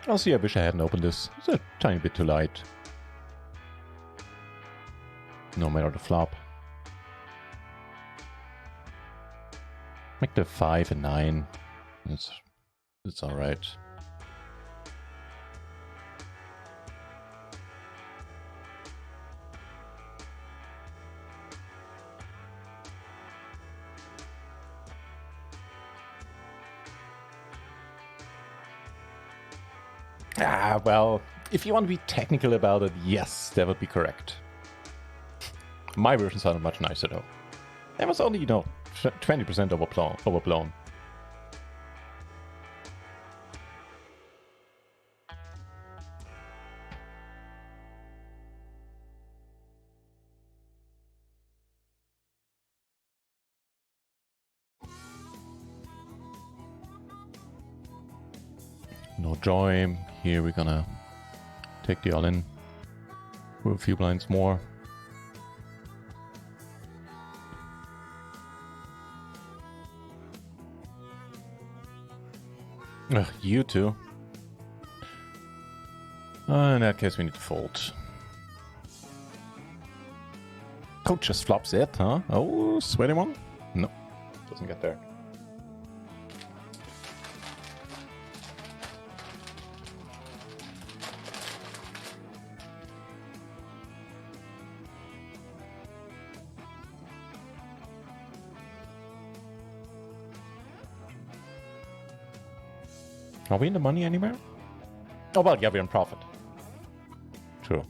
Honestly, I wish I hadn't opened this. It's a tiny bit too light. No matter the flop. Make the 5 and 9. It's alright. Ah, well, if you want to be technical about it, yes, that would be correct. My version sounded much nicer, though. It was only, 20% overblown. No joy. Here we're gonna take the all-in for a few blinds more. Ugh, you too. In that case, we need to fold. Coach just flops it, huh? Oh, sweaty one? No, doesn't get there. Are we in the money anywhere? Oh, well, yeah, we're in profit. True.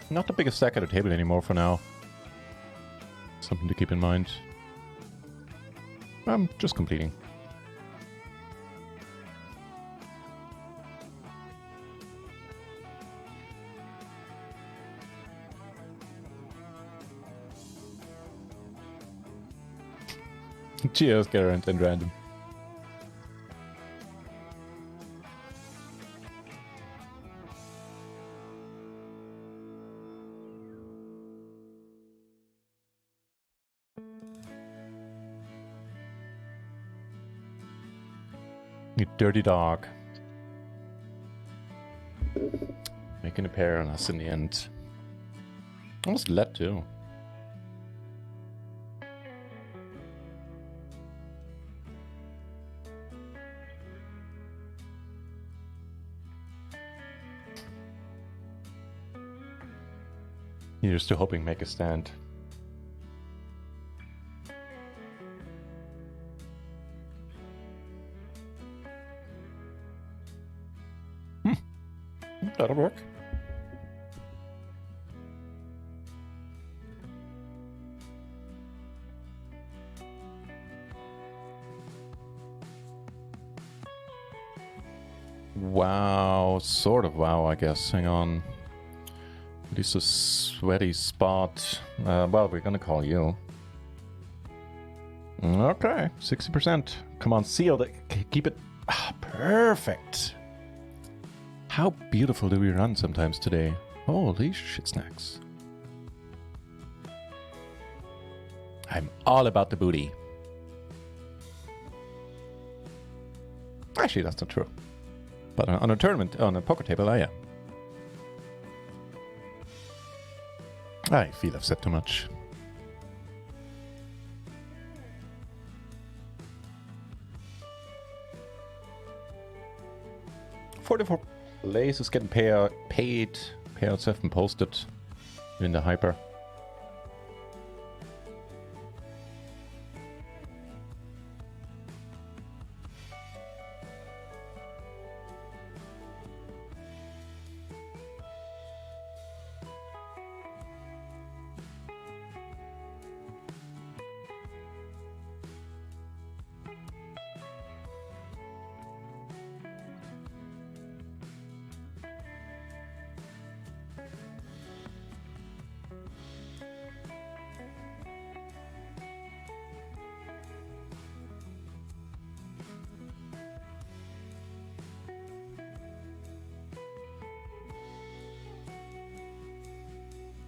Not the biggest stack at the table anymore for now. Something to keep in mind. I'm just completing. Cheers, Garant and Random. You dirty dog. Making a pair on us in the end. Almost led too. You're still hoping make a stand. That'll work. Wow, sort of wow, I guess. Hang on. At least a sweaty spot. Well, we're gonna call you. Okay, 60%. Come on, seal it. Keep it. Perfect. How beautiful do we run sometimes today? Holy shit snacks. I'm all about the booty. Actually, that's not true. But on a tournament, on a poker table, I am. I feel I've said too much. $44 Lace is getting paid. Payouts have been posted in the hyper.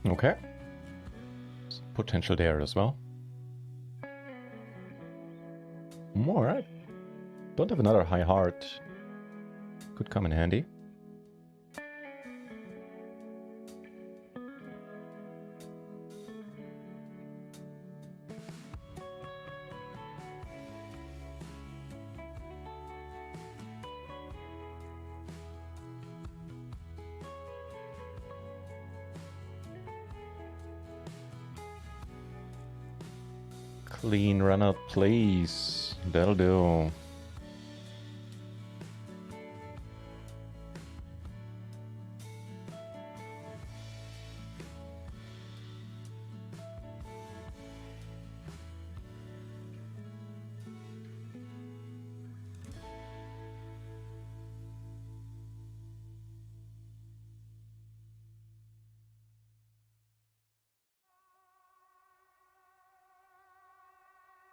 Okay. Potential there as well. Alright. Don't have another high heart. Could come in handy. Clean run out, please. That'll do.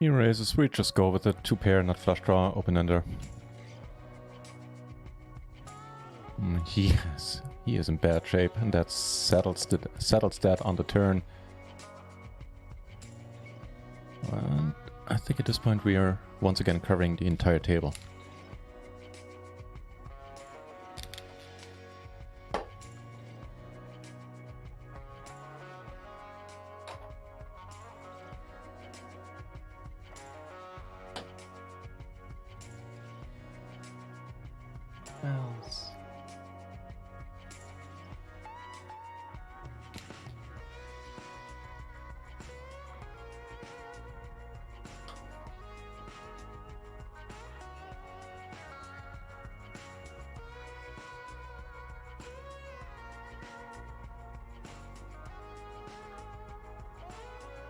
He raises, we just go with a 2-pair, not flush draw, open ender. He is in bad shape, and that settles that on the turn. And I think at this point we are once again covering the entire table.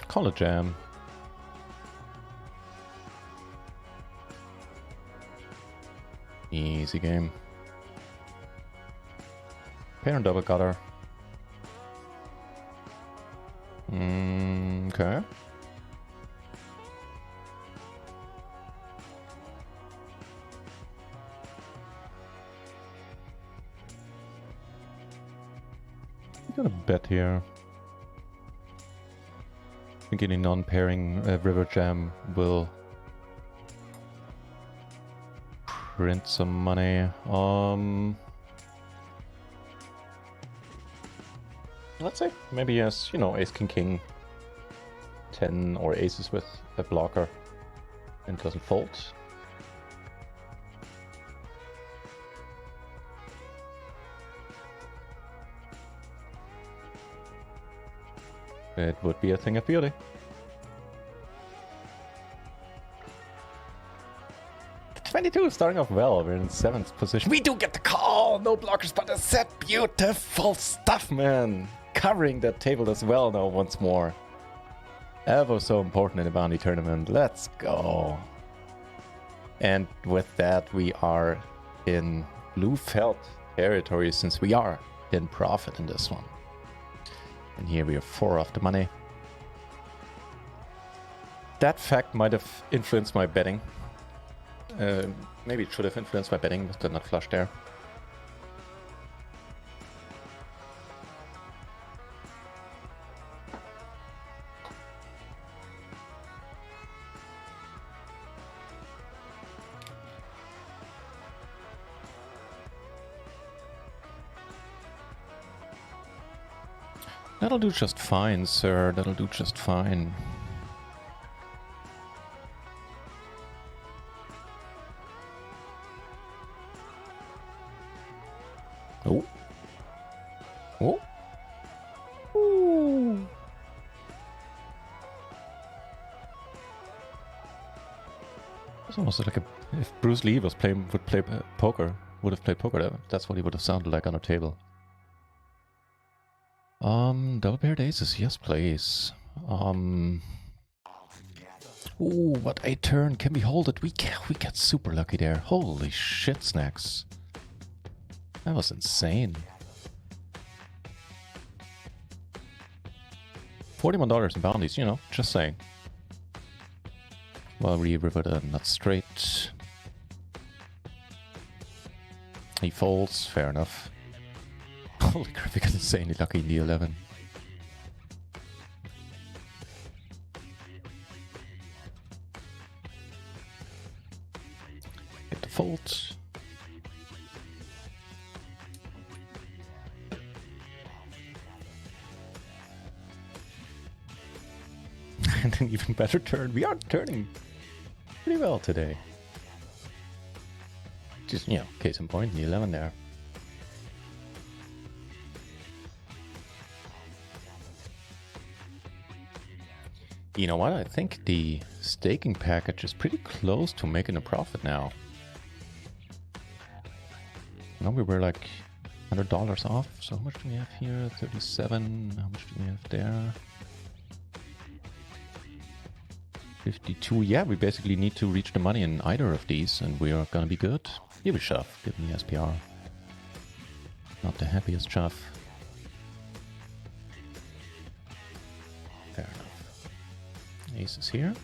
Call a jam. Easy game. Pair and double gutter. Okay. Got a bet here. I think any non-pairing river jam will print some money. Let's say maybe as, you know, ace, king, king, 10 or aces with a blocker and doesn't fold. It would be a thing of beauty. The 22 is starting off well. We're in 7th position. We do get the call! No blockers, but a set. Beautiful stuff, man! Covering that table as well now once more. Ever so important in the bounty tournament. Let's go. And with that, we are in blue felt territory since we are in profit in this one. And here we are 4 off the money. That fact might have influenced my betting. Maybe it should have influenced my betting with the nut flush there. That'll do just fine, sir. That'll do just fine. Oh. Oh. Ooh. It's almost like if Bruce Lee would play poker, would have played poker. That's what he would have sounded like on a table. Double paired aces, yes please. Ooh, what a turn. Can we hold it? We get super lucky there. Holy shit, snacks. That was insane. $41 in bounties, you know, just saying. Well, we river the nut straight. He folds, fair enough. Holy crap, we got insanely lucky in the 11. Get the fold. And an even better turn. We are turning pretty well today. Just, you know, case in point, the 11 there. You know what? I think the staking package is pretty close to making a profit now. No, we were like $100 off. So how much do we have here? 37. How much do we have there? 52. Yeah, we basically need to reach the money in either of these, and we are gonna be good. Here we shove. Give me SPR. Not the happiest shove. Fair enough. Aces here.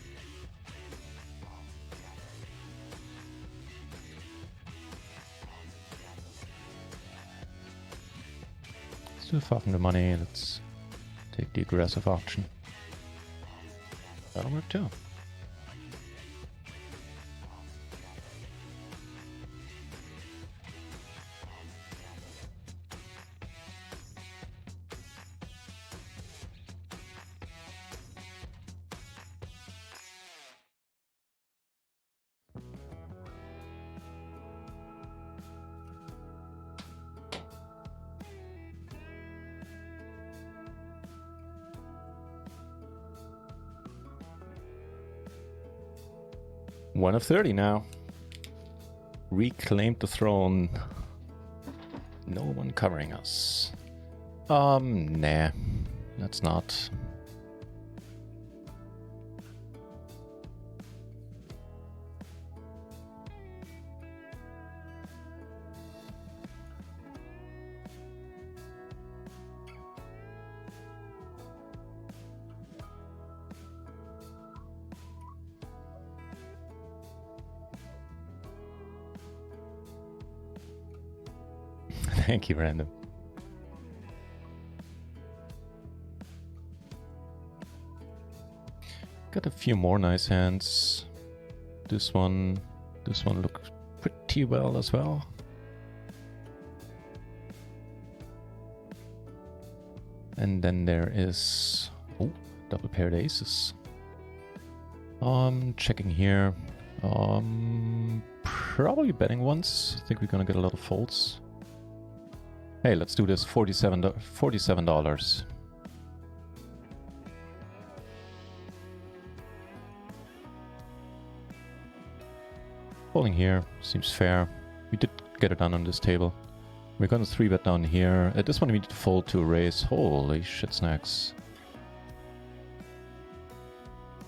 Still fucking the money. Let's take the aggressive option. That'll work too. One of 30 now. Reclaimed the throne. No one covering us. Nah. That's not. Thank you, Random. Got a few more nice hands. This one looks pretty pretty well as well. And then there is, oh, double paired aces. Checking here. Probably betting once. I think we're gonna get a lot of folds. Hey, let's do this. $47. Folding here seems fair. We did get it done on this table. We're gonna 3-bet down here. At this one we need to fold to raise. Holy shit snacks.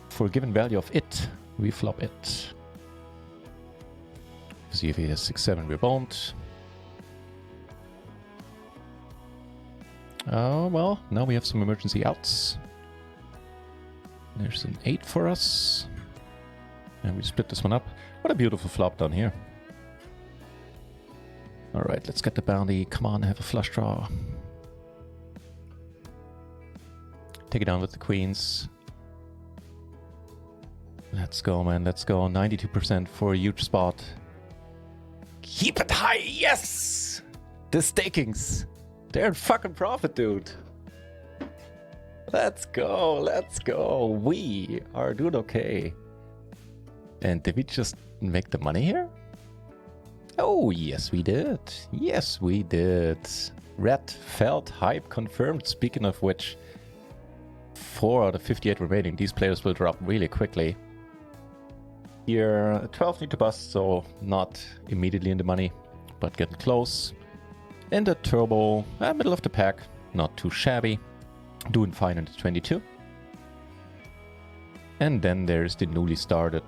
For a given value of it, we flop it. See if he has 6-7, we're boned. Oh, well, now we have some emergency outs. There's an 8 for us. And we split this one up. What a beautiful flop down here. Alright, let's get the bounty. Come on, have a flush draw. Take it down with the queens. Let's go, man. Let's go. 92% for a huge spot. Keep it high. Yes! The stakings. They're in fucking profit, dude. Let's go. Let's go. We are doing okay. And did we just make the money here? Oh, yes, we did. Yes, we did. Red felt hype confirmed. Speaking of which, 4 out of 58 remaining. These players will drop really quickly. Here, 12 need to bust, so not immediately in the money, but getting close. And the turbo, middle of the pack, not too shabby. Doing fine in the 22. And then there's the newly started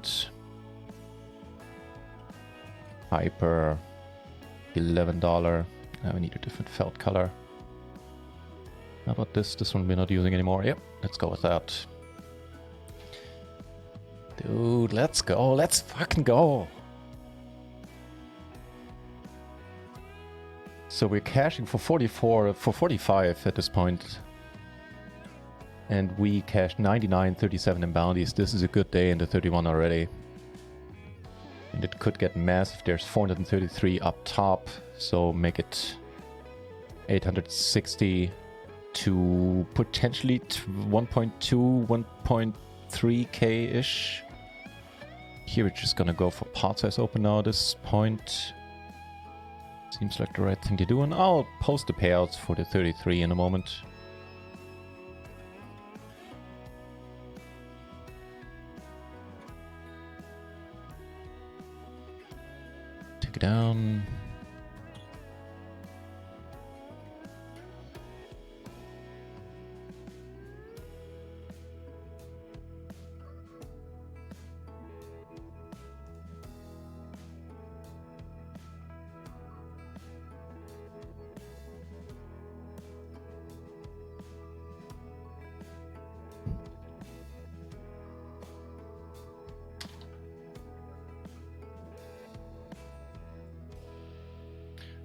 Hyper, $11. Now we need a different felt color. How about this? This one we're not using anymore. Yep, let's go with that. Dude, let's go. Let's fucking go. So we're cashing for 45 at this point. And we cashed 99.37 in bounties. This is a good day in the 31 already. And it could get massive. There's 433 up top. So make it 860 to potentially 1.2, 1.3k-ish. Here we're just gonna go for pot size open now at this point. Seems like the right thing to do. And I'll post the payouts for the 33 in a moment. Take it down.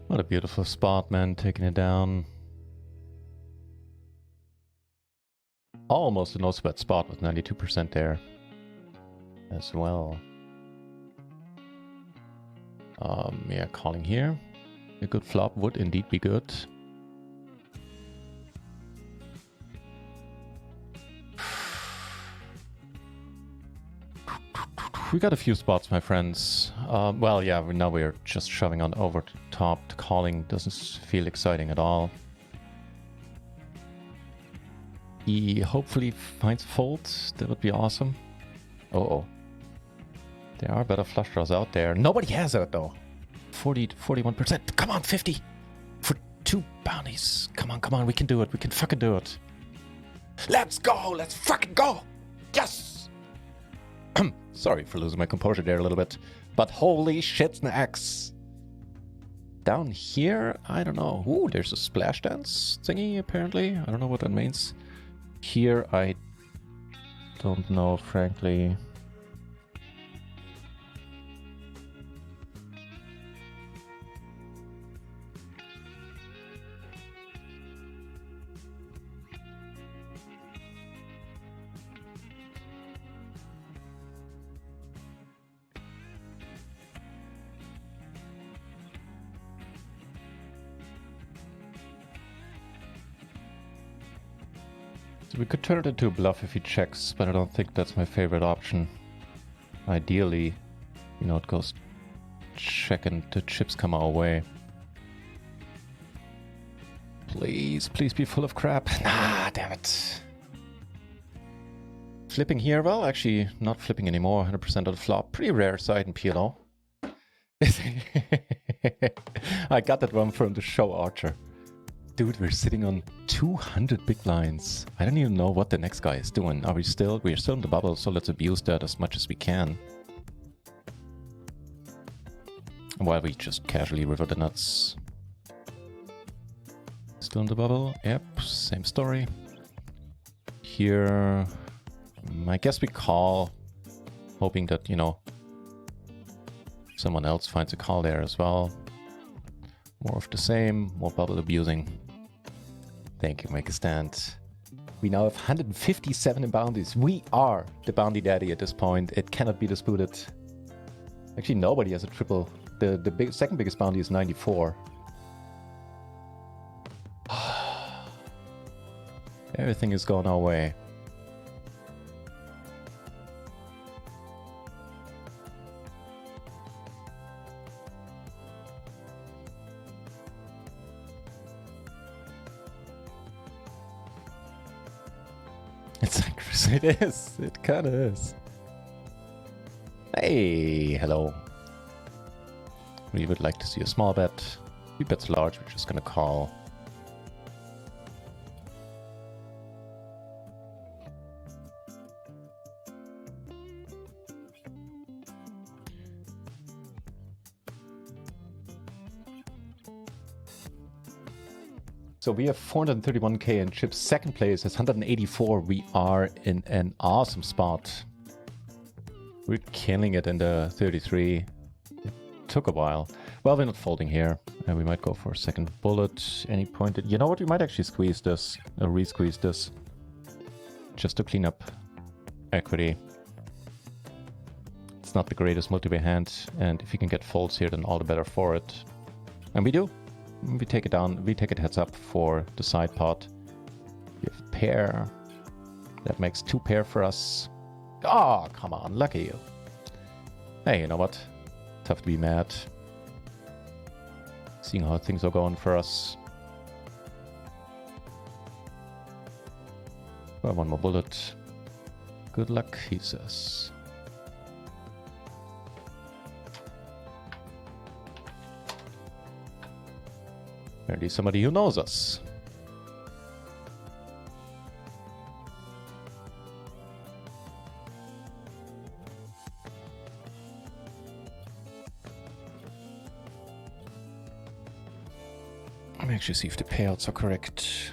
What a beautiful spot, man, taking it down. Almost a no-sweat spot with 92% there as well. Yeah, calling here. A good flop would indeed be good. We got a few spots, my friends. Well, yeah, now we're just shoving on over the top. The calling doesn't feel exciting at all. He hopefully finds folds. That would be awesome. Uh-oh. There are better flush draws out there. Nobody has it, though. 40 to 41%. Come on, 50. For 2 bounties. Come on, come on. We can do it. We can fucking do it. Let's go. Let's fucking go. Yes. Sorry for losing my composure there a little bit, but holy shit snacks. Down here, I don't know. Ooh, there's a splash dance thingy apparently. I don't know what that means. Here, I don't know, frankly. So we could turn it into a bluff if he checks, but I don't think that's my favorite option. Ideally, you know, it goes check and the chips come our way. Please, please be full of crap. Nah, damn it. Flipping here, well, actually not flipping anymore, 100% of the flop. Pretty rare sight in PLO. I got that one from the show Archer. Dude, we're sitting on 200 big blinds. I don't even know what the next guy is doing. We're still in the bubble, so let's abuse that as much as we can. While we just casually river the nuts. Still in the bubble? Yep, same story. Here, I guess we call, hoping that, you know, someone else finds a call there as well. More of the same, more bubble abusing. Thank you, make a stand. We now have 157 in bounties. We are the bounty daddy at this point. It cannot be disputed. Actually, nobody has a triple. The second biggest bounty is 94. Everything is going our way. It's like, it is. It kind of is. Hey, hello. We would like to see a small bet. He bets large, we're just gonna call. So we have 431k in chips. Second place has 184. We are in an awesome spot. We're killing it in the 33. It took a while. Well, we're not folding here. We might go for a second bullet. Any point? You know what? We might actually squeeze this, or re-squeeze this, just to clean up equity. It's not the greatest multi-way hand, and if you can get folds here, then all the better for it. And we do. We take it down, we take it heads up for the side pot. We have pair. That makes 2 pair for us. Oh, come on, lucky you. Hey, you know what? Tough to be mad. Seeing how things are going for us. Well, one more bullet. Good luck, he says. Apparently somebody who knows us. Let me actually see if the payouts are correct.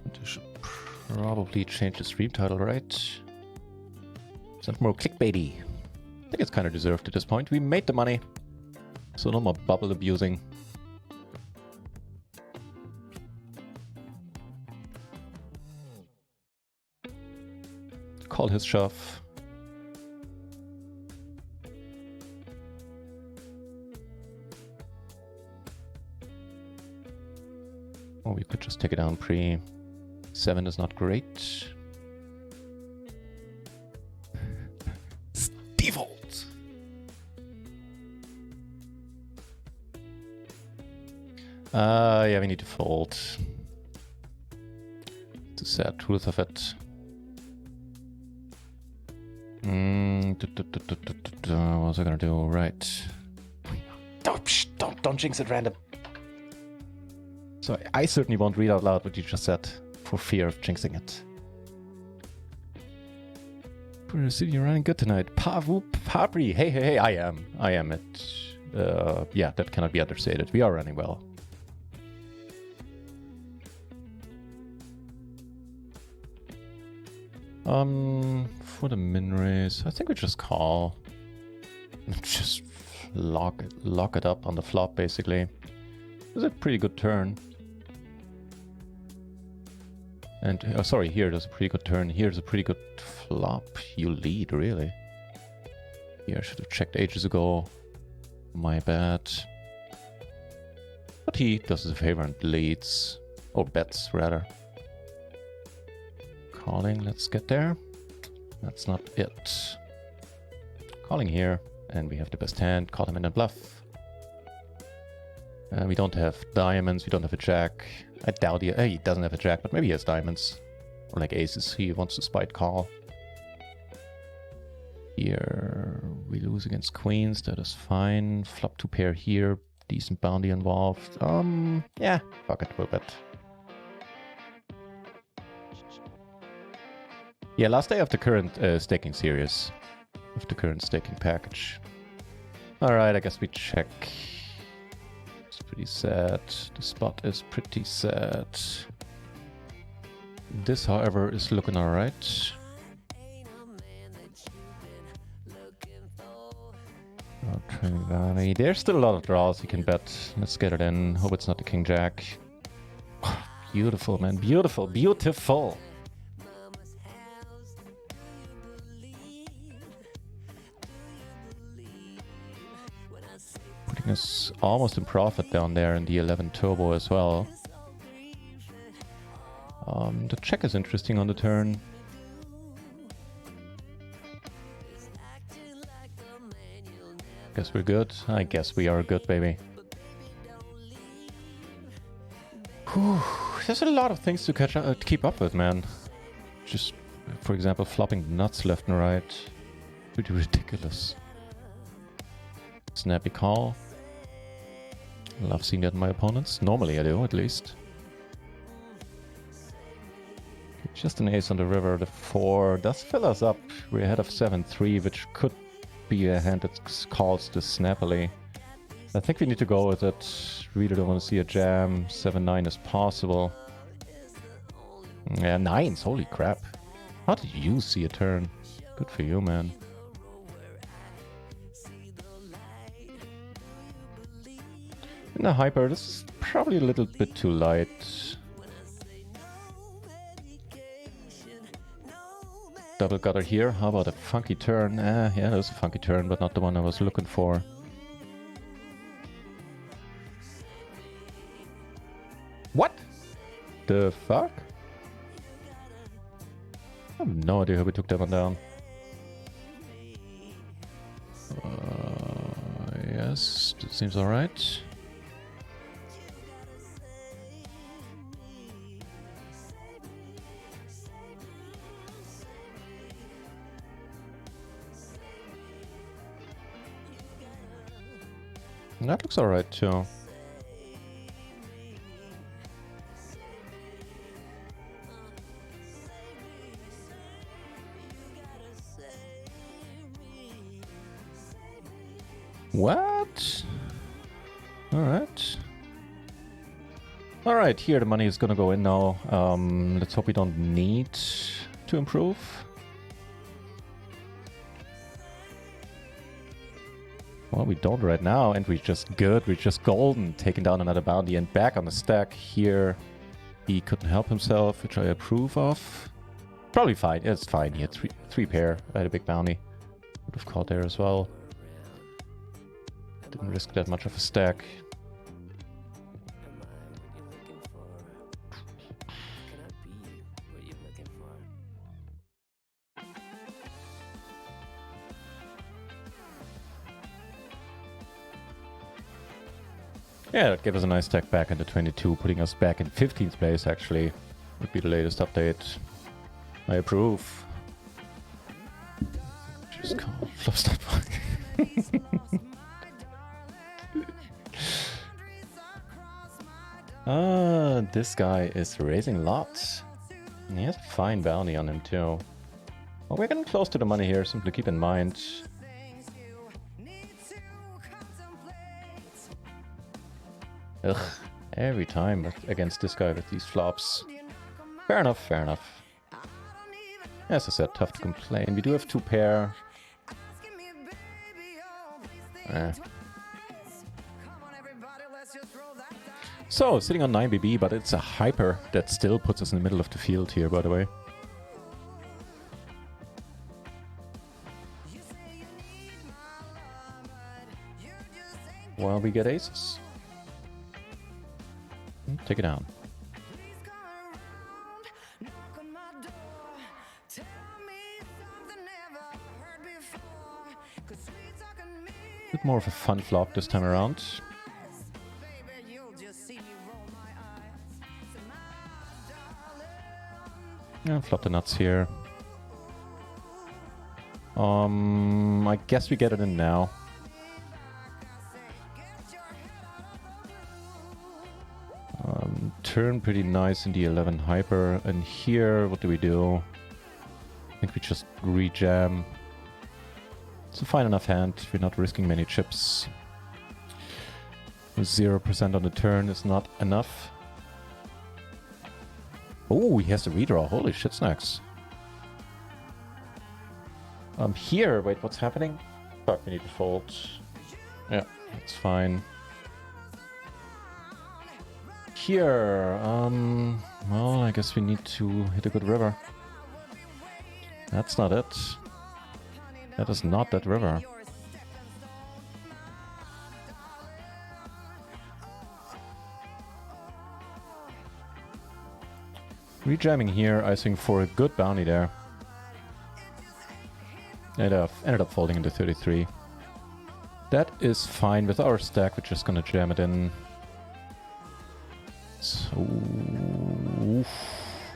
I should probably change the stream title, right? Something more clickbaity. I think it's kind of deserved at this point. We made the money, so no more bubble abusing. Call his shove. Or we could just take it down pre. 7 is not great. Default. Yeah, we need to fold. It's the sad truth of it. What was I gonna do? Right. Don't jinx it, random. So I certainly won't read out loud what you just said for fear of jinxing it. We're sitting running good tonight. Pavu Papri. Hey, I am it. Yeah, that cannot be understated. We are running well. For the min raise, I think we just call. Just lock it up on the flop, basically. It was a pretty good turn. And, oh, sorry, here there's a pretty good turn. Here's a pretty good flop. You lead, really. Here, I should have checked ages ago. My bad. But he does us a favor and leads. Or bets, rather. Calling, let's get there. That's not it. Calling here, and we have the best hand. Call him in a bluff. We don't have diamonds, we don't have a jack. I doubt he doesn't have a jack, but maybe he has diamonds. Or like aces, he wants to spite call. Here, we lose against queens, that is fine. Flop 2 pair here, decent bounty involved. Yeah, fuck it, we'll bet. Yeah, last day of the current staking series. Of the current staking package. Alright, I guess we check. It's pretty sad. The spot is pretty sad. This, however, is looking alright. There's still a lot of draws you can bet. Let's get it in. Hope it's not the king jack. Beautiful, man. Beautiful. Beautiful. Putting us almost in profit down there in the 11 turbo as well. The check is interesting on the turn. Guess we're good. I guess we are good, baby. Whew. There's a lot of things to keep up with, man. Just, for example, flopping nuts left and right. Pretty ridiculous. Snappy call. Love seeing that in my opponents. Normally I do, at least. Just an ace on the river. The 4 does fill us up. We're ahead of 7-3, which could be a hand that calls this snappily. I think we need to go with it. Really don't want to see a jam. 7-9 is possible. Yeah, 9s. Holy crap. How did you see a turn? Good for you, man. In the hyper, this is probably a little bit too light. Double gutter here. How about a funky turn? Yeah, that was a funky turn, but not the one I was looking for. What the fuck? I have no idea how we took that one down. Yes, that seems alright. That looks alright too. What? Alright. Alright, here the money is gonna go in now. Let's hope we don't need to improve. Well, we don't right now, and we're just good. We're just golden, taking down another bounty and back on the stack. Here, he couldn't help himself, which I approve of. Probably fine. It's fine. He had three pair. I had a big bounty. Would have caught there as well. Didn't risk that much of a stack. Yeah, that gave us a nice stack back into 22, putting us back in 15th place, actually. Would be the latest update. I approve. Just call flop stop. This guy is raising lots. And he has a fine bounty on him, too. Well, we're getting close to the money here, simply keep in mind. Ugh, every time against this guy with these flops. Fair enough, fair enough. As I said, tough to complain. We do have two pair. So, sitting on 9 BB, but it's a hyper that still puts us in the middle of the field here, by the way. Well, we get aces. Take it down. Bit more of a fun flop this time around. Yeah, flop the nuts here. I guess we get it in now. Turn pretty nice in the 11 hyper. And here, what do we do? I think we just rejam. It's a fine enough hand. We're not risking many chips. 0% on the turn is not enough. Oh, he has to redraw. Holy shit snacks. Here, wait, what's happening? Fuck, we need to fold. Yeah, that's fine. Here, well, I guess we need to hit a good river. That's not it. That is not that river. Rejamming here, I think, for a good bounty there. Ended up folding into 33. That is fine with our stack. We're just gonna jam it in. So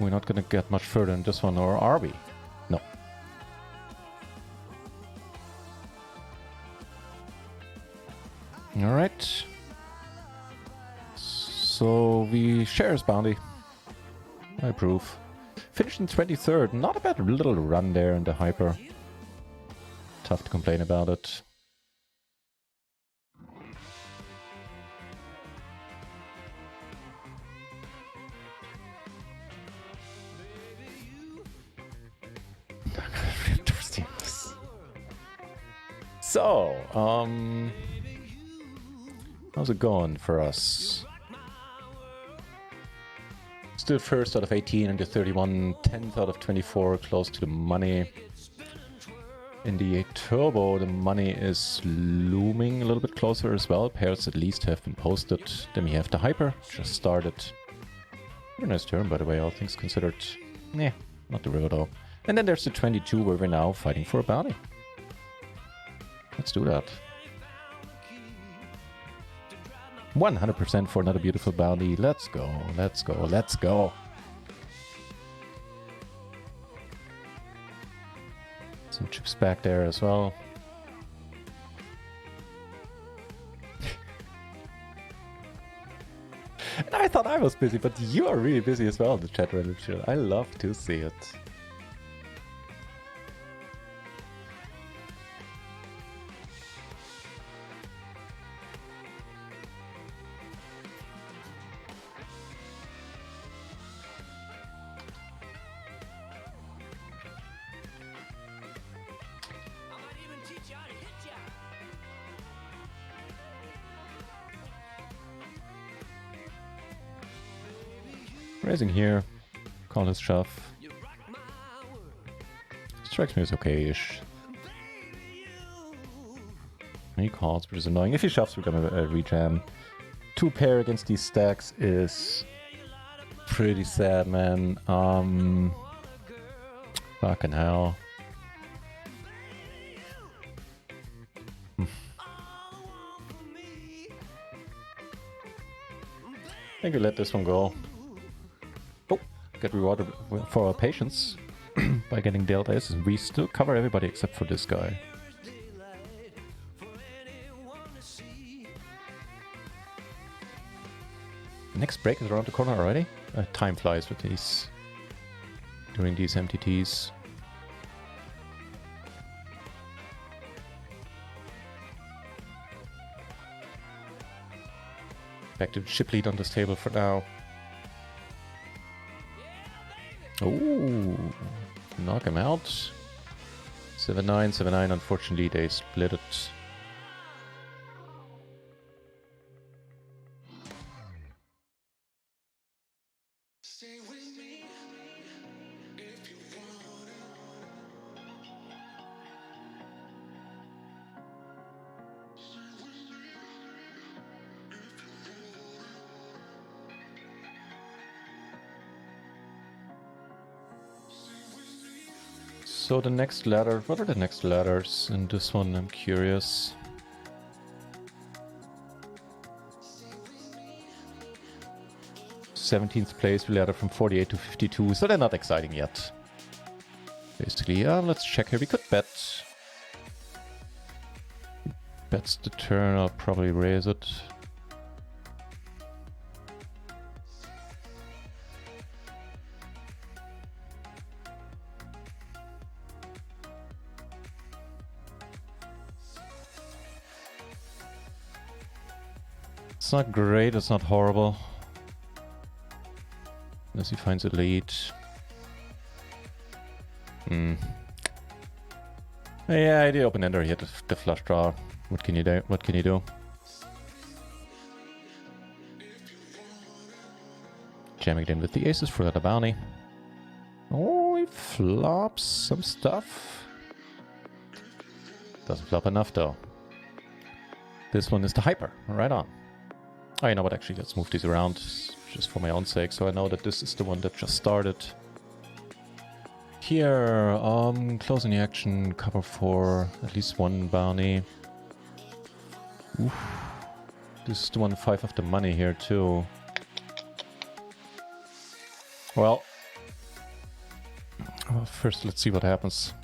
we're not gonna get much further in this one, or are we? No. All right. So we share his bounty. I approve. Finished in 23rd. Not a bad little run there in the hyper. Tough to complain about it. So, how's it going for us? Still first out of 18 into 31, 10th out of 24, close to the money. In the turbo, the money is looming a little bit closer as well. Pairs at least have been posted. Then we have the hyper, just started. Very nice turn, by the way, all things considered. Yeah, not the river though. And then there's the 22 where we're now fighting for a bounty. Let's do that. 100% for another beautiful bounty. Let's go, let's go, let's go. Some chips back there as well. And I thought I was busy, but you are really busy as well in the chat room. I love to see it. Raising here, call his shove. Strikes me as okay-ish. He calls, which is annoying. If he shoves, we're gonna rejam. 2 pair against these stacks is pretty sad, man. Fucking hell. I think we let this one go. Get rewarded for our patience by getting dealt aces. We still cover everybody except for this guy. The next break is around the corner already. Time flies with these during these MTTs. Back to chip lead on this table for now. Oh, knock him out. 7-9, 7-9. Unfortunately, they split it. So the next ladder, what are the next ladders in this one? I'm curious. 17th place. We ladder from 48 to 52, so they're not exciting yet. Basically, let's check here. We could bet. Bet's the turn. I'll probably raise it. It's not great, it's not horrible. Unless he finds a lead. Yeah, the open ender, he had the flush draw. What can you do? What can you do? Jamming it in with the aces for the bounty. Oh, he flops some stuff. Doesn't flop enough though. This one is the hyper. Right on. Oh, you know what? Actually, let's move these around just for my own sake, so I know that this is the one that just started. Here, closing the action, cover for at least one bounty. Oof. This is the 1-5 of the money here too. Well, first let's see what happens.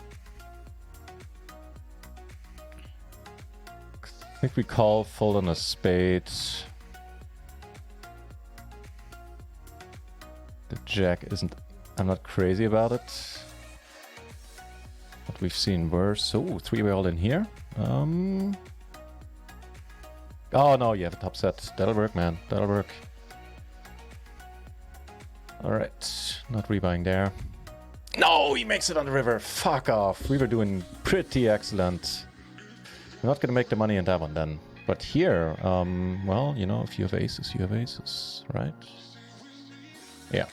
I think we call, fold on a spade. The jack isn't... I'm not crazy about it. But we've seen worse. Oh, three-way all in here. Oh no, you have a top set. That'll work, man. That'll work. Alright. Not rebuying there. No, he makes it on the river. Fuck off. We were doing pretty excellent. We're not gonna make the money in that one then. But here, well, you know, if you have aces, you have aces, right? Yeah,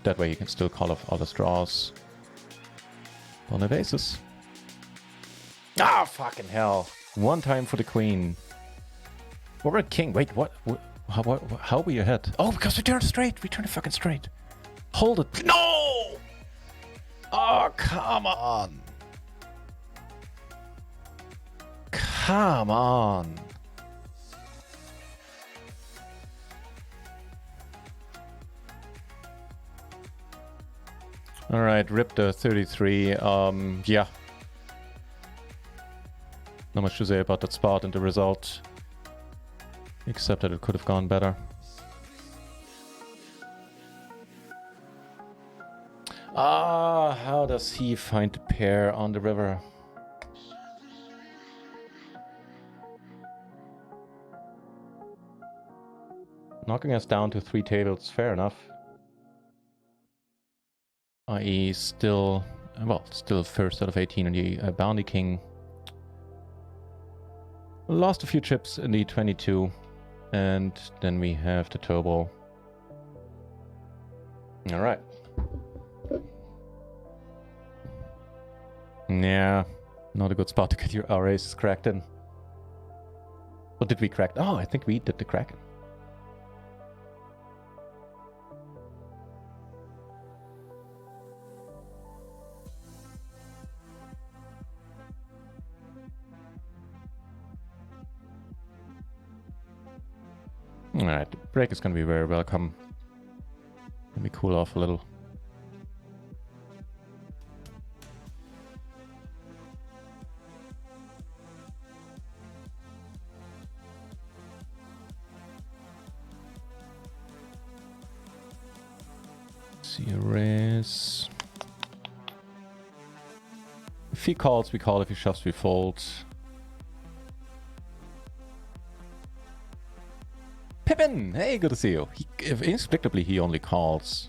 that way you can still call off other straws. Don't have aces. Ah, fucking hell. One time for the queen. What about king? Wait, what? How were you ahead? Oh, because we turned straight. We turned fucking straight. Hold it. No! Oh, come on. Come on. All right, rip the 33. Yeah. Not much to say about that spot and the result. Except that it could have gone better. Ah, how does he find the pair on the river? Knocking us down to 3 tables, fair enough. I.e. still, well, still first out of 18 on the Bounty King. Lost a few chips in the 22. And then we have the turbo. Alright. Yeah, not a good spot to get our aces cracked in. What did we crack? Oh, I think we did the cracking. Alright, the break is going to be very welcome. Let me cool off a little. See a raise. If he calls, we call. If he shoves, we fold. Pippin! Hey, good to see you. Inexplicably, he only calls.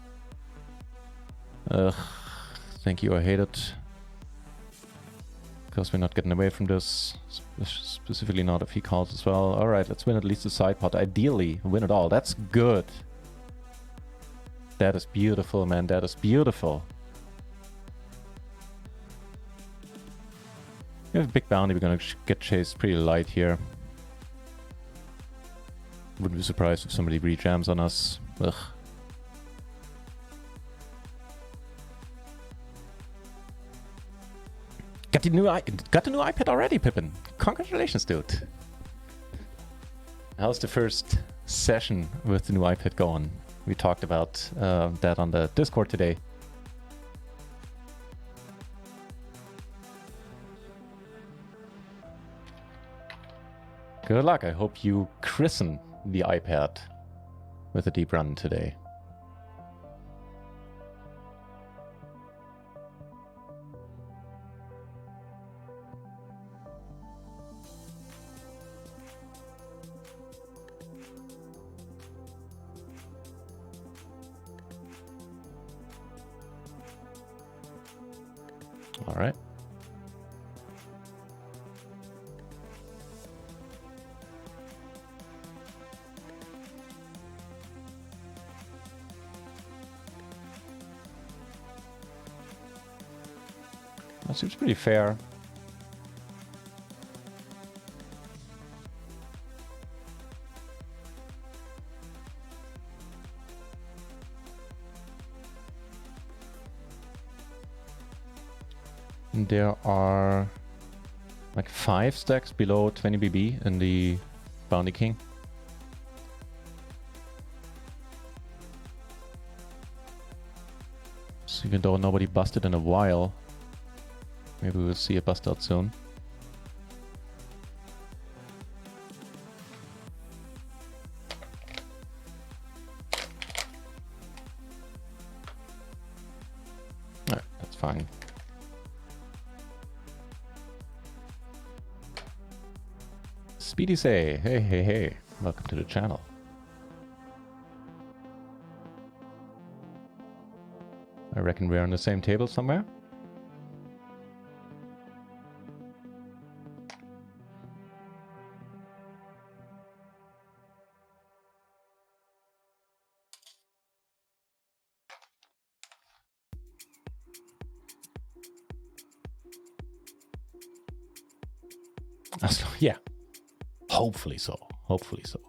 Ugh. Thank you, I hate it. Because we're not getting away from this. Specifically not if he calls as well. Alright, let's win at least the side pot. Ideally, win it all. That's good. That is beautiful, man. That is beautiful. We have a big bounty. We're gonna get chased pretty light here. Wouldn't be surprised if somebody rejams on us. Ugh. Got the new iPad already, Pippin. Congratulations, dude. How's the first session with the new iPad going? We talked about that on the Discord today. Good luck. I hope you christen the iPad with a deep run today. All right. That seems pretty fair. And there are like 5 stacks below 20 BB in the Bounty King. So even though nobody busted in a while, maybe we'll see a bust out soon. Alright, that's fine. Speedy say, hey, welcome to the channel. I reckon we're on the same table somewhere. Yeah. Hopefully so. Hopefully so.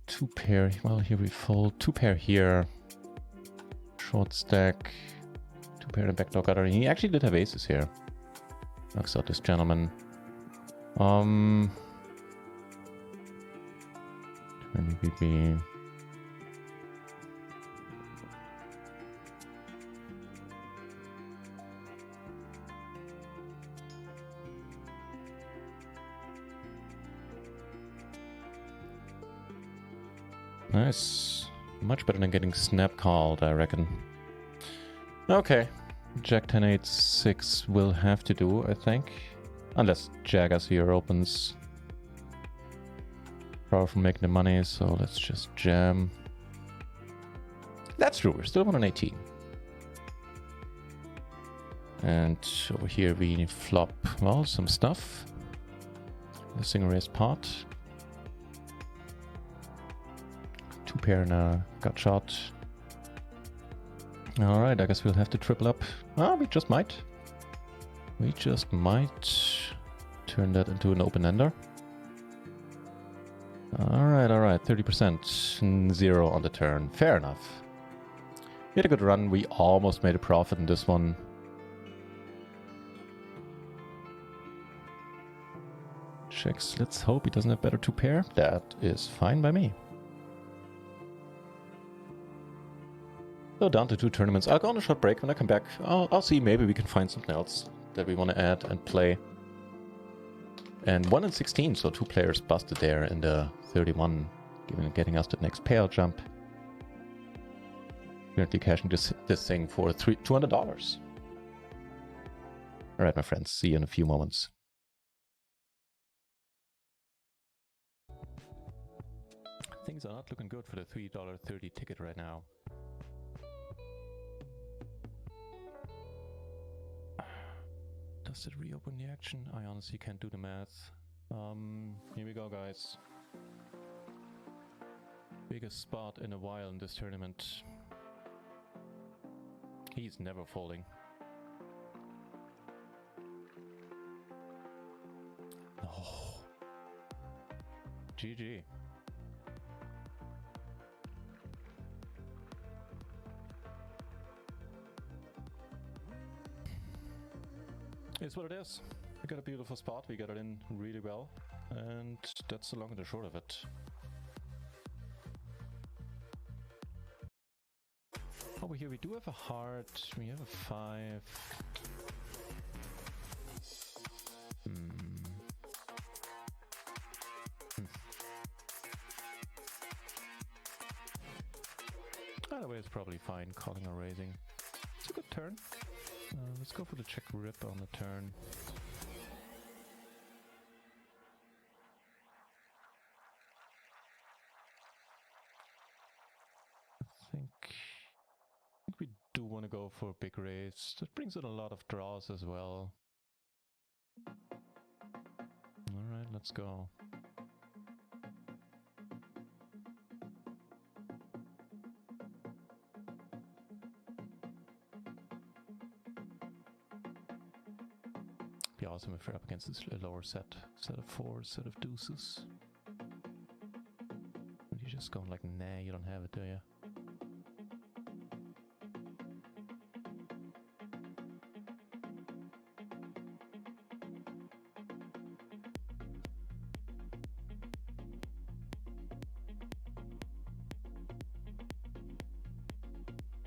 Two pair. Well, here we fold. Two pair here. Short stack. Two pair in the backdoor gutter. He actually did have aces here. Knocks out this gentleman. 20 BB. Nice. Much better than getting snap called, I reckon. Okay. Jack 10 8 6 will have to do, I think. Unless Jaggers here opens. Power from making the money, so let's just jam. That's true, we're still 118. And over here we flop, well, some stuff. The single raised pot. Two pair and a gut shot. Alright, I guess we'll have to triple up. Ah, we just might. We just might turn that into an open-ender. Alright, 30%. 0 on the turn. Fair enough. We had a good run. We almost made a profit in this one. Checks. Let's hope he doesn't have better two pair. That is fine by me. So down to 2 tournaments. I'll go on a short break. When I come back, I'll see. Maybe we can find something else that we want to add and play. And 1 in 16, so 2 players busted there in the 31, getting us the next payout jump. Currently cashing this thing for $200. Alright, my friends, see you in a few moments. Things are not looking good for the $3.30 ticket right now. Does it reopen the action? I honestly can't do the math. Here we go, guys. Biggest spot in a while in this tournament. He's never folding. Oh. GG. It's what it is. We got a beautiful spot, we got it in really well, and that's the long and the short of it. Over here we do have a heart, we have a 5. Either way, it's probably fine, calling or raising. It's a good turn. Let's go for the check rip on the turn. I think we do want to go for a big raise. That brings in a lot of draws as well. Alright, let's go. Be awesome if we're up against this lower set of 4s, set of deuces. And you're just going like, nah, you don't have it, do you?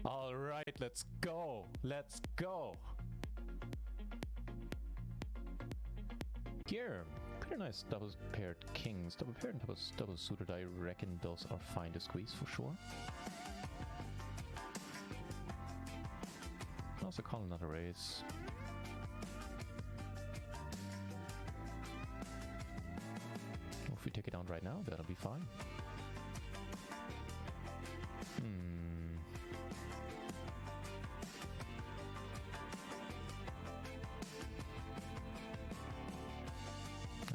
All right, let's go. Let's go. Here, pretty nice double paired kings. Double paired and double suited, I reckon those are fine to squeeze for sure. Also call another raise. If we take it down right now, that'll be fine.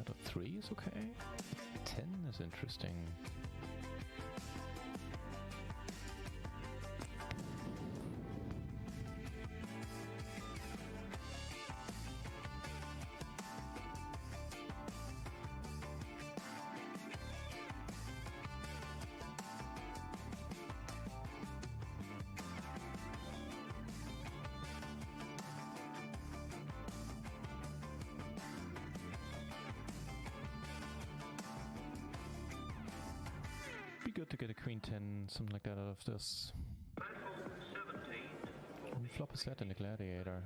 Out of 3 is okay. 10 is interesting. Be good to get a queen 10, something like that out of this. We flop a set in the gladiator.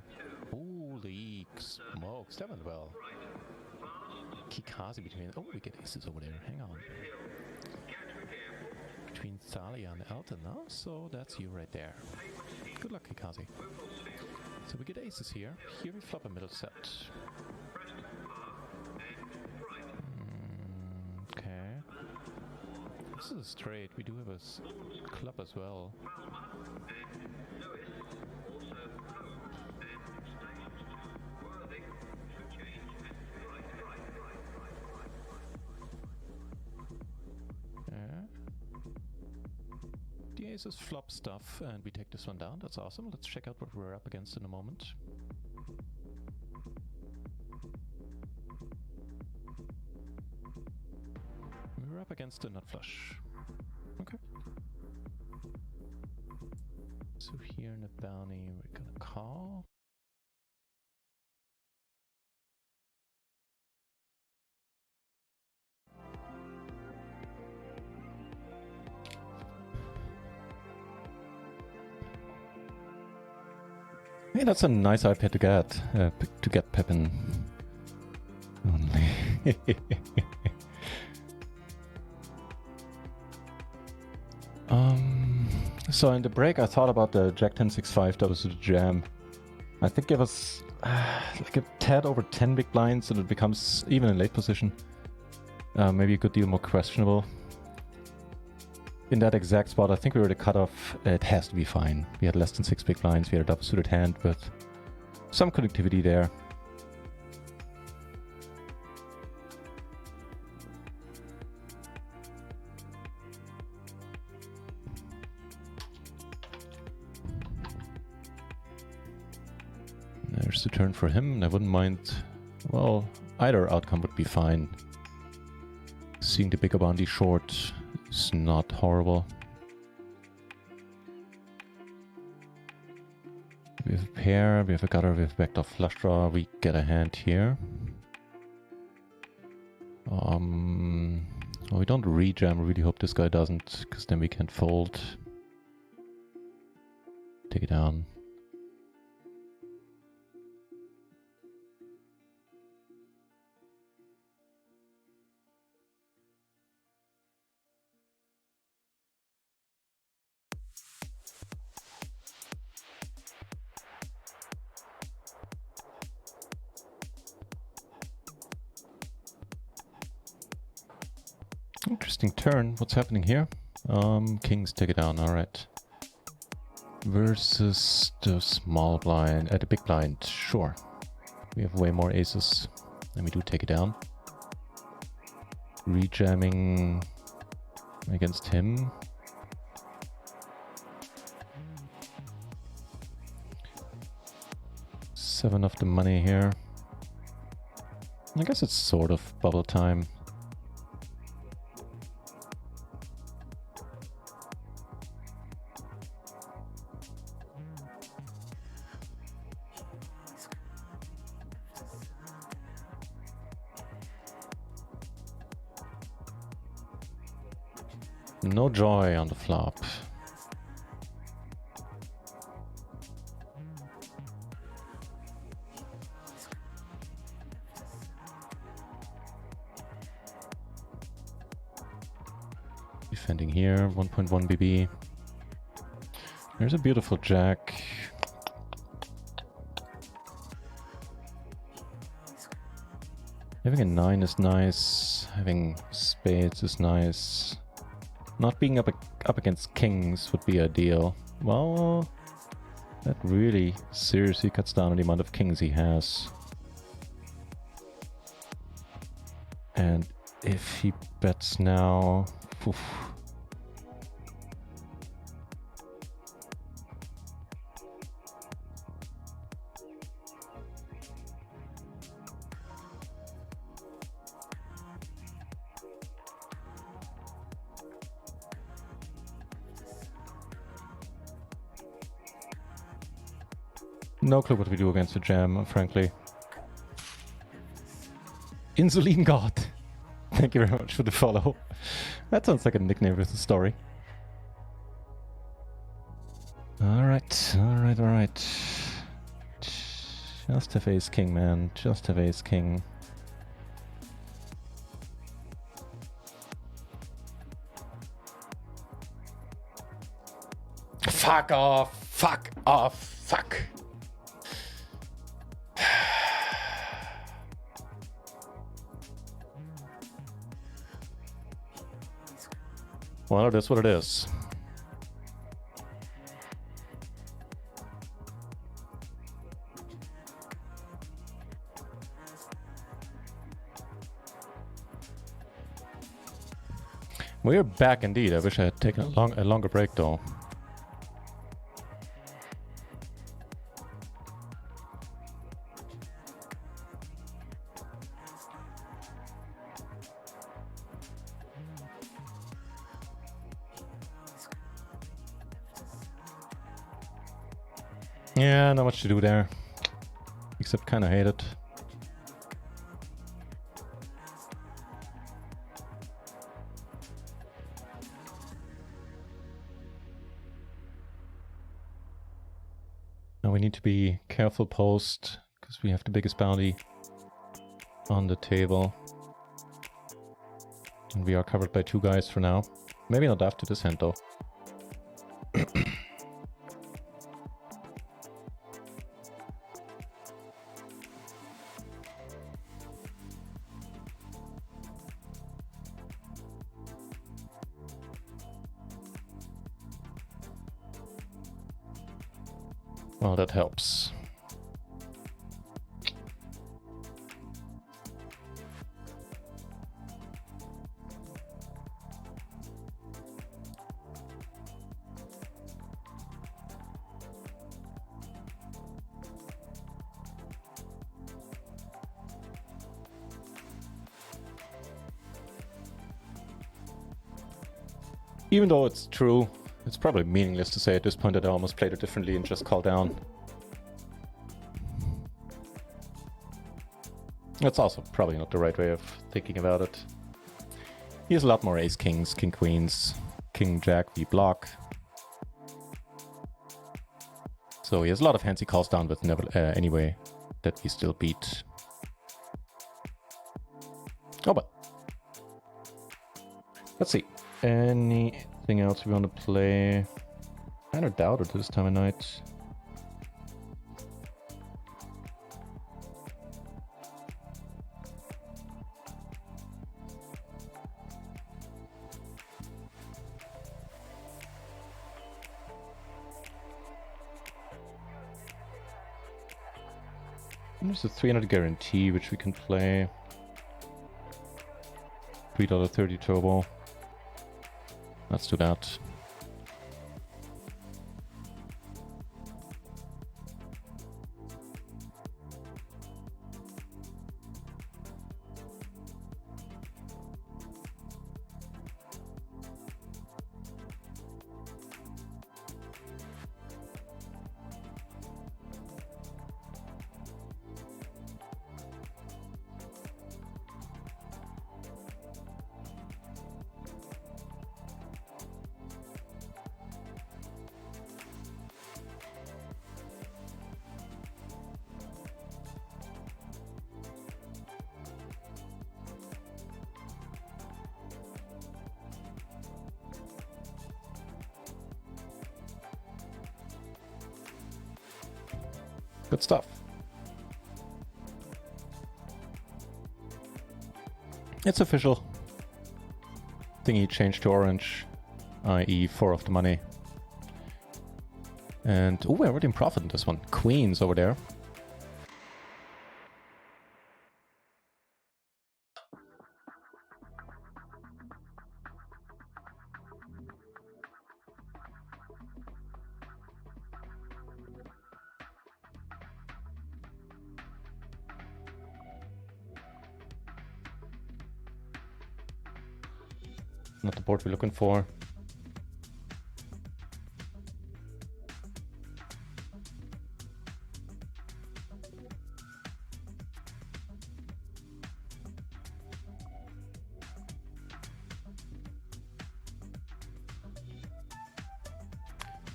Holy smokes, that went well. Kikazi between. Oh, we get aces over there. Hang on. Between Thalia and Elton, no? So that's you right there. Good luck, Kikazi. So we get aces here. Here we flop a middle set. Okay. This is a straight. We do have a club as well. The aces flop stuff and we take this one down. That's awesome. Let's check out what we're up against in a moment. We're up against a nut flush. Okay. So here in the bounty we're gonna call. Hey, that's a nice iPad to get Pepin. Only. So in the break I thought about the Jack 10-6-5, that was the jam. I think it was like a tad over 10 big blinds and it becomes even in late position. Maybe a good deal more questionable. In that exact spot, I think we were the cutoff. It has to be fine. We had less than 6 big blinds. We had a double suited hand, but some connectivity there. There's the turn for him, and I wouldn't mind. Well, either outcome would be fine. Seeing the bigger bounty short is not horrible. We have a pair, we have a gutter, we have a backdoor flush draw, we get a hand here. Well, we don't rejam, I really hope this guy doesn't, because then we can't fold. Take it down. Interesting turn. What's happening here? Kings take it down. All right. Versus the small blind, the big blind. Sure. We have way more aces. And we do take it down. Rejamming against him. Seven of the money here. I guess it's sort of bubble time. No joy on the flop. Defending here, 1.1 BB. There's a beautiful jack. Having a 9 is nice. Having spades is nice. Not being up against kings would be ideal. Well, that really seriously cuts down on the amount of kings he has. And if he bets now... Oof. No clue what we do against the jam, frankly. Insulin God! Thank you very much for the follow. That sounds like a nickname with a story. Alright, alright, alright. Just have ace king, man. Just have ace king. Fuck off! Fuck off! Fuck! Well, it is what it is. We're back indeed. I wish I had taken a longer break though. Yeah, not much to do there. Except kind of hate it. Now we need to be careful post, because we have the biggest bounty on the table. And we are covered by two guys for now. Maybe not after this hand though. Well, that helps. Even though it's true, it's probably meaningless to say at this point that I almost played it differently and just call down. That's also probably not the right way of thinking about it. He has a lot more ace-kings, king-queens, king-jack, we block. So he has a lot of hands he calls down with never anyway that we still beat. Oh, but let's see. Anything else we want to play? I don't doubt it this time of night. There's a 300 guarantee, which we can play. $3.30 turbo. Let's do that. Good stuff. It's official. Thingy changed to orange, i.e. 4 of the money. And, oh, we're already in profit in this one. Queens over there. Not the board we're looking for.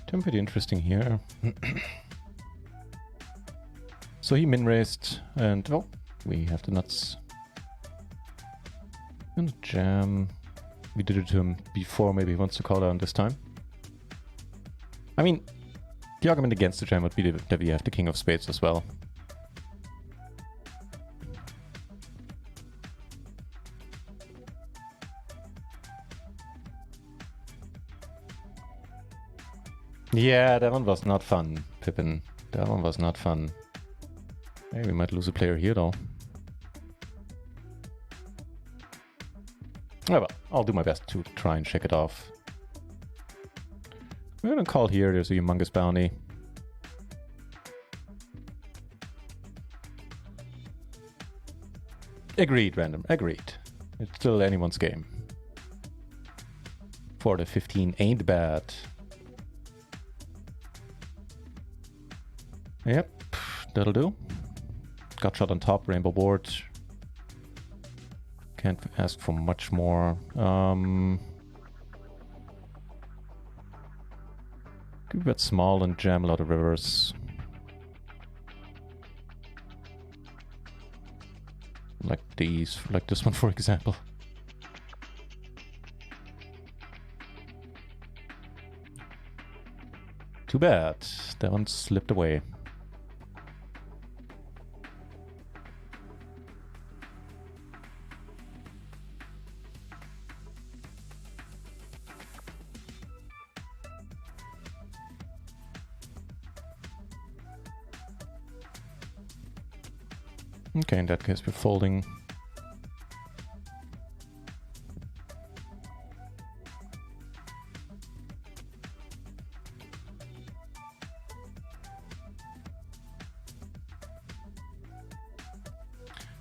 Doing pretty interesting here. So he min-raised, and oh, we have the nuts. And jam. We did it to him before, maybe he wants to call down this time. I mean, the argument against the jam would be that we have the king of spades as well. Yeah, that one was not fun, Pippin. That one was not fun. Hey, we might lose a player here, though. Oh, well, I'll do my best to try and check it off. We're gonna call here. There's a humongous bounty. Agreed, random. Agreed. It's still anyone's game. 4 to 15 ain't bad. Yep, that'll do. Got shot on top, rainbow board. Can't ask for much more. Keep a bit small and jam a lot of rivers. Like these, like this one for example. Too bad, that one slipped away. Okay, in that case we're folding.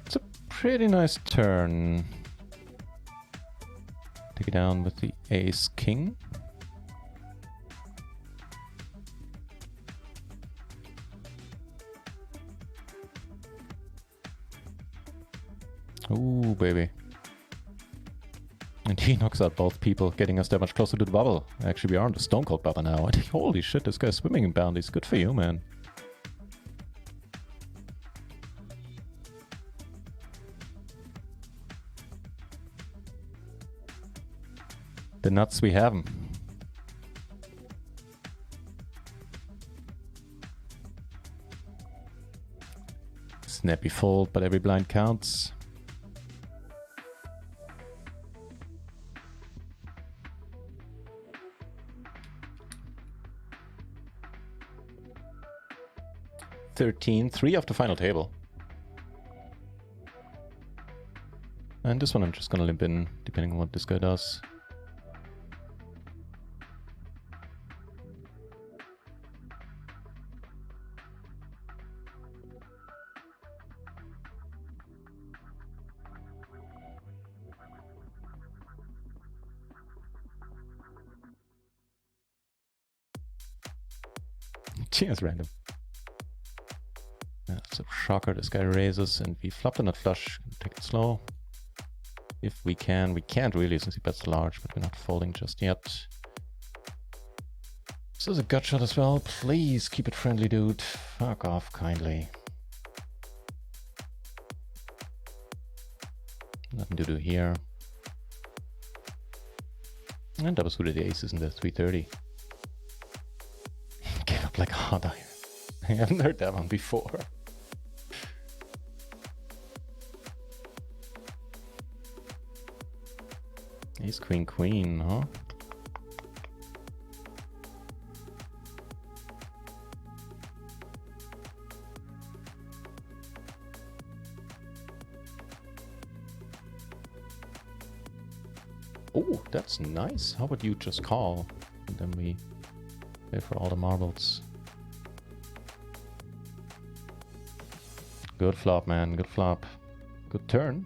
It's a pretty nice turn. Take it down with the ace king. Ooh, baby. And he knocks out both people, getting us that much closer to the bubble. Actually, we are on the Stone Cold bubble now. And holy shit, this guy's swimming in bounties. Good for you, man. The nuts, we have them. Snappy fold, but every blind counts. Three off the final table. And this one I'm just gonna limp in, depending on what this guy does. Cheers, random. Yeah, it's a shocker. This guy raises and we flop the nut flush. Take it slow. If we can. We can't really since he bets large, but we're not folding just yet. This is a gut shot as well. Please keep it friendly, dude. Fuck off kindly. Nothing to do here. And double suited aces in the 330. Give up like a hot iron. I haven't heard that one before. Ace, queen, queen, huh? Oh, that's nice. How about you just call? And then we pay for all the marbles. Good flop, man. Good flop. Good turn.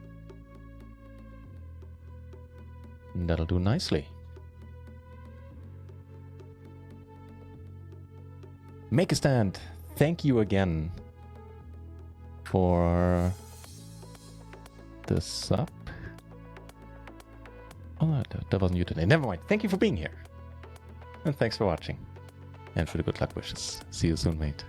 And that'll do nicely. Make a stand. Thank you again for the sub. Oh, that wasn't you today. Never mind. Thank you for being here. And thanks for watching. And for the good luck wishes. See you soon, mate.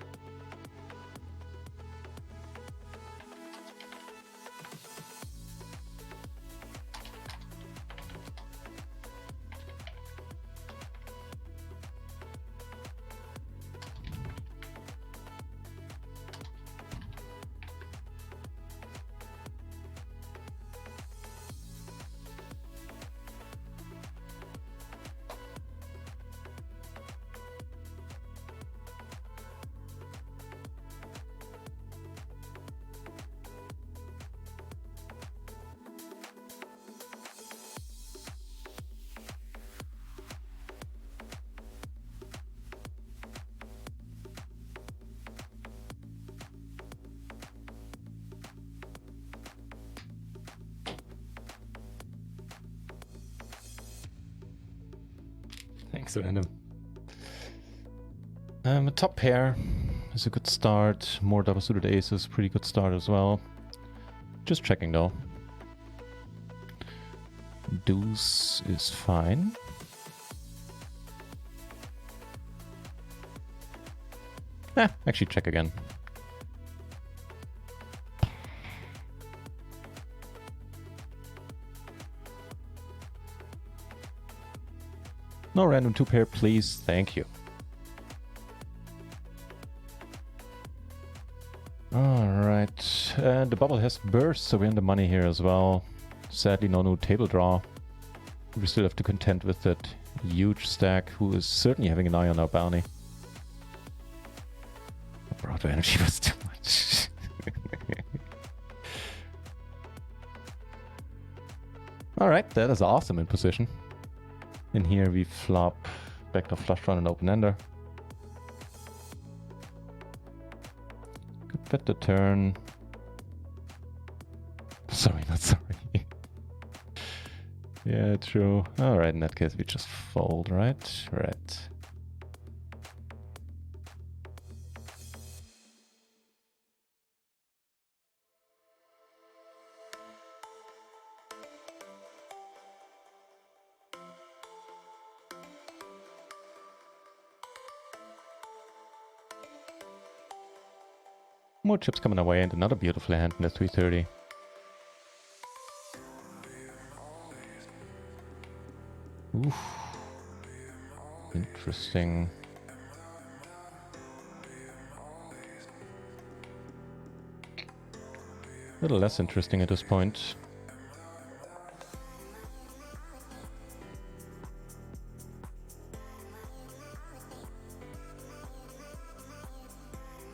Thanks, random. A top pair is a good start. More double suited aces, pretty good start as well. Just checking though. Deuce is fine. Actually check again. No random two pair, please. Thank you. Alright. The bubble has burst, so we're in the money here as well. Sadly, no new table draw. We still have to contend with that huge stack, who is certainly having an eye on our bounty. Broadway energy was too much. Alright, that is awesome in position. In here we flop backdoor flush draw and open ender. Could bet the turn. Sorry, not sorry. Yeah, true. Alright, in that case we just fold, right? Right. More chips coming away and another beautiful hand in the 330. Oof. Interesting. A little less interesting at this point.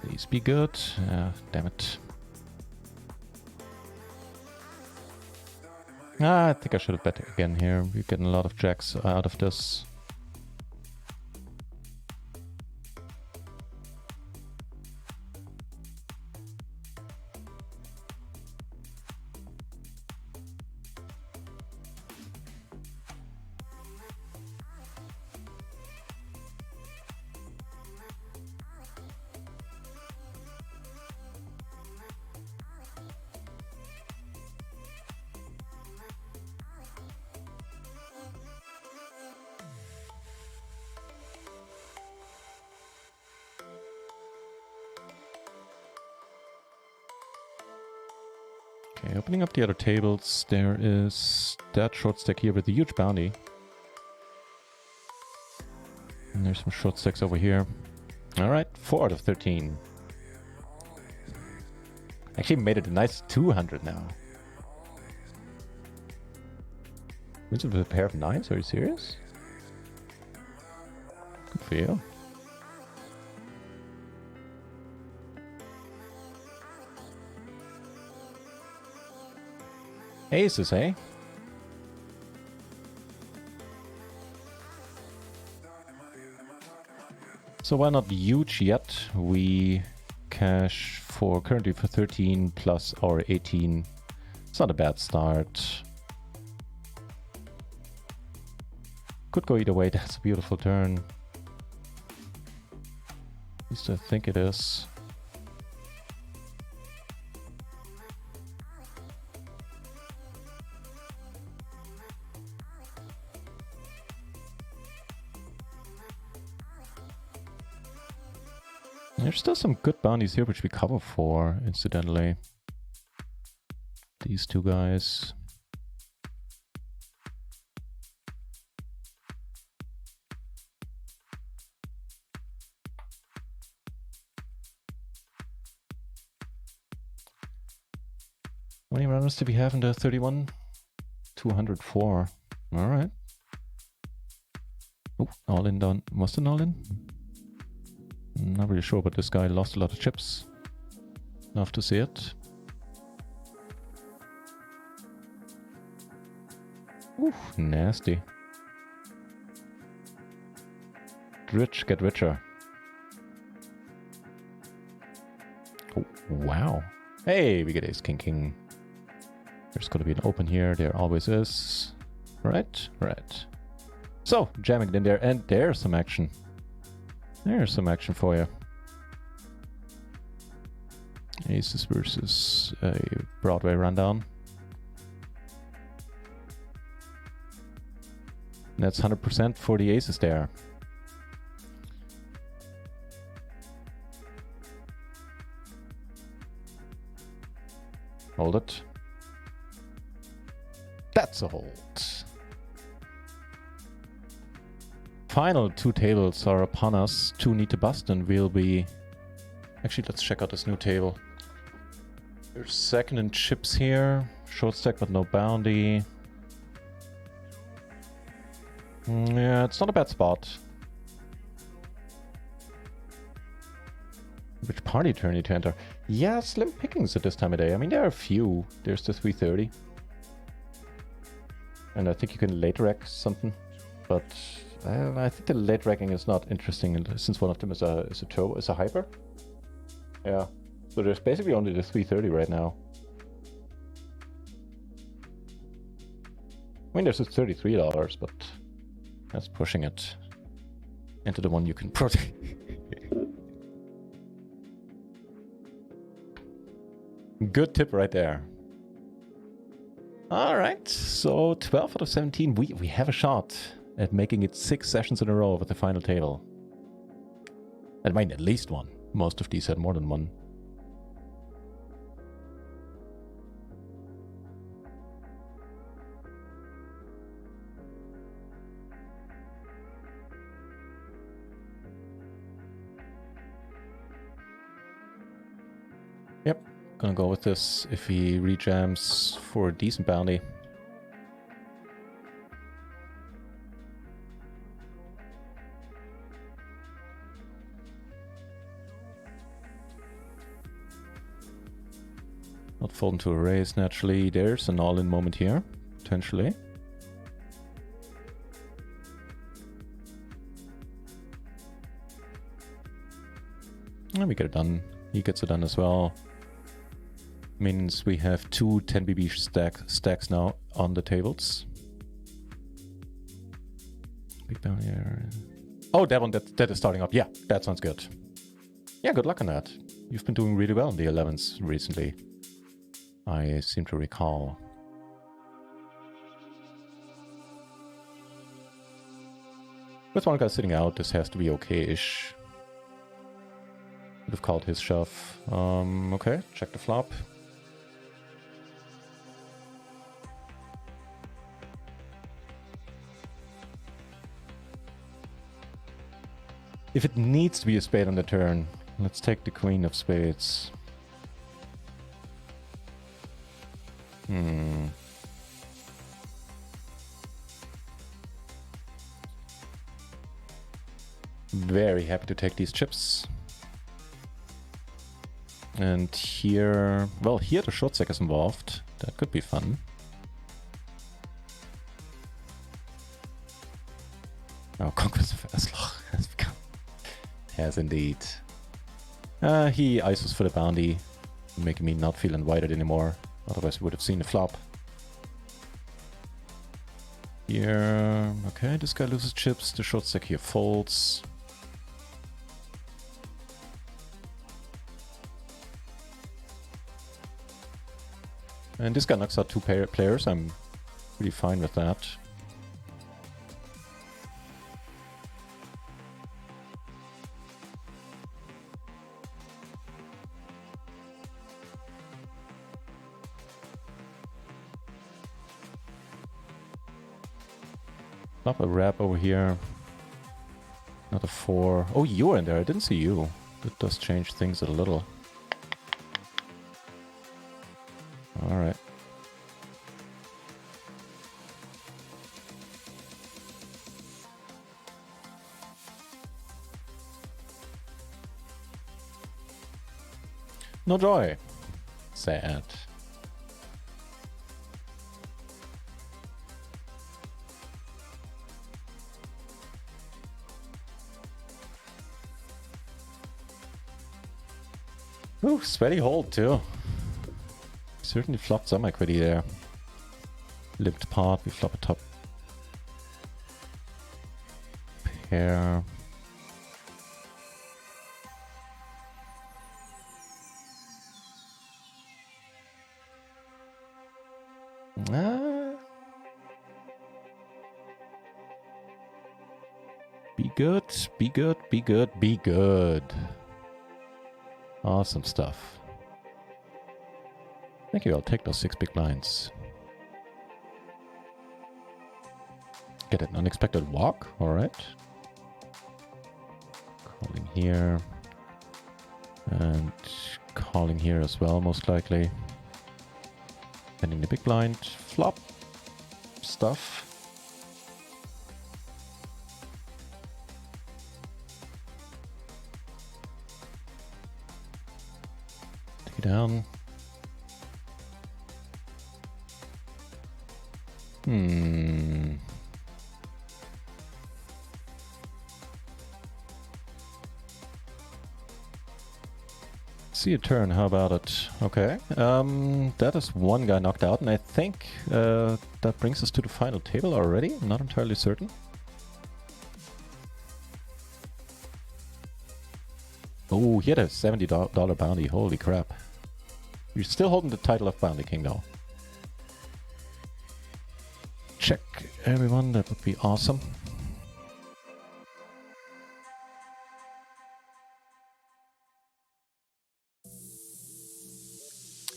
Please be good. Damn it. I think I should have bet again here. We're getting a lot of jacks out of this. Okay, opening up the other tables, there is that short stack here with a huge bounty. And there's some short stacks over here. Alright, 4 out of 13. Actually made it a nice 200 now. Wins it with a pair of 9s? Are you serious? Good for you. Aces, eh? So while not huge yet, we cash for currently for 13 plus our 18. It's not a bad start. Could go either way. That's a beautiful turn. At least I think it is. There's still some good bounties here which we cover for, incidentally. These two guys. How many runners do we have in the 31? 204. Alright. Oh, all in done. Was it all in? Not really sure, but this guy lost a lot of chips. Love to see it. Oof, nasty. Rich, get richer. Oh, wow. Hey, we get ace, king, king. There's gonna be an open here. There always is. Right? Right. So, jamming it in there, and there's some action. There's some action for you. Aces versus a Broadway rundown. And that's 100% for the aces there. Hold it. That's a hold. Final two tables are upon us. Two need to bust and we'll be... Actually, let's check out this new table. There's second in chips here. Short stack but no bounty. Yeah, it's not a bad spot. Which party turn you to enter? Yeah, slim pickings at this time of day. I mean, there are a few. There's the 330. And I think you can late rack something. But I think the late racking is not interesting since one of them is a turbo, is a hyper. Yeah. So there's basically only the 330 right now. I mean, there's a $33, but that's pushing it into the one you can protect. Good tip right there. All right, so 12 out of 17. We have a shot at making it 6 sessions in a row with the final table. I mean, at least one. Most of these had more than one. gonna go with this if he rejams for a decent bounty. Not fold into a raise naturally. There's an all-in moment here, potentially. And we get it done. He gets it done as well. Means we have two 10 BB stacks now on the tables. Big down here. Oh, that one, that is starting up. Yeah, that sounds good. Yeah, good luck on that. You've been doing really well in the 11s recently. I seem to recall. With one guy sitting out, this has to be okay-ish. Would have called his shove. Okay, check the flop. If it needs to be a spade on the turn, let's take the queen of spades. Very happy to take these chips. And here, well, here the short stack is involved. That could be fun. Oh, Conquest of Asloch has become. Has indeed. He ISOs for the bounty, making me not feel invited anymore. Otherwise, we would have seen the flop. Here, okay, this guy loses chips. The short stack here folds. And this guy knocks out two players. I'm pretty fine with that. Flop a wrap over here. Another 4. Oh, you're in there. I didn't see you. That does change things a little. Alright. No joy. Sad. Ooh, sweaty hold too. Certainly flopped some equity there. Limped part, we flop a top pair. Be good, be good, be good, be good. Awesome stuff. Thank you, I'll take those 6 big blinds. Get an unexpected walk, alright. Calling here. And calling here as well, most likely. Ending the big blind. Flop. Stuff. Take it down. See a turn, how about it? Okay, that is one guy knocked out, and I think that brings us to the final table already. I'm not entirely certain. Oh, he had a $70 bounty, holy crap. You're still holding the title of Bounty King though. Check everyone, that would be awesome.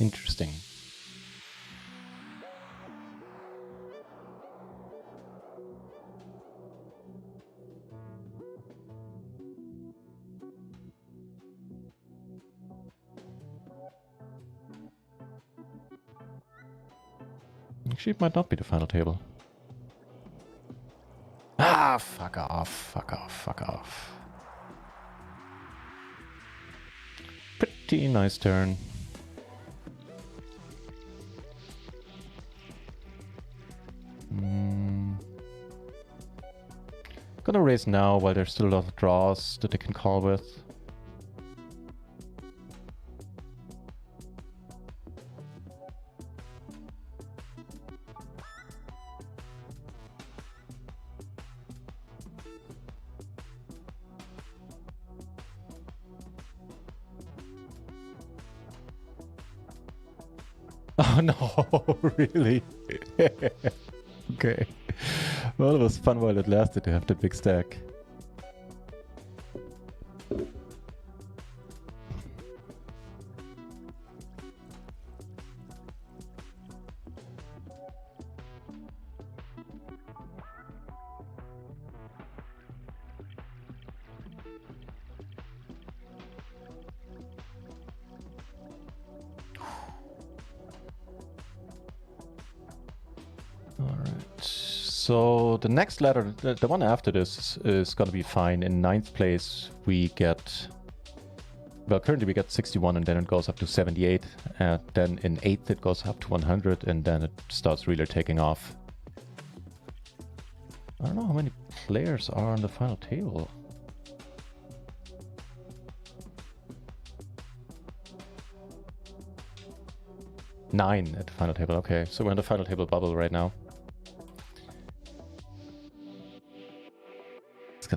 Interesting. Actually, it might not be the final table. Ah, fuck off, fuck off, fuck off. Pretty nice turn. Gonna raise now while there's still a lot of draws that they can call with. Oh no, really? Okay. Well, it was fun while it lasted to have the big stack. So the next ladder, the one after this, is gonna be fine. In 9th place, we get, well, currently we get 61, and then it goes up to 78. And then in 8th, it goes up to 100, and then it starts really taking off. I don't know how many players are on the final table. Nine at the final table. Okay, so we're in the final table bubble right now.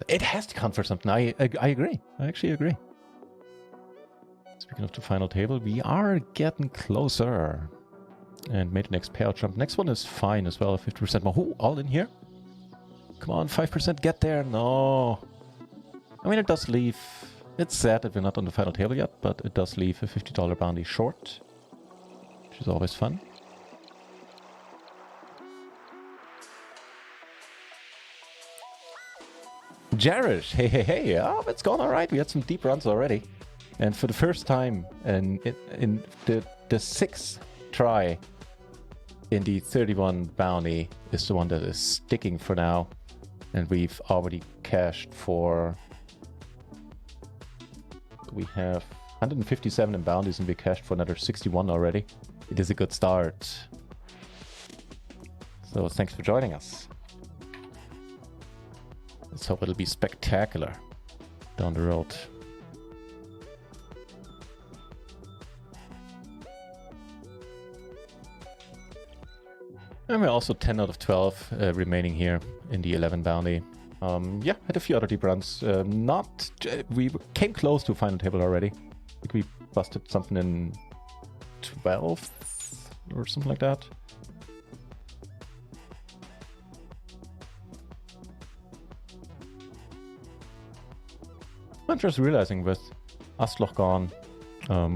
It has to count for something. I agree. I actually agree. Speaking of the final table, we are getting closer. And made the next payout jump. Next one is fine as well. 50% more. Ooh, all in here. Come on, 5%. Get there. No. I mean, it does leave. It's sad that we're not on the final table yet, but it does leave a $50 bounty short, which is always fun. Jarish, hey, oh, it's going all right. We had some deep runs already. And for the first time in the 6th try in the 31 bounty is the one that is sticking for now. And we've already cashed for... We have 157 in bounties and we cashed for another 61 already. It is a good start. So thanks for joining us. Let's hope it'll be spectacular down the road. And we're also 10 out of 12 remaining here in the 11 bounty. Yeah, had a few other deep runs. We came close to final table already. I think we busted something in 12th or something like that. I'm just realizing with Asloch gone,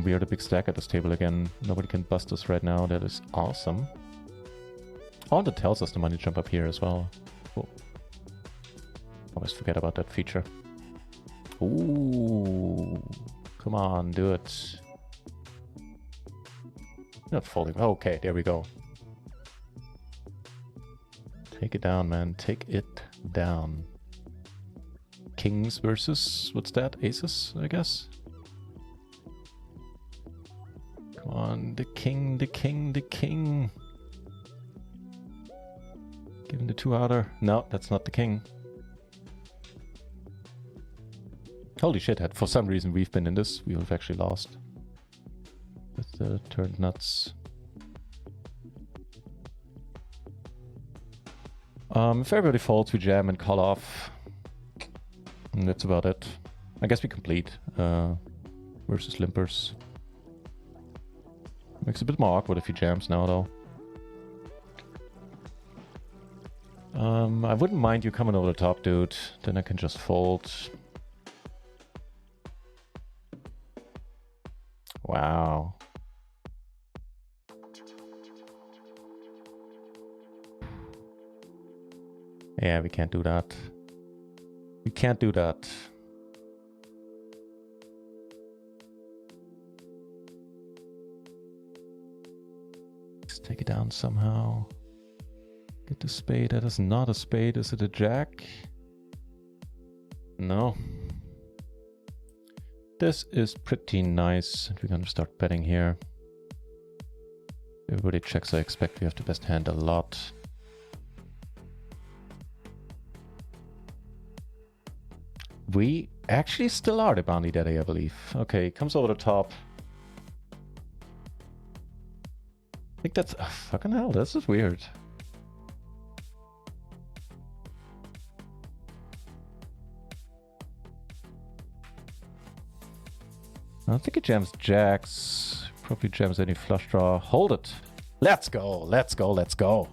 we are the big stack at this table again. Nobody can bust us right now. That is awesome. Oh, that tells us the money jump up here as well. Cool. Always forget about that feature. Ooh, come on, do it. Not folding. Okay, there we go. Take it down, man. Take it down. Kings versus, what's that? Aces, I guess? Come on, the king, the king, the king. Give him the 2-outer. No, that's not the king. Holy shit, for some reason we've been in this. We have actually lost. With the turned nuts. If everybody folds, we jam and call off. And that's about it. I guess we complete versus limpers. Makes it a bit more awkward if he jams now, though. I wouldn't mind you coming over the top, dude. Then I can just fold. Wow. Yeah, we can't do that. We can't do that. Let's take it down somehow. Get the spade. That is not a spade. Is it a jack? No. This is pretty nice. We're gonna start betting here. Everybody checks. I expect we have the best hand a lot. We actually still are the bounty daddy, I believe. Okay, comes over the top. I think that's... fucking hell, this is weird. I don't think it jams jacks. Probably jams any flush draw. Hold it. Let's go, let's go, let's go.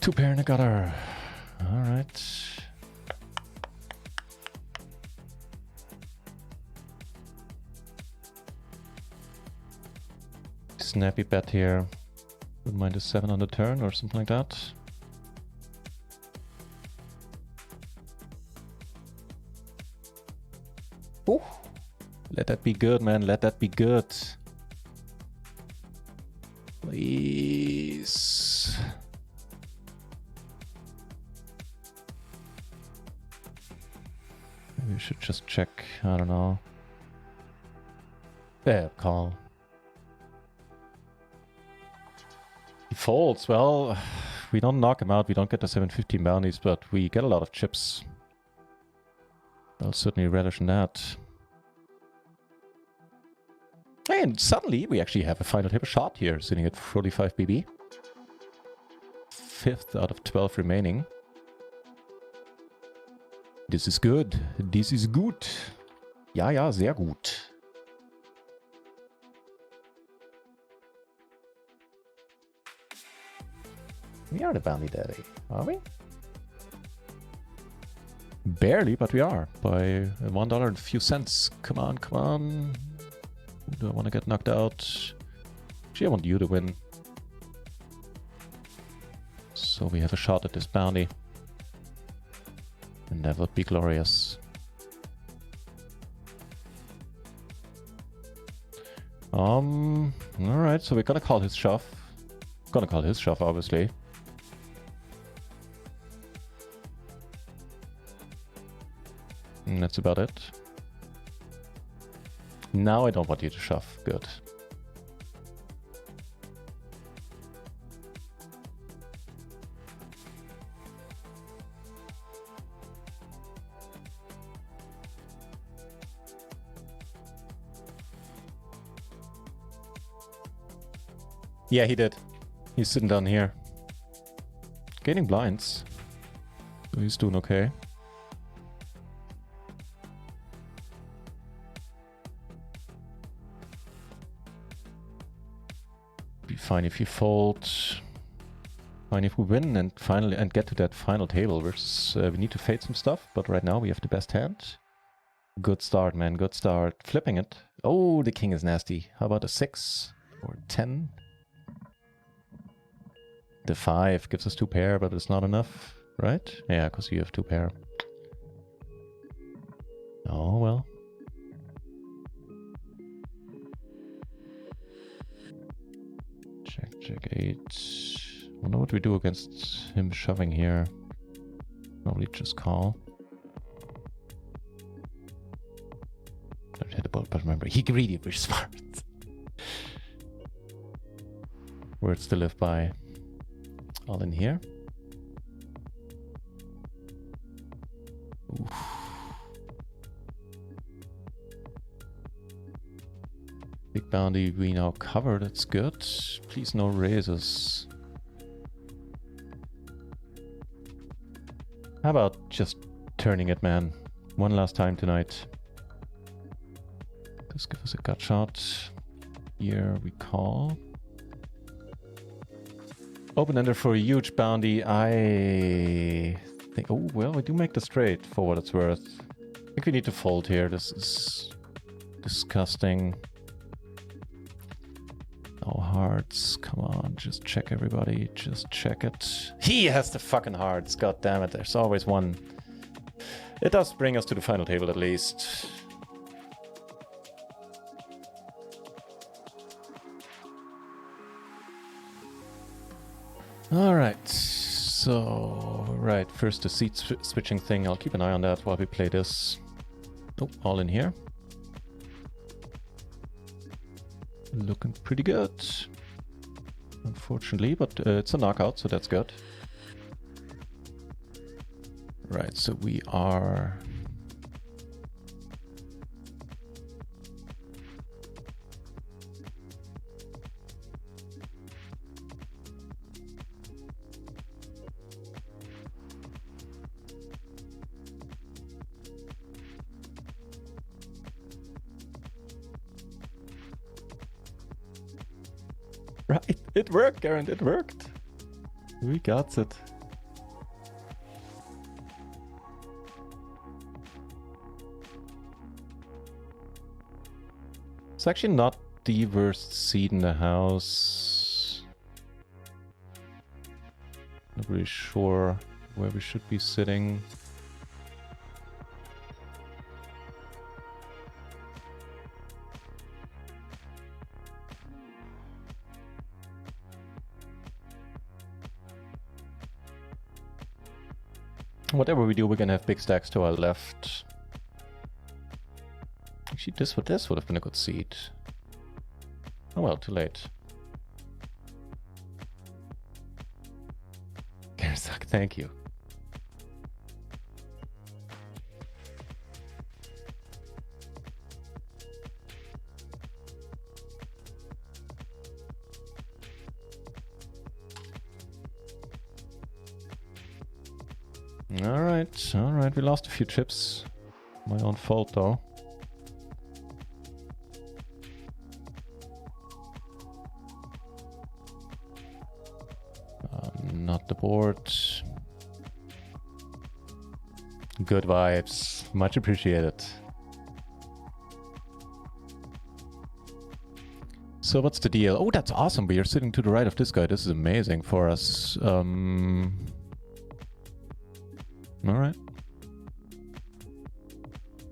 Two pair in the gutter. All right. Snappy bet here. Wouldn't mind a 7 on the turn or something like that. Ooh. Let that be good, man. Let that be good. Please. Maybe we should just check. I don't know. Yeah, call. He folds. Well, we don't knock him out. We don't get the 750 bounties, but we get a lot of chips. I'll certainly relish in that. And suddenly we actually have a final table shot here, sitting at 45 BB. 5th out of 12 remaining. This is good. This is gut. Ja, ja, sehr gut. We are the bounty daddy, are we? Barely, but we are. By $1 and a few cents. Come on, come on. Do I want to get knocked out? Actually, I want you to win. So we have a shot at this bounty. And that would be glorious. Alright, so we're gonna call his shove. Gonna call his shove, obviously. And that's about it. Now I don't want you to shove. Good. Yeah, he did. He's sitting down here. Gaining blinds. So he's doing okay. Be fine if you fold. Fine if we win and finally get to that final table. Versus, we need to fade some stuff, but right now we have the best hand. Good start, man. Good start. Flipping it. Oh, the king is nasty. How about a 6 or 10? The 5 gives us 2 pair, but it's not enough, right? Yeah, because you have 2 pair. Oh, well. Check 8. Wonder what we do against him shoving here. Probably just call. Don't hit the boat, but remember, he greedy, we're smart. Words to live by. All in here. Oof. Big bounty we now cover, that's good. Please no raises. How about just turning it, man? One last time tonight. Just give us a gut shot. Here we call. Open-ender for a huge bounty. I think... Oh, well, we do make the straight for what it's worth. I think we need to fold here. This is disgusting. No hearts. Come on, just check everybody. Just check it. He has the fucking hearts. God damn it. There's always one. It does bring us to the final table at least. All right. So, right. First, the seat switching thing. I'll keep an eye on that while we play this. Oh, all in here. Looking pretty good. Unfortunately, but it's a knockout, so that's good. Right, so we are... Right, it worked, Garen, it worked. We got it. It's actually not the worst seat in the house. Not really sure where we should be sitting. Whatever we do, we're gonna have big stacks to our left. Actually, this would have been a good seat. Oh well, too late. Garzak, thank you. All right, we lost a few chips. My own fault though. Not the board. Good vibes, much appreciated. So what's the deal? Oh, that's awesome. We are sitting to the right of this guy. This is amazing for us. All right.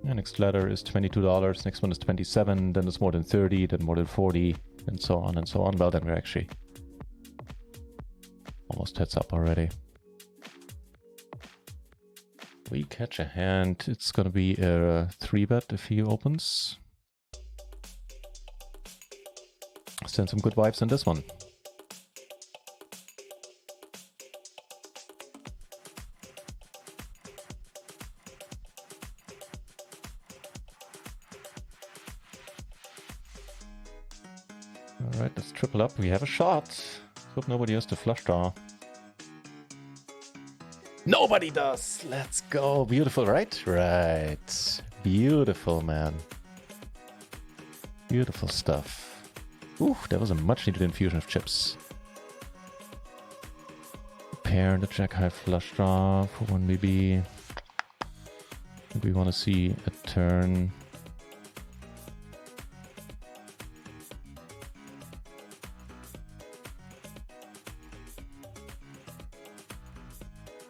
Yeah, next ladder is $22. Next one is 27. Then there's more than 30. Then more than 40, and so on and so on. Well, then we're actually almost heads up already. We catch a hand. It's gonna be a 3-bet if he opens. Send some good vibes in this one. Alright, let's triple up. We have a shot. Hope nobody has the flush draw. Nobody does! Let's go! Beautiful, right? Right. Beautiful, man. Beautiful stuff. Ooh, that was a much needed infusion of chips. Pair the jack high flush draw for 1BB. We want to see a turn.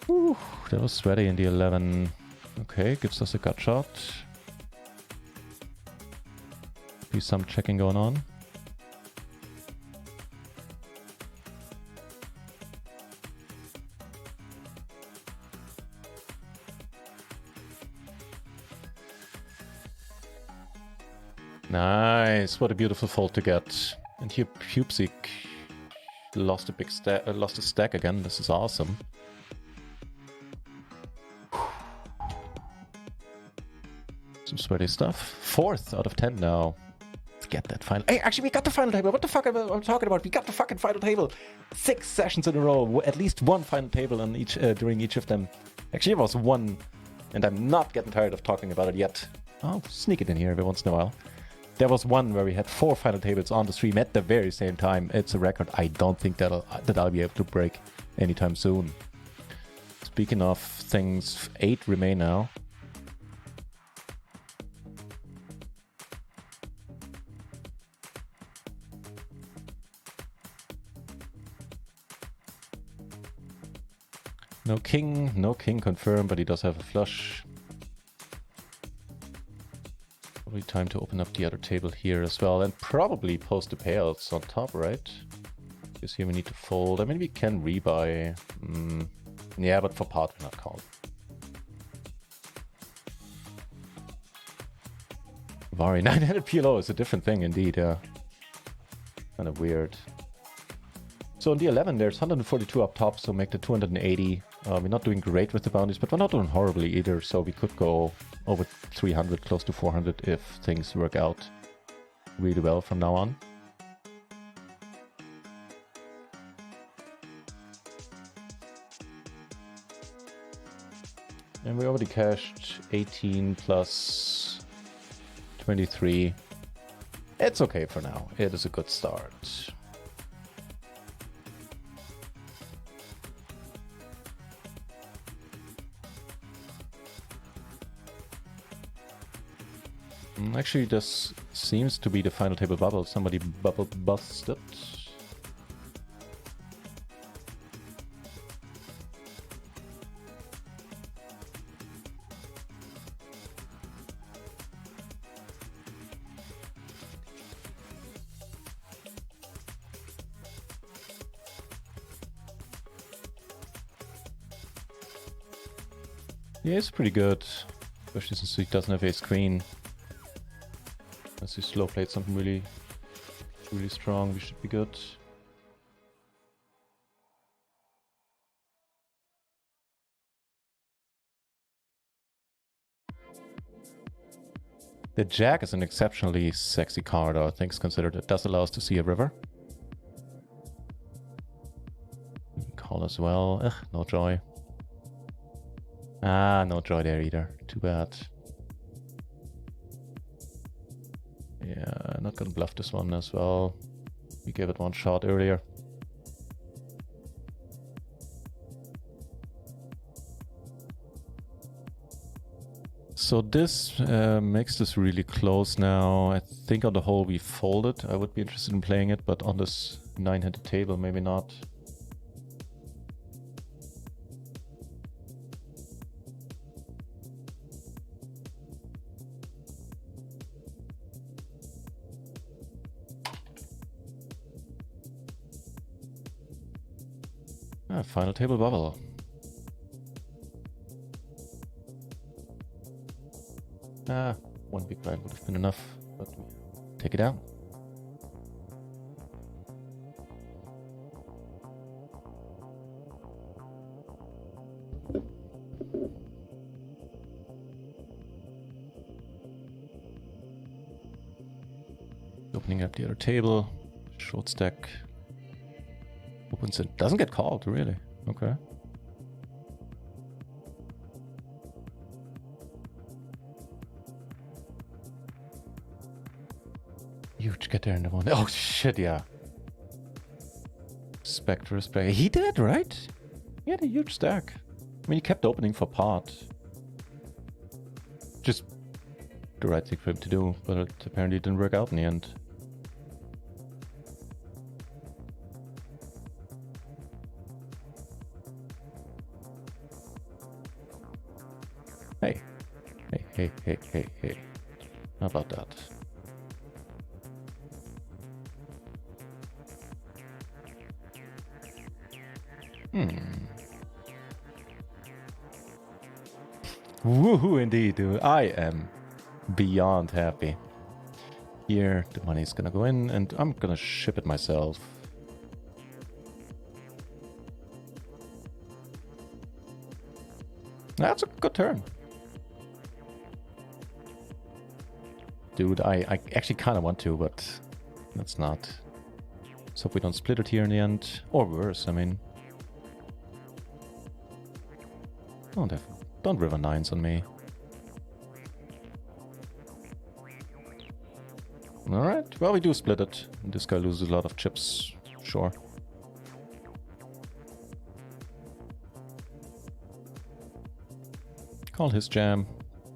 Ooh, that was sweaty in the 11. Okay, gives us a gut shot. Be some checking going on. Nice, what a beautiful fold to get. And here Pupsik lost a big stack, lost a stack again. This is awesome. Some sweaty stuff. 4th out of 10 now. Get that final. Hey, actually, we got the final table. What the fuck am I talking about? We got the fucking final table. 6 sessions in a row. At least one final table on each during each of them. Actually, it was one, and I'm not getting tired of talking about it yet. I'll sneak it in here every once in a while. There was one where we had 4 final tables on the stream at the very same time. It's a record I don't think that I'll be able to break anytime soon. Speaking of things, 8 remain now. No king confirmed, but he does have a flush. Probably time to open up the other table here as well, and probably post the payouts on top, right? Because here we need to fold. I mean, we can rebuy. Yeah, but for part we're not calling. Vari 900 PLO is a different thing indeed, yeah. Kind of weird. So on the 11 there's 142 up top, so make the 280. We're not doing great with the bounties, but we're not doing horribly either, so we could go over 300, close to 400 if things work out really well from now on. And we already cashed 18 plus 23. It's okay for now. It is a good start. Actually, this seems to be the final table bubble. Somebody bubble busted. Yeah, it's pretty good, especially since he doesn't have ace queen. Unless he slow played something really strong, we should be good. The Jack is an exceptionally sexy card, all things considered. It does allow us to see a river. Call as well. Ugh, no joy. Ah, no joy there either. Too bad. Yeah, not gonna bluff this one as well. We gave it one shot earlier. So this makes this really close now. I think on the whole we folded. I would be interested in playing it, but on this 9-handed table, maybe not. Final table bubble. One big blind would have been enough, but we take it out. Opening up the other table, short stack. Opens it, doesn't get called, really. Okay. Huge get there in the one. Oh shit, yeah. Spectre. He did, right? He had a huge stack. I mean, he kept opening for pot. Just the right thing for him to do, but it apparently didn't work out in the end. Hey. How about that? Woohoo indeed, dude. I am beyond happy. Here, the money's gonna go in and I'm gonna ship it myself. That's a good turn. Dude, I actually kind of want to, but let's not. Let's hope we don't split it here in the end. Or worse, I mean. Don't river nines on me. Alright, well, we do split it. This guy loses a lot of chips, sure. Call his jam.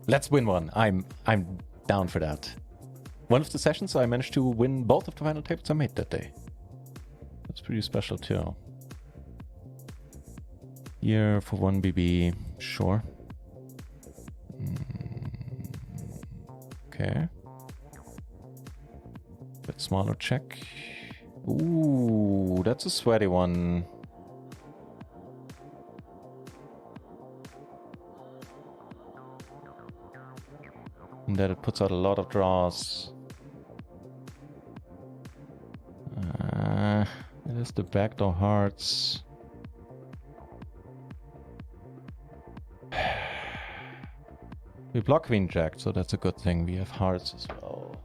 Let's win one. I'm down for that. One of the sessions I managed to win both of the final tables I made that day. That's pretty special too. Here for 1 BB, sure. Okay. Bit smaller check. Ooh, that's a sweaty one. And that it puts out a lot of draws. It is the backdoor hearts. We block queen jack, so that's a good thing. We have hearts as well.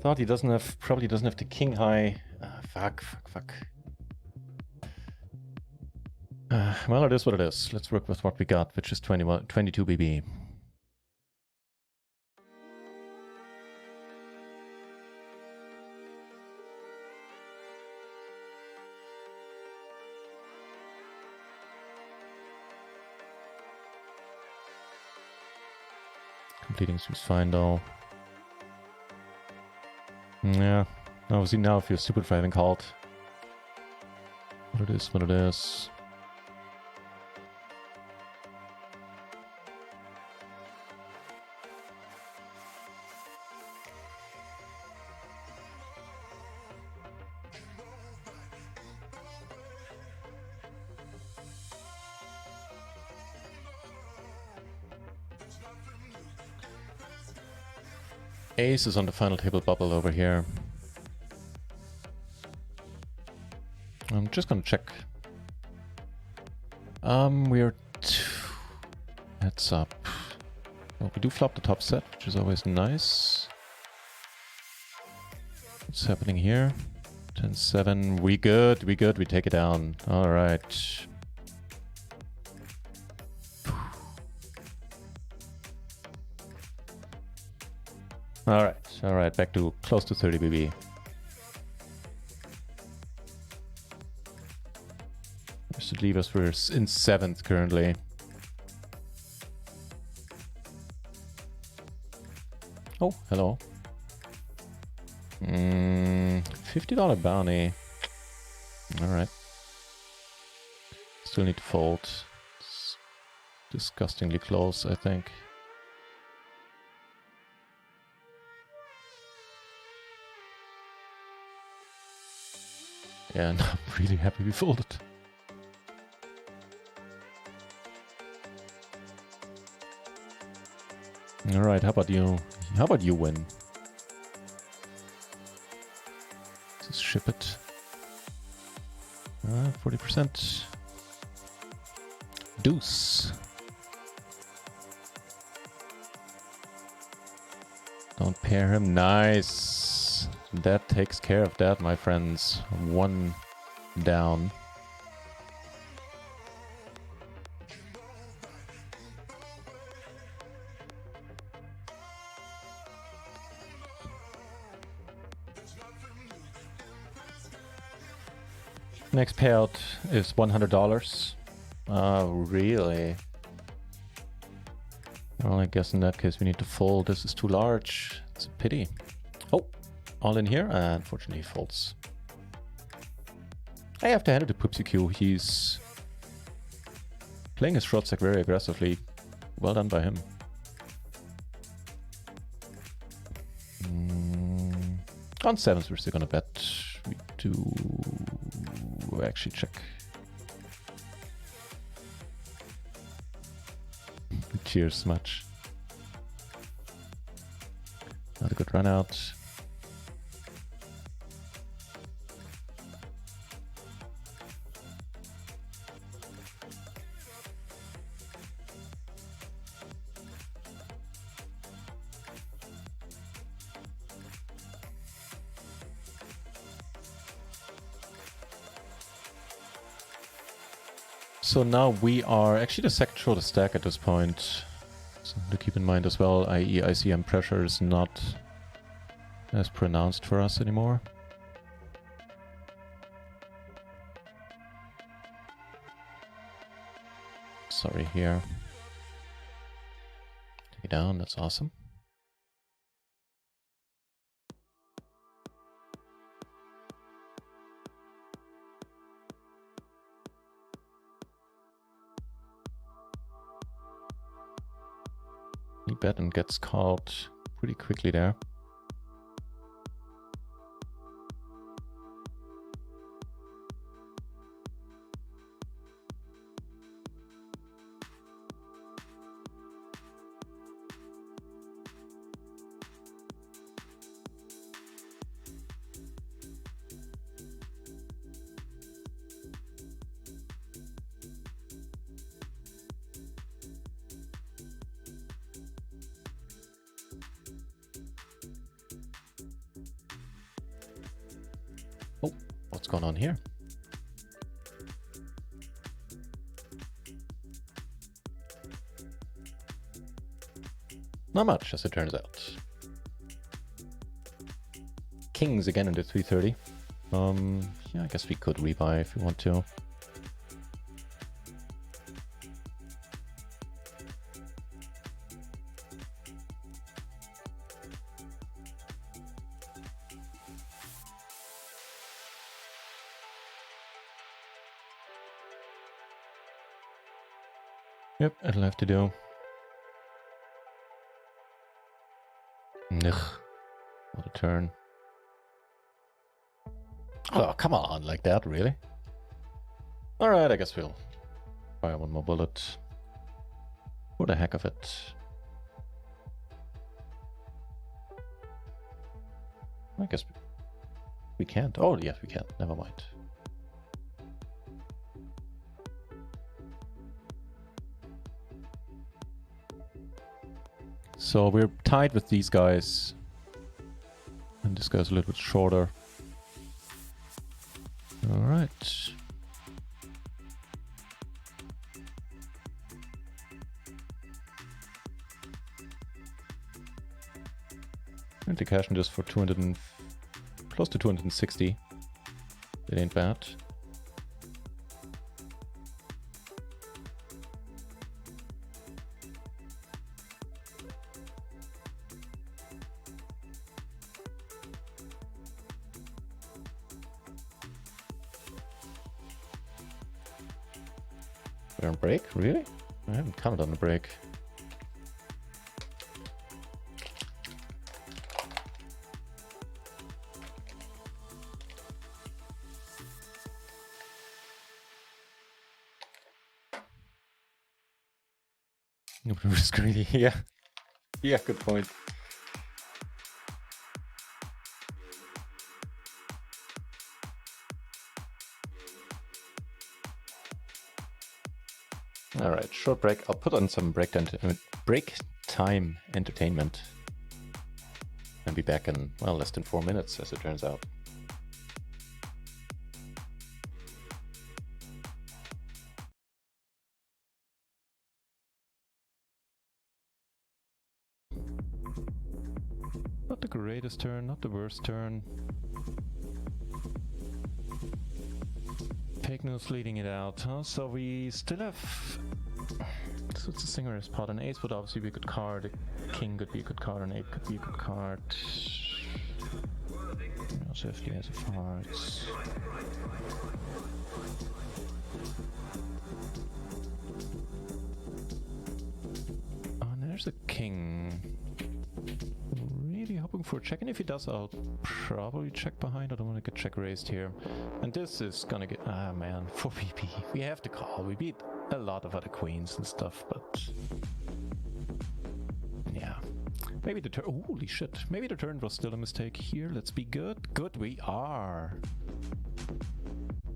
Thought he doesn't have, probably doesn't have the king high. Fuck. Well, it is what it is. Let's work with what we got, which is 22 BB. Completing seems fine though. Yeah. Now see now if you're stupid for having called. What it is. Ace is on the final table bubble over here. I'm just gonna check. We're heads up. Well, we do flop the top set, which is always nice. What's happening here? 10-7. We good. We take it down. All right. All right, back to close to 30 BB. This should leave us, we're in 7th currently. Oh, hello. $50 bounty. All right. Still need to fold. It's disgustingly close, I think. Yeah, and I'm really happy we folded. Alright, how about you? How about you win? Just ship it. 40%. Deuce. Don't pair him. Nice. That takes care of that, my friends. 1 down. Next payout is $100. Really? Well, I guess in that case we need to fold. This is too large. It's a pity. Oh, all in here, and unfortunately he folds. I have to hand it to PupsiQ. He's playing his short stack very aggressively. Well done by him. On 7s, we're still gonna bet. We do actually check. Cheers much. Not a good run out. So now we are actually the second shortest stack at this point. Something to keep in mind as well, i.e. ICM pressure is not as pronounced for us anymore. Sorry here. you down, that's awesome. He bet and gets called pretty quickly there. Oh, what's going on here? Not much, as it turns out. Kings again in the 330. Yeah, I guess we could rebuy if we want to. Yep, it'll have to do. Ugh, what a turn. Oh, come on, like that, really? Alright, I guess we'll fire one more bullet. For the heck of it. I guess we can't. Oh, yes, we can. Never mind. So we're tied with these guys. And this guy's a little bit shorter. Alright. And the cash in just for 200 and close to 260. It ain't bad. We're on break? Really? I haven't counted on the break. Risk greedy, yeah. Yeah, good point. Alright, short break. I'll put on some break time entertainment. And be back in, well, less than 4 minutes, as it turns out. Not the greatest turn, not the worst turn. Fake news leading it out, huh? So we still have... So it's a singer's pot. An ace would obviously be a good card, a king could be a good card, an 8 could be a good card. Also if he has a hearts. Oh, and there's a king. Really hoping for a check, and if he does, I'll probably check behind. I don't want to get check raised here. And this is gonna get, ah man, 4 PP. We have to call. We beat a lot of other queens and stuff, but yeah. Maybe the turn, holy shit. Maybe the turn was still a mistake here. Let's be good. Good, we are.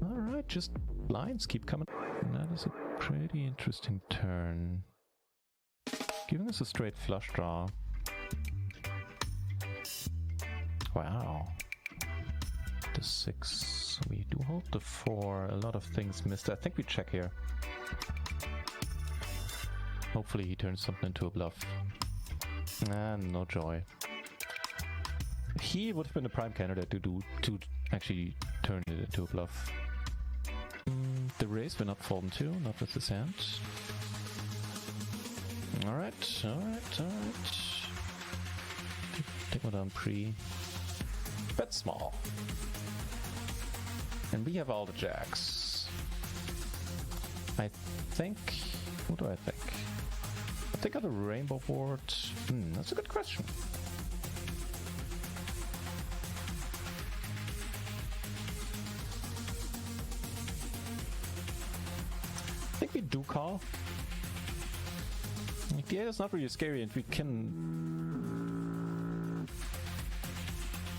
Alright, just blinds keep coming. And that is a pretty interesting turn. Giving us a straight flush draw. Wow. The 6. We do hold the 4. A lot of things missed. I think we check here. Hopefully he turns something into a bluff. And no joy. He would have been the prime candidate to actually turn it into a bluff. The raise we're not folding to, not with this hand. Alright, alright, alright. Take one down pre. Bet small. And we have all the jacks. I think... What do I think? I think on the rainbow board... that's a good question. I think we do call. The 8 is not really scary and we can...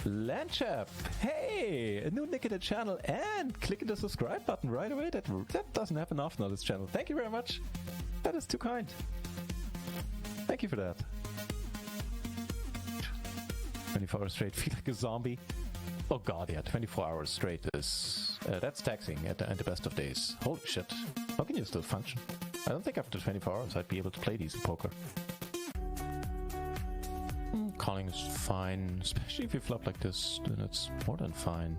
Landchap! Hey! A new nick in the channel and clicking the subscribe button right away. That doesn't happen often on this channel. Thank you very much. That is too kind. Thank you for that. 24 hours straight, feel like a zombie. Oh god, yeah, 24 hours straight is... that's taxing at the best of days. Holy shit. How can you still function? I don't think after 24 hours I'd be able to play these in poker. Calling is fine, especially if you flop like this, then it's more than fine.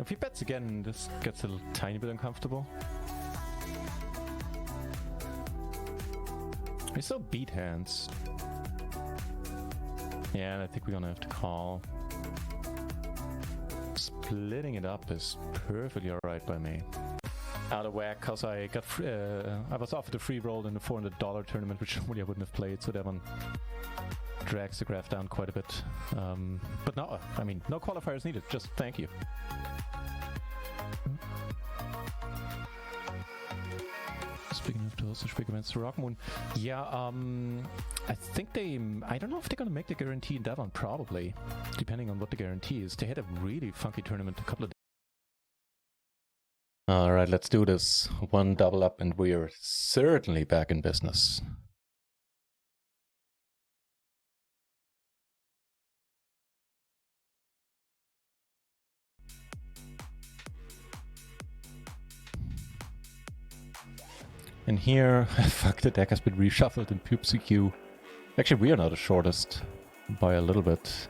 If he bets again, this gets a tiny bit uncomfortable. We still beat hands. Yeah, and I think we're gonna have to call. Splitting it up is perfectly alright by me. Out of whack, cause I got I was offered a free roll in the $400 tournament, which normally I wouldn't have played, so that one drags the graph down quite a bit. But no, I mean, no qualifiers needed, just thank you. Speaking of to also speak against the Rockmoon, yeah, I think I don't know if they're gonna make the guarantee in that one, probably, depending on what the guarantee is. They had a really funky tournament a couple of days. Alright, let's do this. One double up and we're certainly back in business. And here, fuck, the deck has been reshuffled in PUBG. Actually, we are now the shortest by a little bit.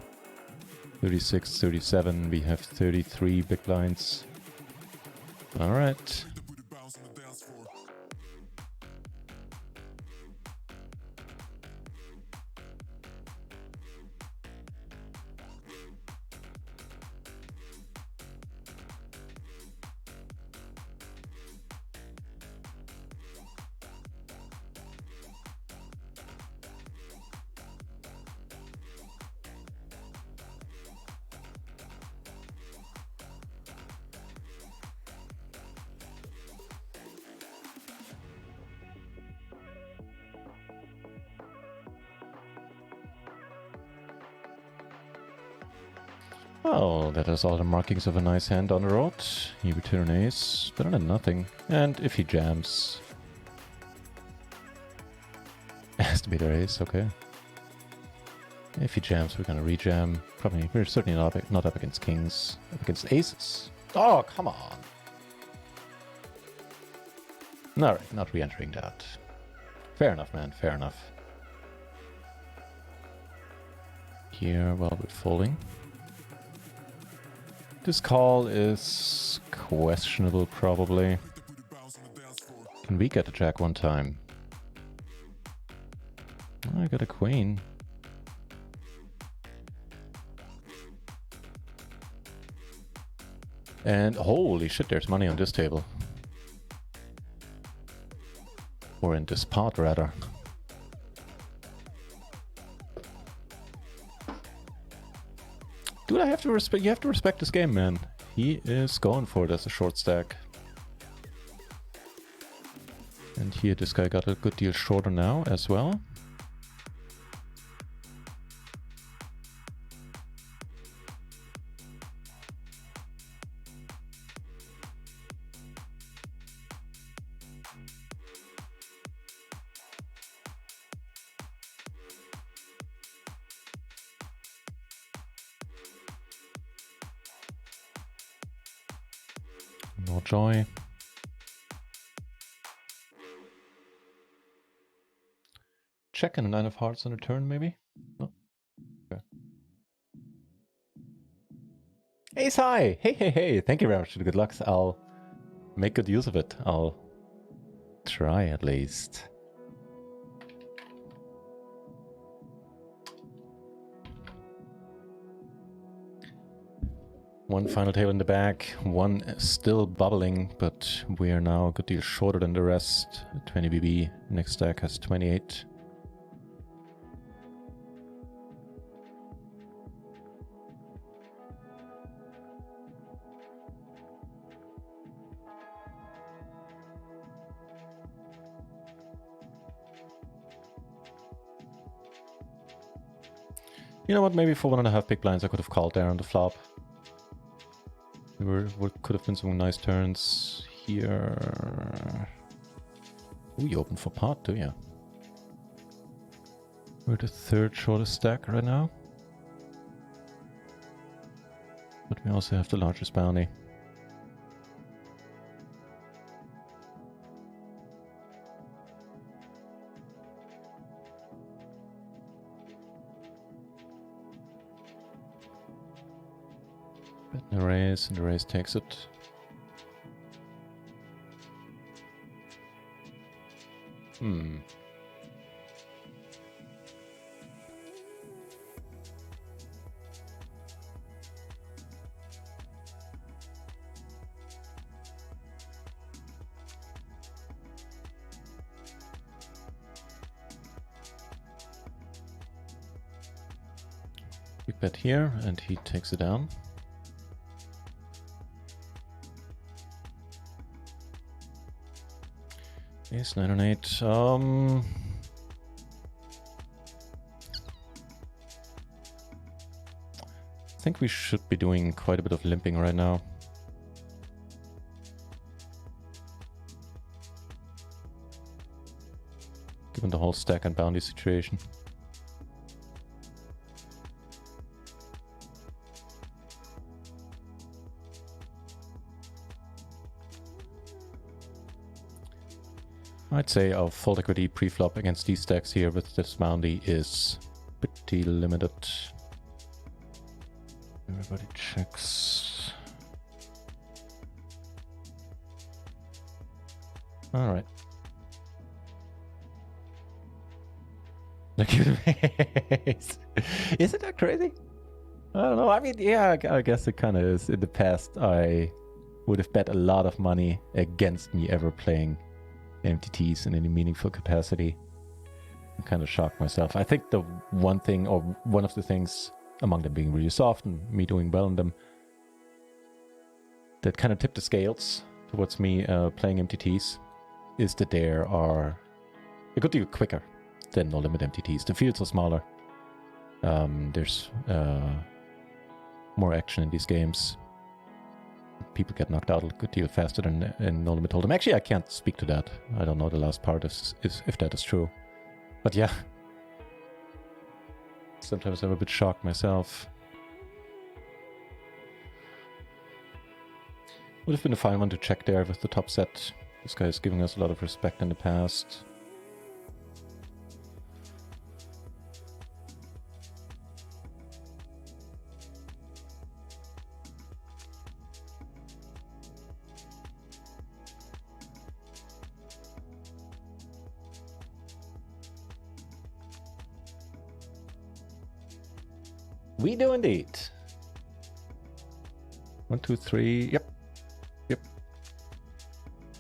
36, 37, we have 33 big blinds. Alright. Oh, that has all the markings of a nice hand on the road. He return ace, better than nothing. And if he jams... has to be their ace, okay. If he jams, we're gonna rejam. Probably, we're certainly not up against kings, up against aces. Oh, come on! Alright, not re-entering that. Fair enough, man, fair enough. Here, well, we're folding. This call is questionable, probably. Can we get a jack one time? I got a queen. And holy shit, there's money on this table. Or in this pot, rather. Dude, I have to respect. You have to respect this game, man. He is going for it as a short stack. And here, this guy got a good deal shorter now as well. No joy. Check and a 9 of hearts on a turn, maybe? No? Okay. Ace high! Hey, hey, hey! Thank you very much for the good lucks. I'll make good use of it. I'll try at least. One final table in the bag, one still bubbling, but we are now a good deal shorter than the rest. 20 BB, next stack has 28. You know what, maybe for 1.5 big blinds I could have called there on the flop. There could have been some nice turns here. Ooh, you open for pot, do you? We're the third shortest stack right now. But we also have the largest bounty. Bet and a raise, and the raise takes it. Big bet here, and he takes it down. Ace 9 on 8. I think we should be doing quite a bit of limping right now. Given the whole stack and bounty situation. I'd say our fold equity pre-flop against these stacks here with this bounty is pretty limited. Everybody checks. Alright. Look at the face. Isn't that crazy? I don't know. I mean, yeah, I guess it kind of is. In the past, I would have bet a lot of money against me ever playing MTTs in any meaningful capacity. I'm kind of shocked myself. I think the one thing, or one of the things, among them being really soft and me doing well in them, that kind of tipped the scales towards me playing MTTs is that they are a good deal quicker than no limit MTTs. The fields are smaller. There's more action in these games. People get knocked out a good deal faster than in No Limit Hold'em. Actually, I can't speak to that. I don't know the last part if that is true. But yeah. Sometimes I'm a bit shocked myself. Would have been a fine one to check there with the top set. This guy is giving us a lot of respect in the past. We do indeed. 1, 2, 3. Yep. Yep.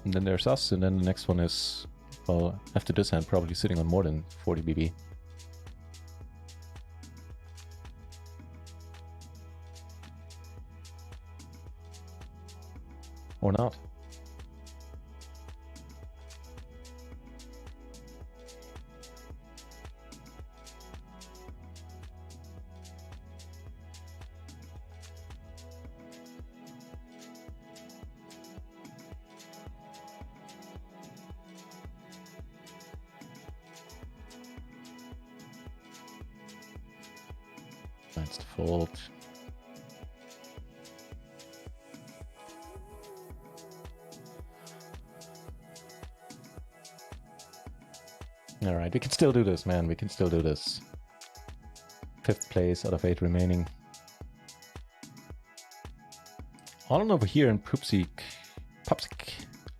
And then there's us, and then the next one is, well, after this hand, probably sitting on more than 40 BB. Or not. That's the fold. All right, we can still do this, man. We can still do this. 5th place out of 8 remaining. All over here in Pupsik.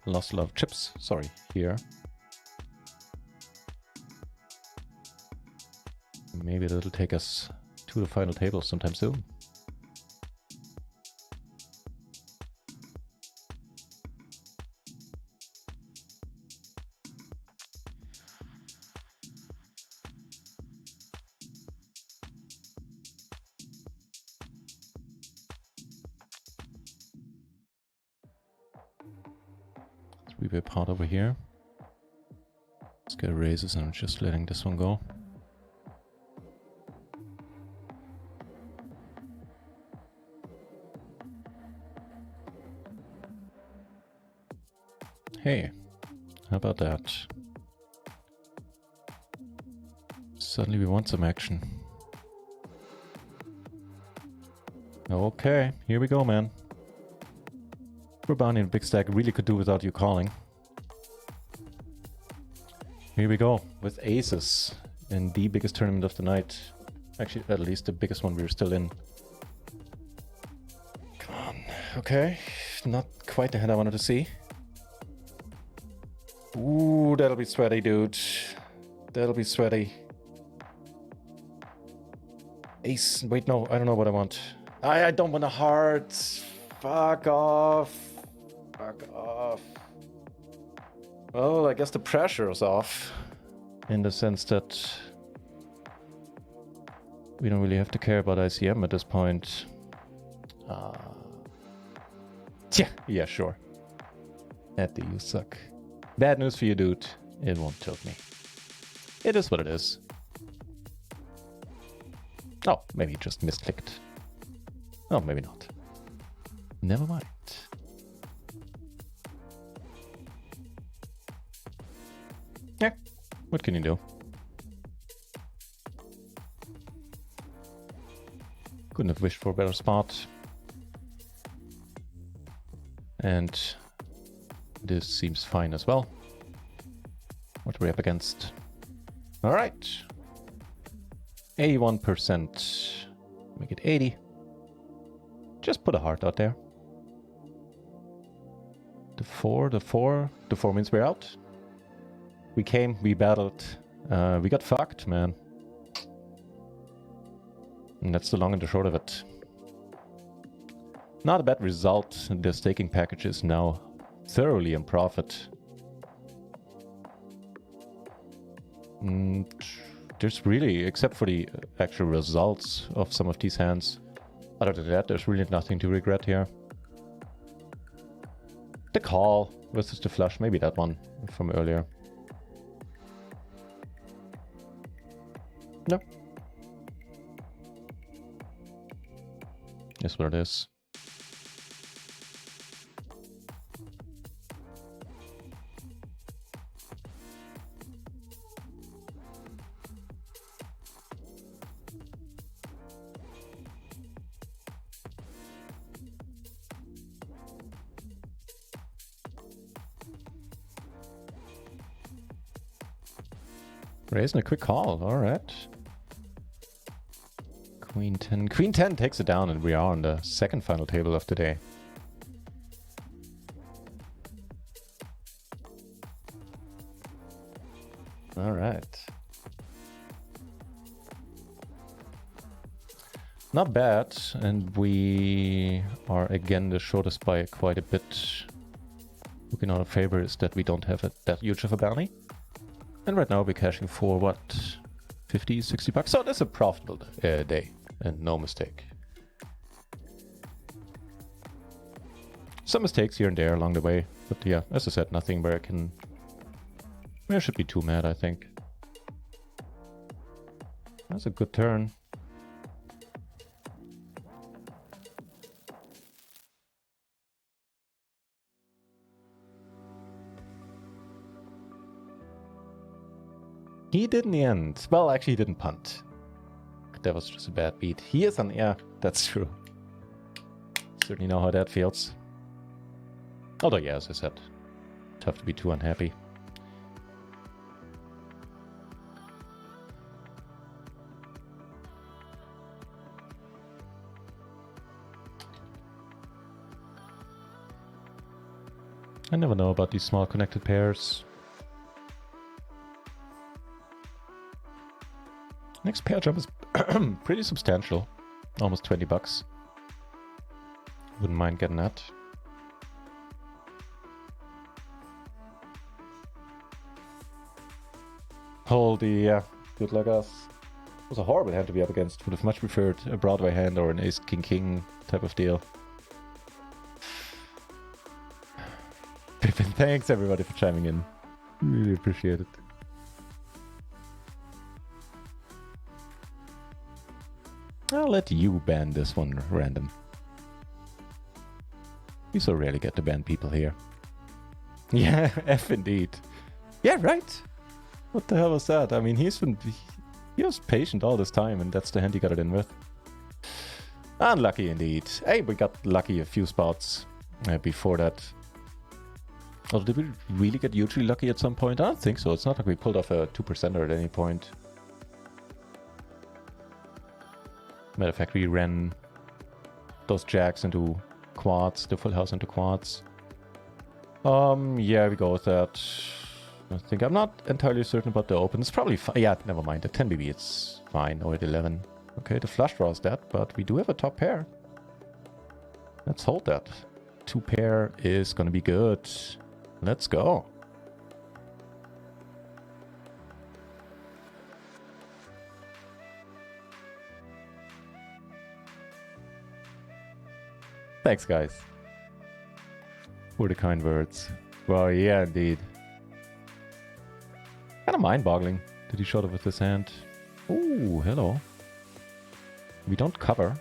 Lost a lot of chips. Sorry, here. Maybe that'll take us to the final table sometime soon. Three-way pot over here. Let's get raises and I'm just letting this one go. Hey, how about that? Suddenly we want some action. Okay, here we go, man. We're bound in a big stack. Really could do without you calling. Here we go with aces in the biggest tournament of the night. Actually, at least the biggest one we're still in. Come on. Okay, not quite the hand I wanted to see. Ooh, that'll be sweaty, dude. That'll be sweaty. Ace. Wait, no, I don't know what I want. I don't want a heart. Fuck off. Fuck off. Well, I guess the pressure is off. In the sense that we don't really have to care about ICM at this point. Yeah, sure. Eddie, you suck. Bad news for you, dude. It won't tilt me. It is what it is. Oh, maybe just misclicked. Oh, maybe not. Never mind. Yeah, what can you do? Couldn't have wished for a better spot. And this seems fine as well. What are we up against? All right. 81%. Make it 80. Just put a heart out there. The four means we're out. We came, we battled, we got fucked, man. And that's the long and the short of it. Not a bad result. The staking package is now thoroughly in profit. There's really, except for the actual results of some of these hands, other than that, there's really nothing to regret here. The call versus the flush, maybe that one from earlier. No. That's what it is. Raising a quick call, alright. Queen 10. Queen 10 takes it down and we are on the second final table of the day. Alright. Not bad, and we are again the shortest by quite a bit. Looking on our favor is that we don't have that huge of a bounty. And right now we're cashing for what? 50, 60 bucks. So that's a profitable day, and no mistake. Some mistakes here and there along the way, but yeah, as I said, nothing where I should be too mad, I think. That's a good turn. He did in the end. Well, actually, he didn't punt. That was just a bad beat. He is on... Yeah, that's true. Certainly know how that feels. Although, yeah, as I said, tough to be too unhappy. I never know about these small connected pairs. Next pair jump is pretty substantial. Almost 20 bucks. Wouldn't mind getting that. Holy, yeah. Good luck, us. It was a horrible hand to be up against. Would have much preferred a Broadway hand or an Ace King King type of deal. Pippin, thanks everybody for chiming in. Really appreciate it. I'll let you ban this one random. We so rarely get to ban people here. Yeah, F indeed. Yeah, right. What the hell was that? I mean, he was patient all this time, and that's the hand he got it in with. Unlucky indeed. Hey, we got lucky a few spots before that. Oh, did we really get hugely lucky at some point? I don't think so. It's not like we pulled off a 2%er at any point. Matter of fact, we ran those jacks into quads, the full house into quads. Yeah, we go with that. I think I'm not entirely certain about the open. It's probably fine. Yeah, never mind. The 10 BB, it's fine. Oh, at 11. Okay, the flush draw is dead, but we do have a top pair. Let's hold that. 2 pair is gonna be good. Let's go. Thanks, guys, for the kind words. Well, yeah, indeed. Kind of mind-boggling that he shot it with this hand. Ooh, hello. We don't cover.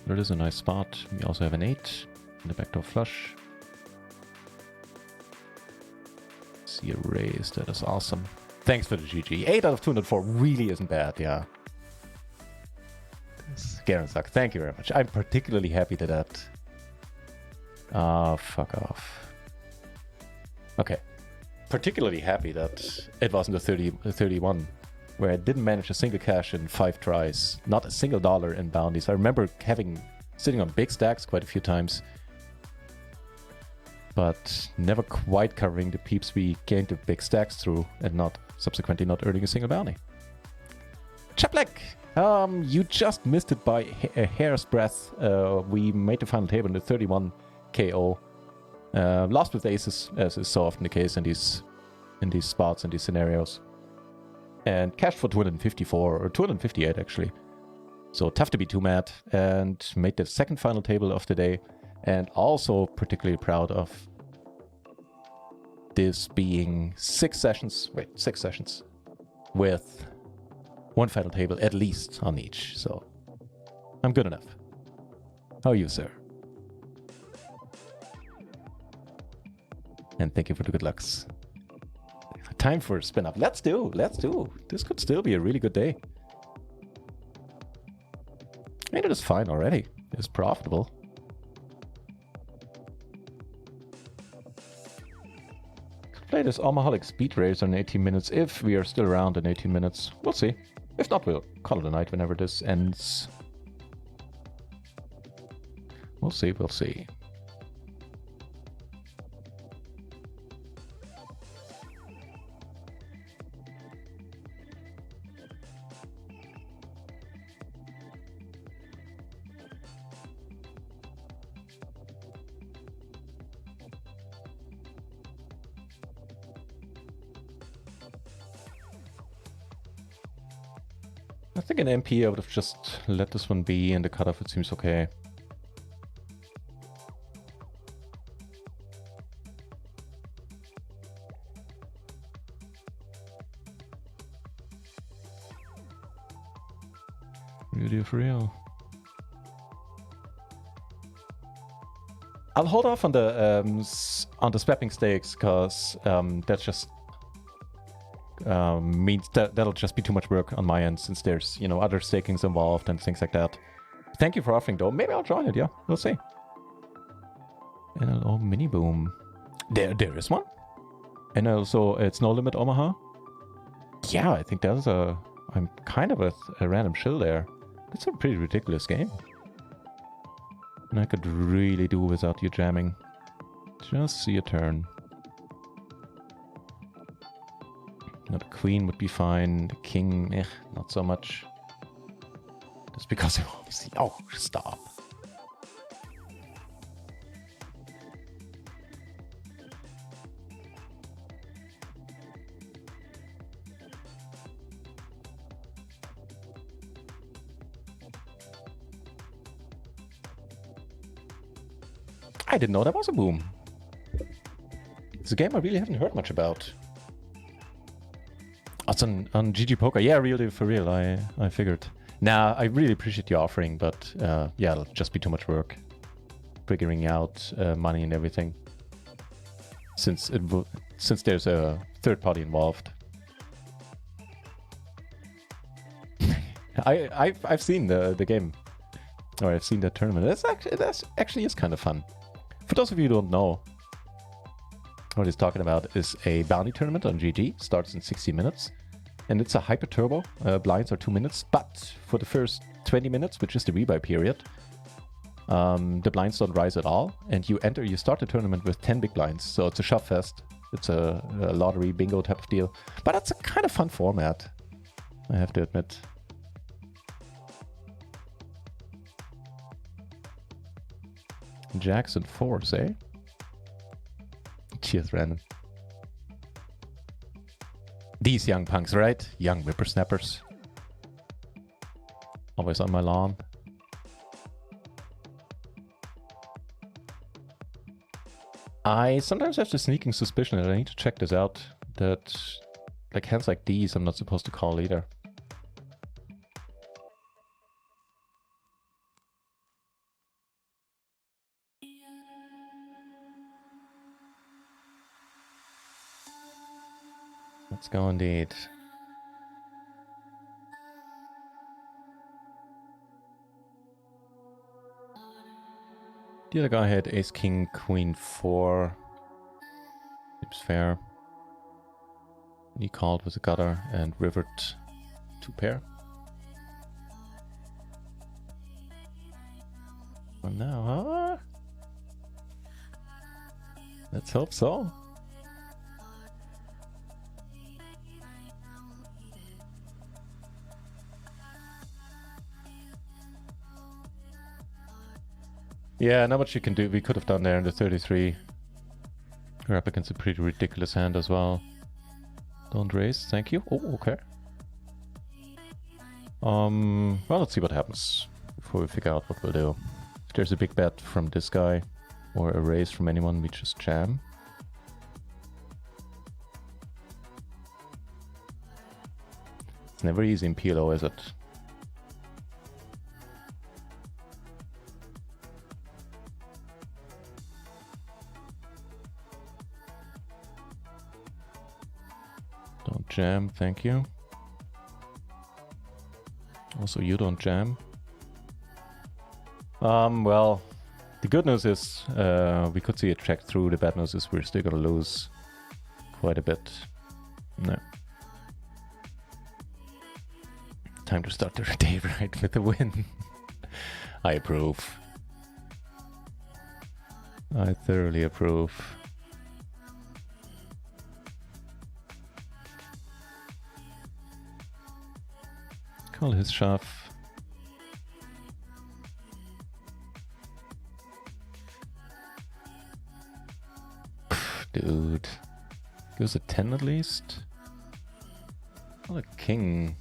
That is a nice spot. We also have an 8 in the backdoor flush. See a raise. That is awesome. Thanks for the GG. 8 out of 204 really isn't bad, yeah. Garen suck. Thank you very much. I'm particularly happy to that. Fuck off. Okay. Particularly happy that it wasn't a 31, where I didn't manage a single cash in 5 tries. Not a single dollar in bounties. I remember sitting on big stacks quite a few times, but never quite covering the peeps we gained the big stacks through and subsequently not earning a single bounty. Chaplek! You just missed it by a hair's breadth. We made the final table in the 31 KO. Lost with aces, as is so often the case in these spots, in these scenarios. And cashed for 254, or 258 actually. So tough to be too mad. And made the second final table of the day. And also particularly proud of this being 6 sessions. Wait, 6 sessions. With 1 final table at least on each. So I'm good enough. How are you, sir? And thank you for the good lucks. Time for a spin up. Let's do. This could still be a really good day. I mean, it is fine already. It's profitable. Could play this Almaholic Speed Racer in 18 minutes if we are still around in 18 minutes. We'll see. If not, we'll call it a night whenever this ends. We'll see. I think an MP I would have just let this one be, and the cutoff it seems okay. Really for real. I'll hold off on the swapping stakes because that's just means that'll just be too much work on my end since there's other stakings involved and things like that. Thank you for offering though. Maybe I'll join it. Yeah, we'll see. NLO mini boom. There is one. And also it's no limit Omaha. Yeah, I think that's I'm kind of with a random shill there. That's a pretty ridiculous game. And I could really do without you jamming. Just see a turn. Not a queen would be fine. The king, not so much. Just because I want to see. Oh, stop. I didn't know that was a boom. It's a game I really haven't heard much about. It's on GG Poker. Yeah, really, for real. I figured. Nah, I really appreciate the offering, but yeah, it'll just be too much work figuring out money and everything. Since there's a third party involved. I've seen the game, or I've seen the tournament. That's actually is kind of fun. For those of you who don't know, what he's talking about is a bounty tournament on GG. Starts in 60 minutes. And it's a hyper turbo. Blinds are 2 minutes. But for the first 20 minutes, which is the rebuy period, the blinds don't rise at all. And you start the tournament with 10 big blinds. So it's a shove fest. It's a lottery bingo type of deal. But it's a kind of fun format, I have to admit. Jacks and fours, eh? Cheers, Brandon. These young punks, right? Young whippersnappers. Always on my lawn. I sometimes have the sneaking suspicion that I need to check this out. That, like, hands like these I'm not supposed to call either. Let's go indeed. The other guy had ace, king, queen, 4. Seems fair. He called with a gutter and rivered 2 pair. Well, now, huh? Let's hope so. Yeah, not much you can do. We could have done there in the 33. We're up against a pretty ridiculous hand as well. Don't raise, thank you. Oh, okay. Well, let's see what happens before we figure out what we'll do. If there's a big bet from this guy or a raise from anyone, we just jam. It's never easy in PLO, is it? Don't jam, thank you. Also, you don't jam. Well, the good news is we could see it check through. The bad news is we're still gonna lose quite a bit. No. Time to start the day right with a win. I approve. I thoroughly approve. Call his shove. Dude. Goes a 10 at least. Not a king.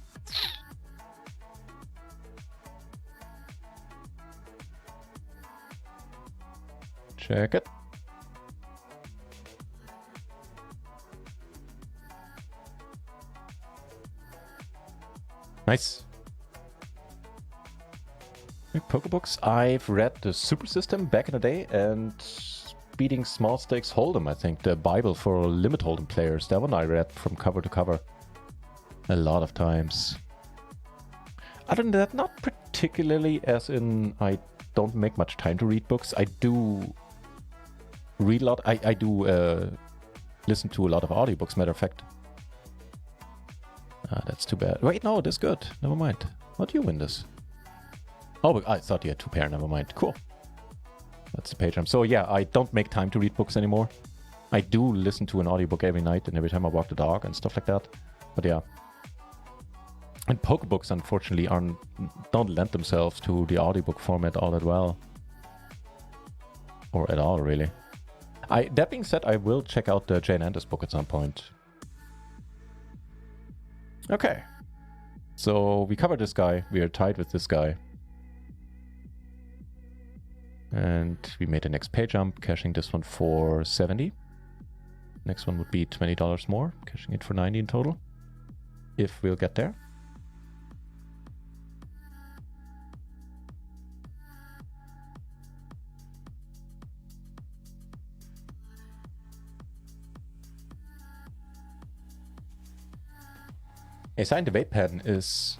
Check it. Nice. Pokebooks. I've read the Super System back in the day and beating small stakes hold'em, I think. The Bible for limit hold'em players. That one I read from cover to cover a lot of times. Other than that, not particularly, as in I don't make much time to read books. I do read a lot. I do listen to a lot of audiobooks, matter of fact. That's too bad. Wait, no, that's good. Never mind. How do you win this? Oh, I thought you had 2 pair. Never mind. Cool. That's the page. So yeah, I don't make time to read books anymore. I do listen to an audiobook every night and every time I walk the dog and stuff like that. But yeah. And pokebooks, unfortunately, don't lend themselves to the audiobook format all that well. Or at all, really. That being said, I will check out the Jane Anders book at some point. Okay. So we covered this guy. We are tied with this guy. And we made the next pay jump, cashing this one for 70. Next one would be $20 more, cashing it for 90 in total. If we'll get there. A signed debate pen is,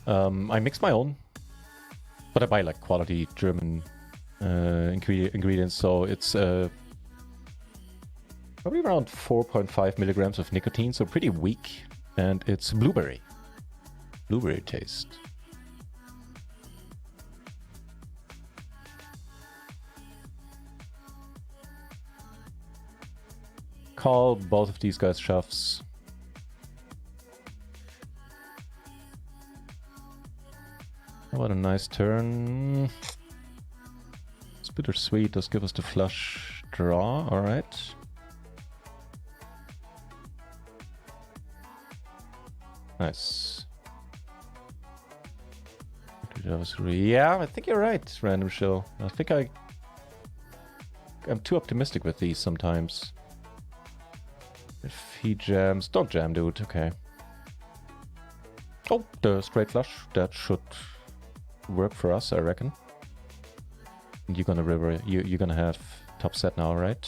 I mix my own, but I buy like quality German ingredients, so it's probably around 4.5 milligrams of nicotine, so pretty weak, and it's blueberry taste. Call both of these guys shoves. What a nice turn. It's bittersweet. Does give us the flush draw. All right. Nice. Yeah, I think you're right, Random Show. I think I'm too optimistic with these sometimes. If he jams, don't jam, dude. Okay. Oh, the straight flush. That should work for us, I reckon. And you're gonna have top set now, right?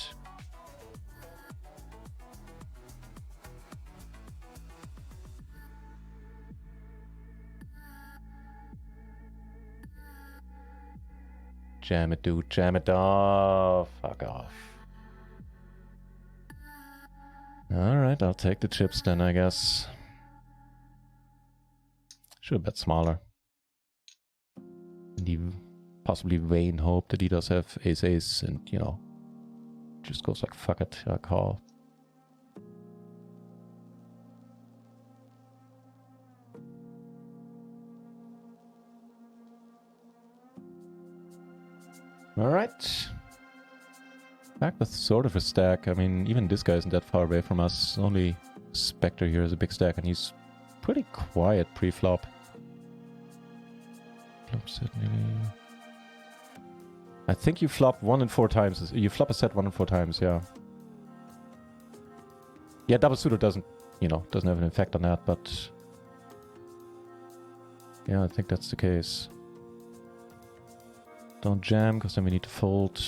Jam it, dude. Jam it. Oh, fuck off. Alright, I'll take the chips then, I guess. Should have bet smaller. In the possibly vain hope that he does have ace-ace and, you know, just goes like, fuck it, I call. Alright. Back with sort of a stack. I mean, even this guy isn't that far away from us. Only Spectre here is a big stack, and he's pretty quiet pre-flop. Flop set maybe. I think you flop 1 in 4 times. You flop a set 1 in 4 times, yeah. Yeah, double suited doesn't have an effect on that, but yeah, I think that's the case. Don't jam, because then we need to fold.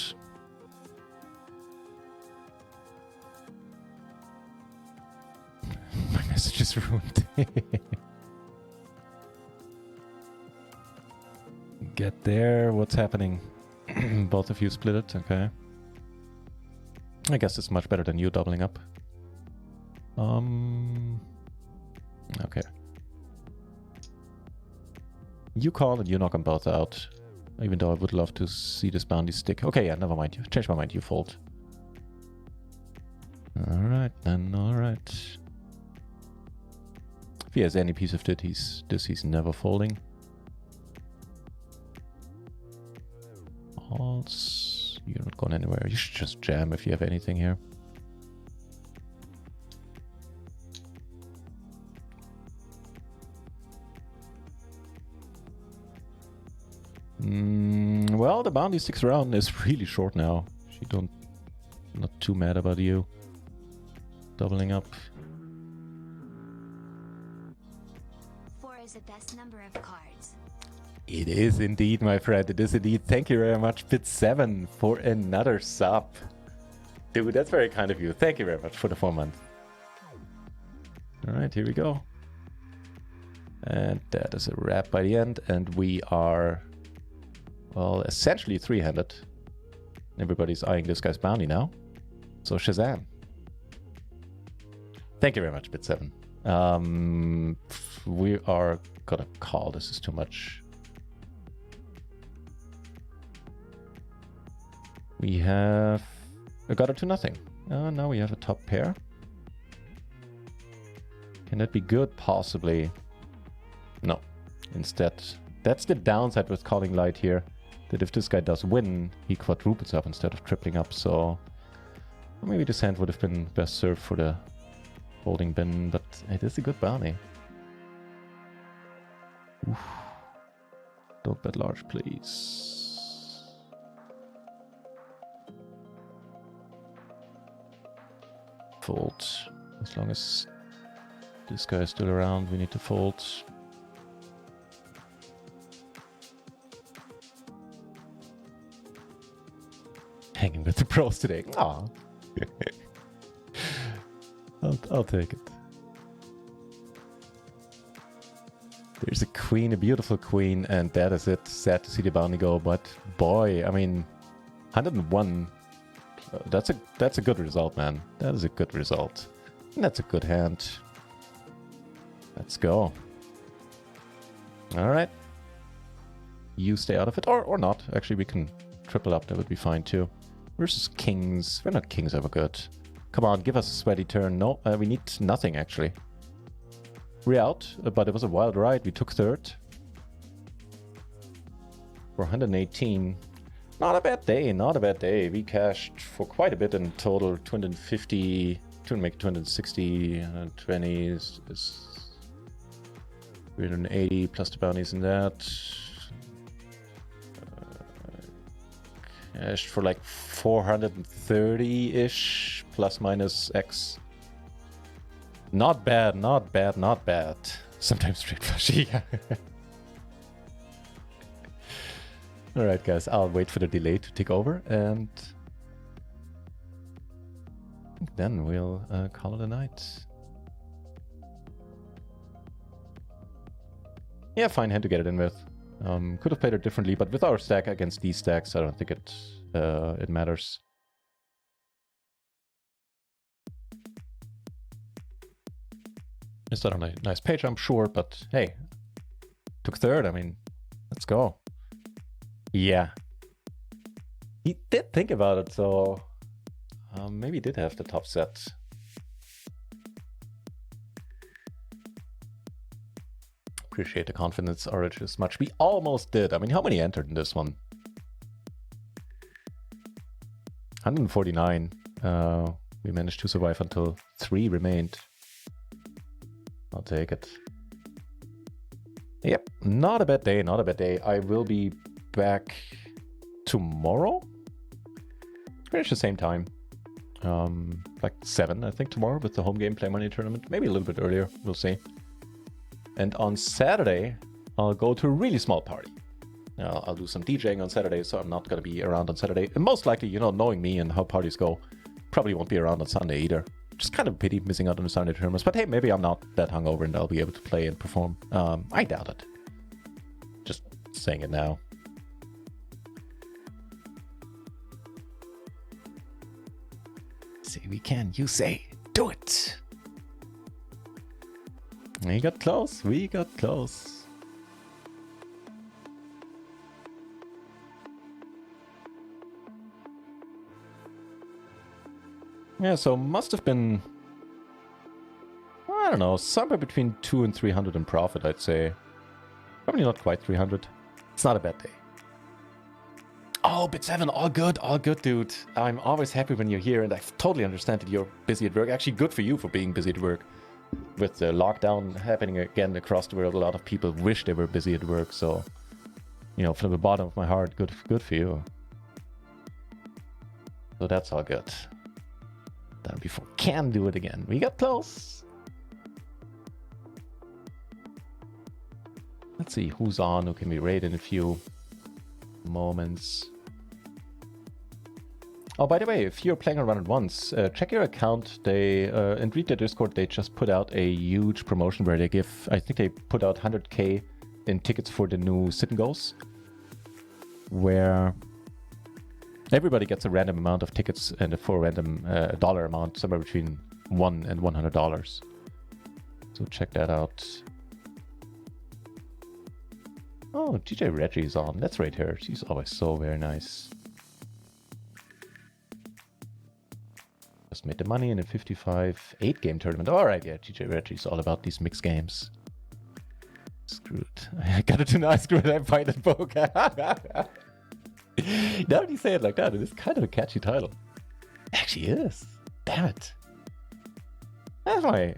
My message is ruined. Get there. What's happening? Both of you split it. Okay. I guess it's much better than you doubling up. Okay. You call and you knock them both out. Even though I would love to see this bounty stick. Okay, yeah, never mind. You change my mind. You fold. Alright, then. Alright. If he has any piece of he's never folding. Alts. You're not going anywhere. You should just jam if you have anything here. Well, the bounty sticks around is really short now. Not too mad about you. Doubling up. 4 is the best number of cards. It is indeed, my friend. It is indeed. Thank you very much, Bit7, for another sub. Dude, that's very kind of you. Thank you very much for the 4 months. Alright, here we go. And that is a wrap by the end. And we are, well, essentially 3-handed. Everybody's eyeing this guy's bounty now. So Shazam. Thank you very much, Bit7. We are gonna call. This is too much. We have got it to nothing. Now we have a top pair. Can that be good? Possibly. No. Instead, that's the downside with calling light here. That if this guy does win, he quadruples up instead of tripling up. So maybe this hand would have been best served for the holding bin, but it is a good bounty. Oof. Don't bet large, please. Fold. As long as this guy is still around, we need to fold. Hanging with the pros today. Aw. I'll take it. There's a queen, a beautiful queen, and that is it. Sad to see the bounty go, but boy, I mean, 101. That's a good result, man. That is a good result. And that's a good hand. Let's go. All right. You stay out of it, or not. Actually, we can triple up. That would be fine too. Versus kings. We're not kings ever good. Come on, give us a sweaty turn. No, we need nothing actually. We're out, but it was a wild ride. We took third. For 118. Not a bad day, not a bad day. We cashed for quite a bit in total. 250, to make 260, 120 is 380 plus the bounties in that. Cashed for like 430-ish, plus minus X. Not bad, not bad, not bad. Sometimes straight flushy, yeah. Alright guys, I'll wait for the delay to take over and then we'll call it a night. Yeah, fine hand to get it in with. Could have played it differently, but with our stack against these stacks, I don't think it matters. It's not a nice page, I'm sure, but hey, took third. I mean, let's go. Yeah, he did think about it, so maybe he did have the top set. Appreciate the confidence, Orage, as much. We almost did. I mean, how many entered in this one? 149. We managed to survive until 3 remained. I'll take it. Yep, not a bad day, not a bad day. I will be back tomorrow. Pretty much the same time. Like 7, I think, tomorrow with the home game play money tournament. Maybe a little bit earlier, we'll see. And on Saturday, I'll go to a really small party. I'll do some DJing on Saturday, so I'm not going to be around on Saturday. And most likely, you know, knowing me and how parties go, probably won't be around on Sunday either. Just kind of a pity missing out on the Sunday tournaments. But hey, maybe I'm not that hungover and I'll be able to play and perform. I doubt it. Just saying it now. Say we can, you say, do it. We got close, we got close. Yeah, so must have been, I don't know, somewhere between 200 and 300 in profit, I'd say. Probably not quite 300. It's not a bad day. Oh, Bit7, all good, dude. I'm always happy when you're here, and I totally understand that you're busy at work. Actually, good for you for being busy at work. With the lockdown happening again across the world, a lot of people wish they were busy at work. So, you know, from the bottom of my heart, good for you. So that's all good. Done before, can do it again. We got close. Let's see who's on, who can be raid in a few moments. Oh, by the way, if you're playing around at once, check your account. They and read their Discord. They just put out a huge promotion where they give, I think they put out 100k in tickets for the new sit and goes, where everybody gets a random amount of tickets and for a random dollar amount, somewhere between $1 and $100. So check that out. Oh, DJ Reggie's on. Let's rate her. She's always so very nice. just made the money in a 55 8-game tournament. All right, yeah, GJ Reggie's all about these mixed games. Screwed. I got it tonight. Screwed. I find it book. Now that you say it like that, it is kind of a catchy title. Actually is. Damn it. I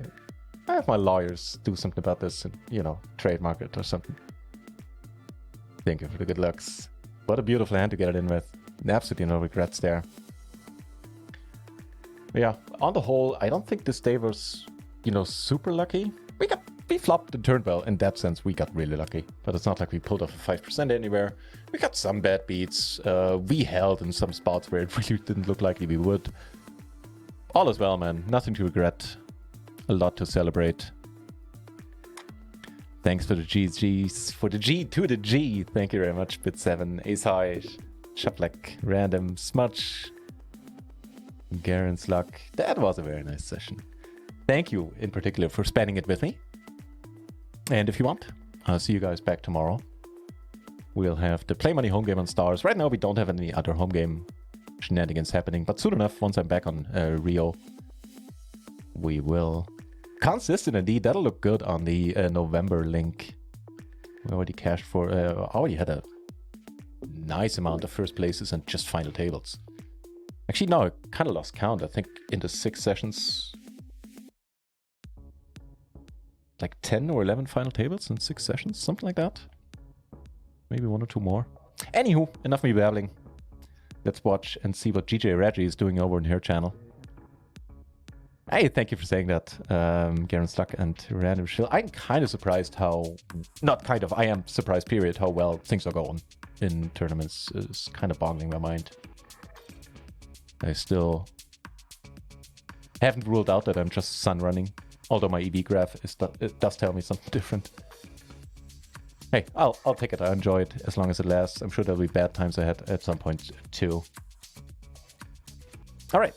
have my lawyers do something about this and, you know, trademark it or something. Thank you for the good looks. What a beautiful hand to get it in with. Absolutely no regrets there. But yeah, on the whole, I don't think this day was, you know, super lucky. We flopped the turn well. In that sense, we got really lucky. But it's not like we pulled off a 5% anywhere. We got some bad beats. We held in some spots where it really didn't look likely we would. All is well, man. Nothing to regret. A lot to celebrate. Thanks for the GGs. For the G to the G. Thank you very much, Bit7, Ace High, Shaplek, Random, Smudge, Garen's Luck. That was a very nice session. Thank you in particular for spending it with me. And if you want, I'll see you guys back tomorrow. We'll have the Play Money home game on Stars. Right now we don't have any other home game shenanigans happening, but soon enough, once I'm back on Rio, we will. Consistent indeed. That'll look good on the November link. We already cashed for, already had a nice amount of first places and just final tables. Actually, no, I kind of lost count. I think in the 6 sessions, like 10 or 11 final tables in 6 sessions, something like that. Maybe 1 or 2 more. Anywho, enough me babbling. Let's watch and see what GJ Reggie is doing over on her channel. Hey, thank you for saying that, Garen Stuck and Random Shill. I'm kind of surprised how, not kind of, I am surprised, period, how well things are going in tournaments. It's kind of boggling my mind. I still haven't ruled out that I'm just sun running, although my EV graph it does tell me something different. Hey, I'll take it. I enjoy it as long as it lasts. I'm sure there'll be bad times ahead at some point too. All right,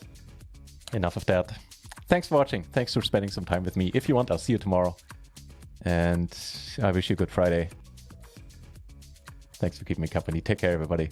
enough of that. Thanks for watching. Thanks for spending some time with me. If you want, I'll see you tomorrow. And I wish you a good Friday. Thanks for keeping me company. Take care, everybody.